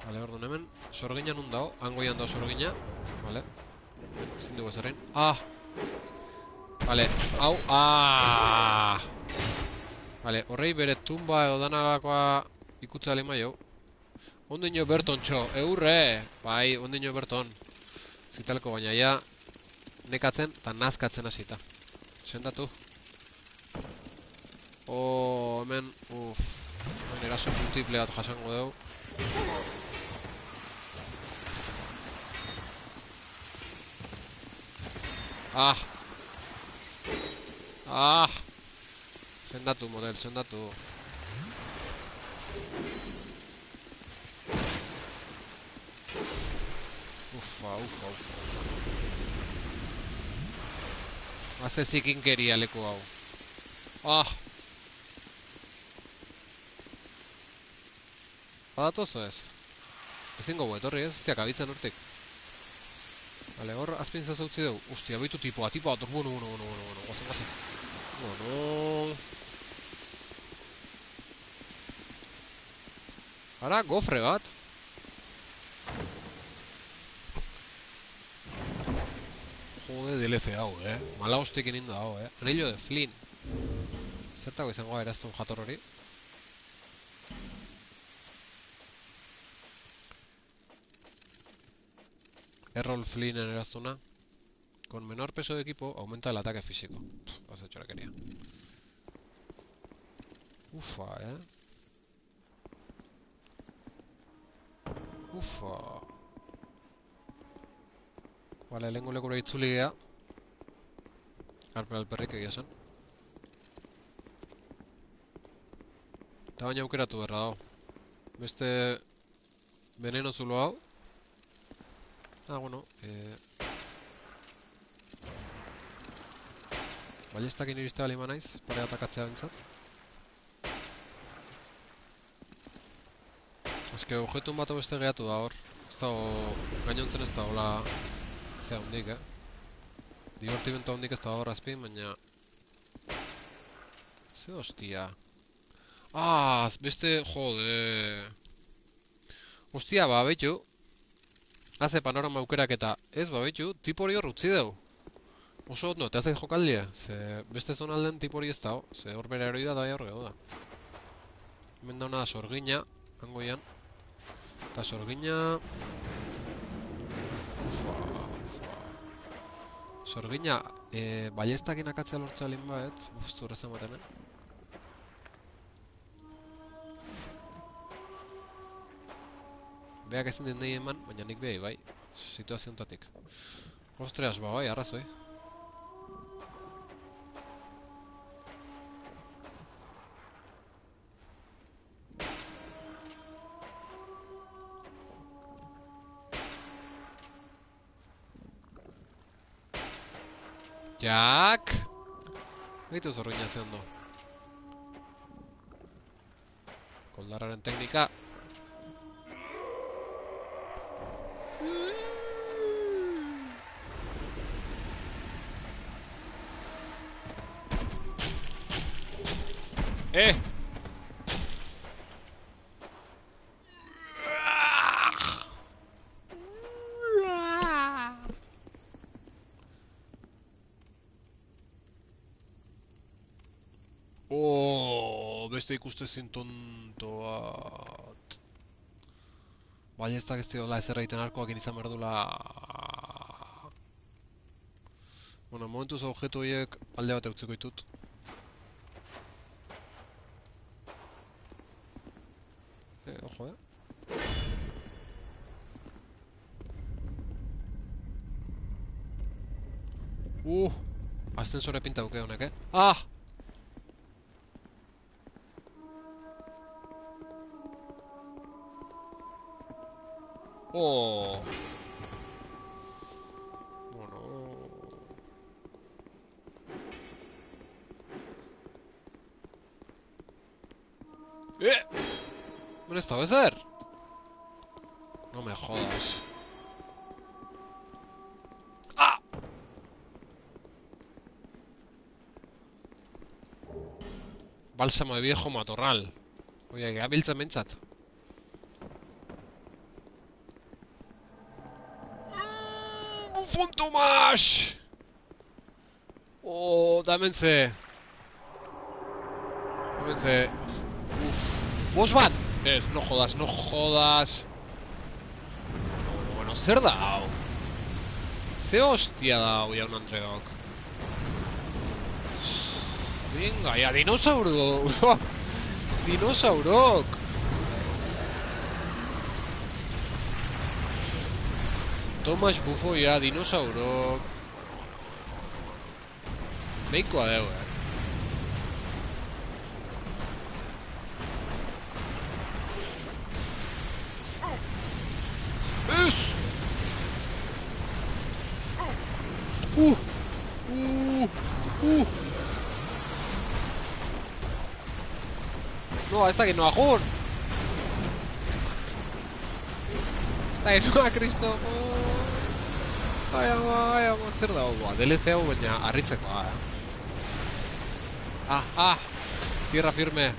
Vale, orduan hemen, sorgina nun dago, hangoian dago sorgina. Vale. Ezin dugu ezaren. Vale, hau, Vale, horrei bere tumba edo danalakoa ikutza lima jau. Ondino berton txo, eurre! Bai, ondino berton. Zitalko baina, ja... Nekatzen eta nazkatzen hasita. Sendatu. Hemen, hemen eraso multiple bat jasango dugu. Sendatu, model, sendatu. Ufa. Haze zikinkeria leku hau. Badatozo ez. Ezin gogo etorri ez, ziak abitzen urtik. Vale, hor azpintza zautzi dugu. Ustia, behitu tipoa, bueno. Gozen. Bueno. Ara, gofre bat. Jode, DLC hau, Mala hostik inindu hau, Anillo de Flynn. Zertako izango eraztun jator hori. Errol Flynn eraztuna. Con menor peso de equipo, aumenta el ataque físico. Has hecho la quería. Ufa, Ufa. Vale, lehengo lekura itzuli gea. Alperrik egia esan. Eta baina aukeratu berra dago. Beste veneno zulo hau. Bueno, ballestakin iriste bali naiz, pare atakatzea bentsat. Eske objetun bat beste gehatu da hor. Ez dago, gainontzen ez da hola zea hundik, Divertimento hundik ez da hor azpin, baina... Ze hostia. Beste, jode... Hostia, behitu. Haze panorama aukerak eta ez, behitu, tipo hori hor utzi deu. Oso ondo, te haze jokaldia. Ze beste zonalden tipo hori ez dago. Ze hor bera eroi da hor geho da. Hemen dauna sorgina, hangoian. Eta sorgina... Sorgina, ballestakin akatzea lortzea lin bat, buztu horrez ematen, Beak ezin den nahi eman, baina nik behai, bai, situaziontatik. Ostreas, bai, arrazoi. Jak! Egitu zorgina ze ondo. Koldarraren teknika. Beste ikustezin tonto bat. Ballestak ez diola ezer egiten arkoak izan berdula. Bueno, momentuz objetu horiek alde bat eutziko ditut. Ojo, Ascensore pinta duke honek, Bueno... ¿Dónde está Besser? No me jodas. Bálsamo de viejo matorral. Oye, gabiltzen bentsat. Bufón Tomás! Damense. Boss bat! No jodas, no jodas. Bueno, zer dau? Ze hostia dau jaun Andreok. Venga, ya, dinosauro. Dinosaurok. Tomas bufo ya, dinosaurok. Neikoa deu, No, esta que no bajón. Esta que no a Cristo. Ai, zer dago, DLC hau baina harritzekoa, Tierra firme.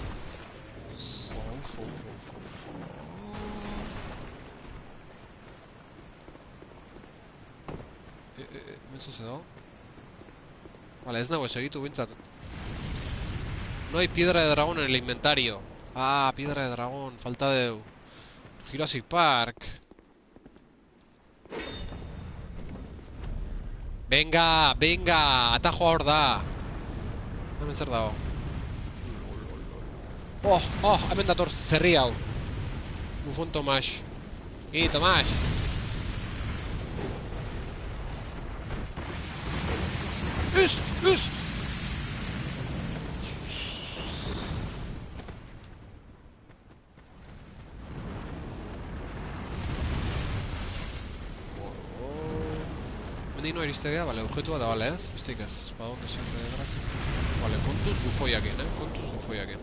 Menzo se dago? Vale, ez nago segitu bintzat. No hay piedra de dragón en el inventario. Piedra de dragón, falta de... Jurassic Park. Venga, atajo hor da. Hemen zer dago. Hemen dator zerri hau. Bufón Tomás. Tomás. Inoa iristegea, bale, objetua da, bale, ez? Bestik ez, badon desan bederak. Bale, kontuz bufoiakin, kontuz bufoiakin.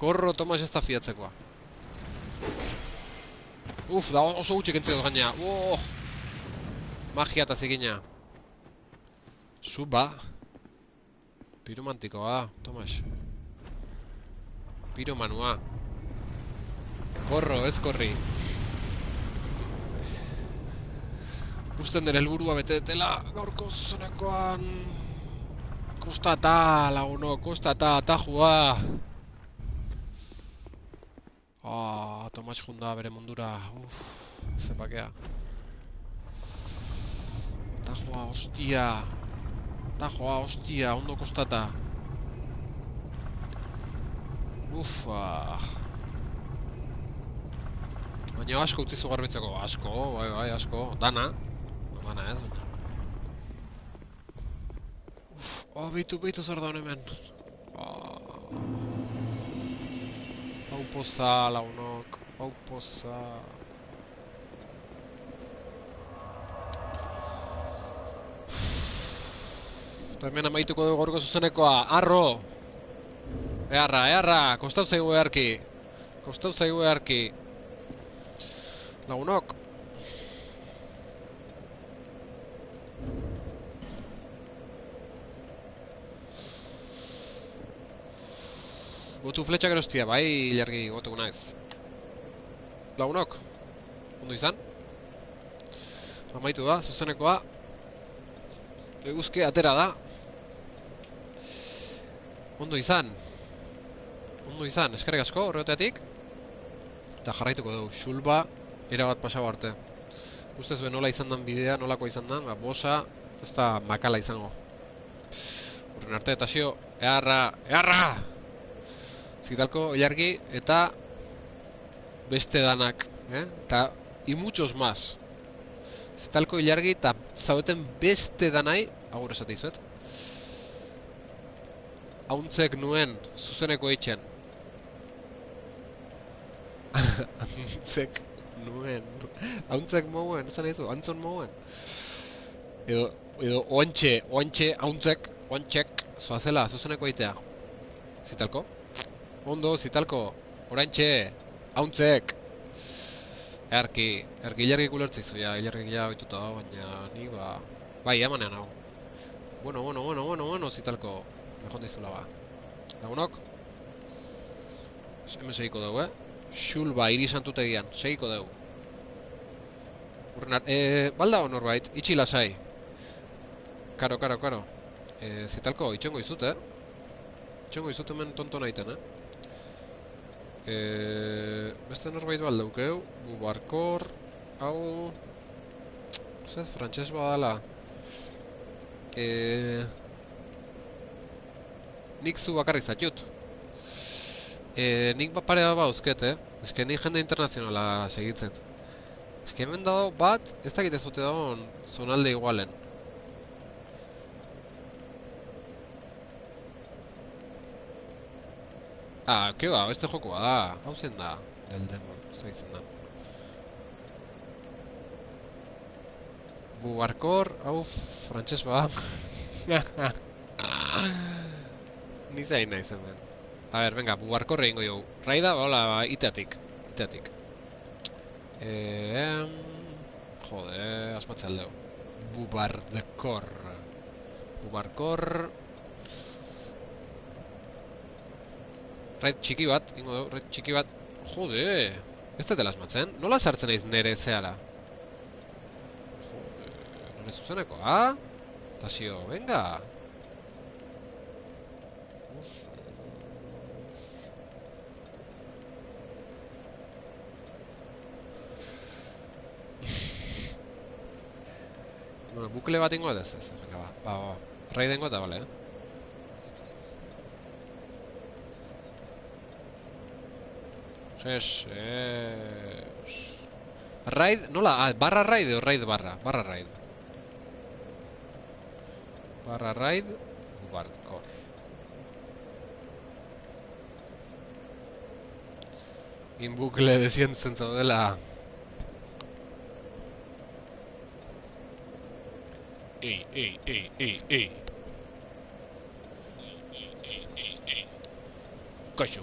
Korro, Tomas ez da fiatzekoa. Uf, da oso gutxik entzeko gaina. Magia eta zikina. Zuba. Piromantikoa, Tomas. Piromanua. Korro, ez korri. Usten den helburua bete detela gaurko zuzenekoan. Kostata, laguno, kostata, atajua. Tomas junda bere mundura. Zepakea. Atajua, hostia. Atajua, hostia, ondo kostata. Baina asko utzizu garbitzeko. Asko, bai, asko. Dana. Dana ez, baina. Beitu zer daun hemen. Hau poza, lagunok. Hau poza. Eta hemen amaituko dugu gorko zuzenekoa. Arro! Earra! Kostau zaigu earki. Lagunok. Gotu fletxak erostia, bai, ilargi gotuko naiz. Lagunok. Ondo izan. Amaitu da, zuzenekoa. Eguzki atera da. Ondo izan, eskerrik asko horreteatik. Eta jarraituko dugu, xulba. Erabat pasau arte. Uste zuen nola izan den bidea, nolako izan den, bosa, ez da makala izango. Horren arte, eta xio, earra! Zitalko, ilargi, eta beste danak, eta y muchos más. Zitalko, ilargi, eta zaudeten beste danai, agur esate izuet. Hauntzek nuen, zuzeneko eitzen. Hauntzek nuen. Hauntzek mouen, esan nahi zu, hantzon mouen. Edo oantxe, hauntzek, zoazela, zuzeneko eitea. Zitalko? Ondo, zitalko, orantxe, hauntzek. Erki ilargi kulertzizu, ja, ilargi ja oituta da, baina ni ba... Bai, emanean hau. Bueno, zitalko. Mejón dizula ba. Lagunok? Hemen segiko dugu, Xulba, hiri santutegian, segiko dugu. Urrenar, balda honor bait, itxi lasai. Karo. Zitalko, itxongo izut, Itxongo izut hemen tonto nahiten, Beste norbait baldaukeu, bubarkor, hau... Zez, frantxez badala. Nik zu bakarrik zatut. Nik pare bat bauzket, Ez que nik jende internazionala segitzen. Ez que hemen dago bat, ez dakit ez dute dago zonalde igualen. Keba, beste jokoa da. Hau zen da, del demon, ez da izan da. Bubarkor, hau frantxez ba. Nizain nahi zen ben. A ber, venga, bubarkorre ingo dugu. Raida, hola, iteatik. Jode, asmatze aldeu. Bubarkor. Raid txiki bat, ingo dugu, raid txiki bat. Jode, ez dela asmatzen? Nola sartzen naiz nere zehala? Jode, nire zuzeneko, Tasio, venga. Bueno, bukle bat ingo ez, venga, ba. Raidengo eta, bale, Raid, nola? Barra raid o raid barra? Barra raid. Barra raid, bubarkor. Inbukle desientzen zaudela. Kaixo,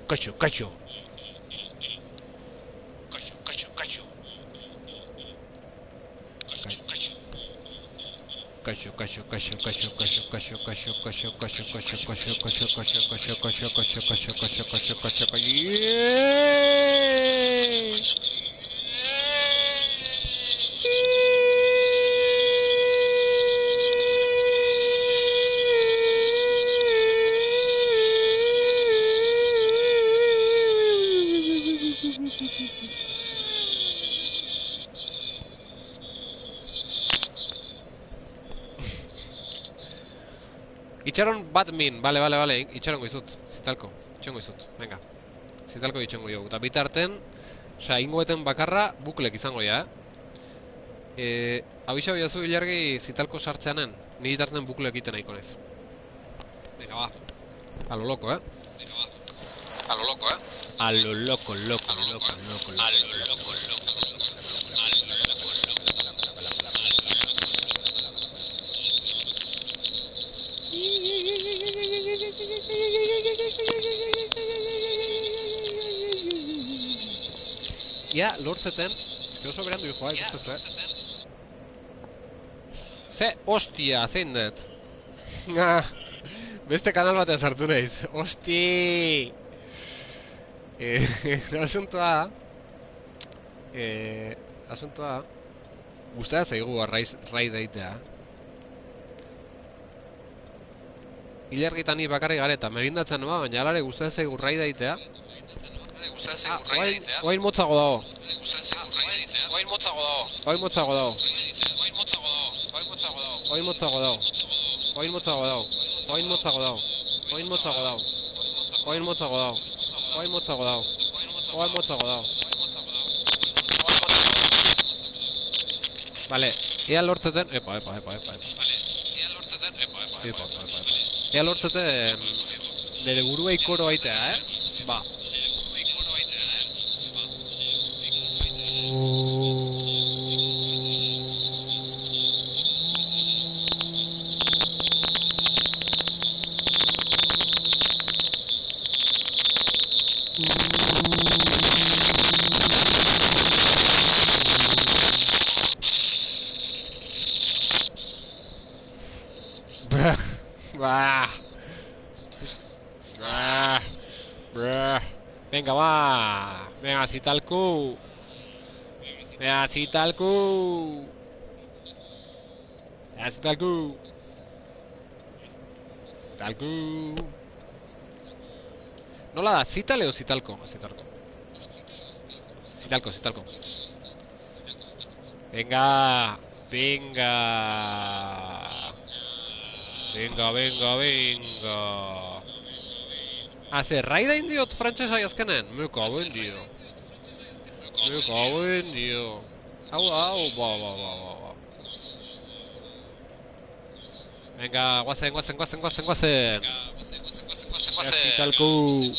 kaixo, kaixo. Kaixo, kaixo, kaixo, kaixo, kaixo, kaixo, kaixo, kaixo, kaixo, kaixo, kaixo, kaixo, kaixo, kaixo, kaixo, kaixo, kaixo, kaixo, kaixo, kaixo, Itxaron bat min, bale, itxarongo izut, zitalko, itxarongo izut, venga. Zitalko itxarongo dugu, eta bitarten, osea, ingoeten bakarra buklek izango ja, abisa biazu ilargi zitalko sartzeanen, niri tarten buklek egiten nahiko naiz. Venga, ba. A lo loco, Venga, ba. A lo loco, A lo loco, loco, loco, loco, a lo loco, loco. Ja, lortzeten, eske oso berandu joa, ikustu Ze, ostia, zein dut. Beste kanal batean sartu naiz. Osti! Asuntoa... Asuntoa... Gustea zaigu raid deitea. Ilargitan ni bakarri gare eta merindatzen noa, baina alare gustea zaigu raid deitea. Oain motzago dago. Oain motzago dago. Oain motzago dago. Oain motzago dago. Oain motzago dago. Oain motzago dago. Oain motzago dago. Oain motzago dago. Oain motzago dago. Oain motzago dago. Vale, ea lortzeten... Epa. Ea lortzeten... Nere buruei koro aitea, Ba. Venga, va. Venga, Zitalku. Venga, Zitalku. Venga, Zitalku. Zitalku. Nola da, Zitale o Zitalko? Zitalko. Zitalko. Venga. Venga. Ze, raida indiot frantsesai azkenen? Me cago en dio. Au, ba. Venga, guazen. Zitalku.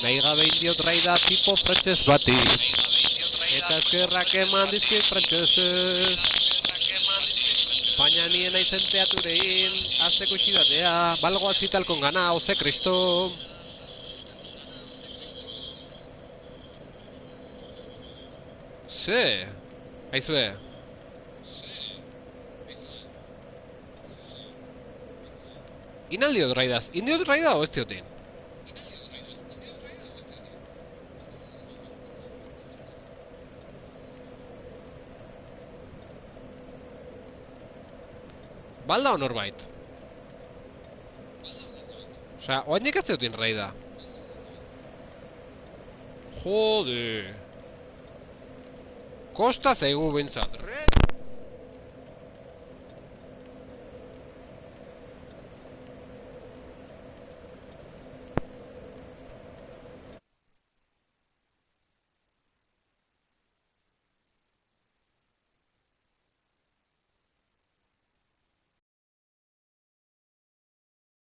Nahi gabe indiot raida tipo frantses bati. Eta eskerrak eman dizkit frantsesez. Baina nien naizen teaturein, azteko isidatea, balgoa Zitalkon gana, oze kristo. Ze, aizue. Inaldiot raidaz, indiot raida o ez diotin? Balda o norbait? Osea, oainik ez diotin raida. Jode. Kosta zaigu bintzat.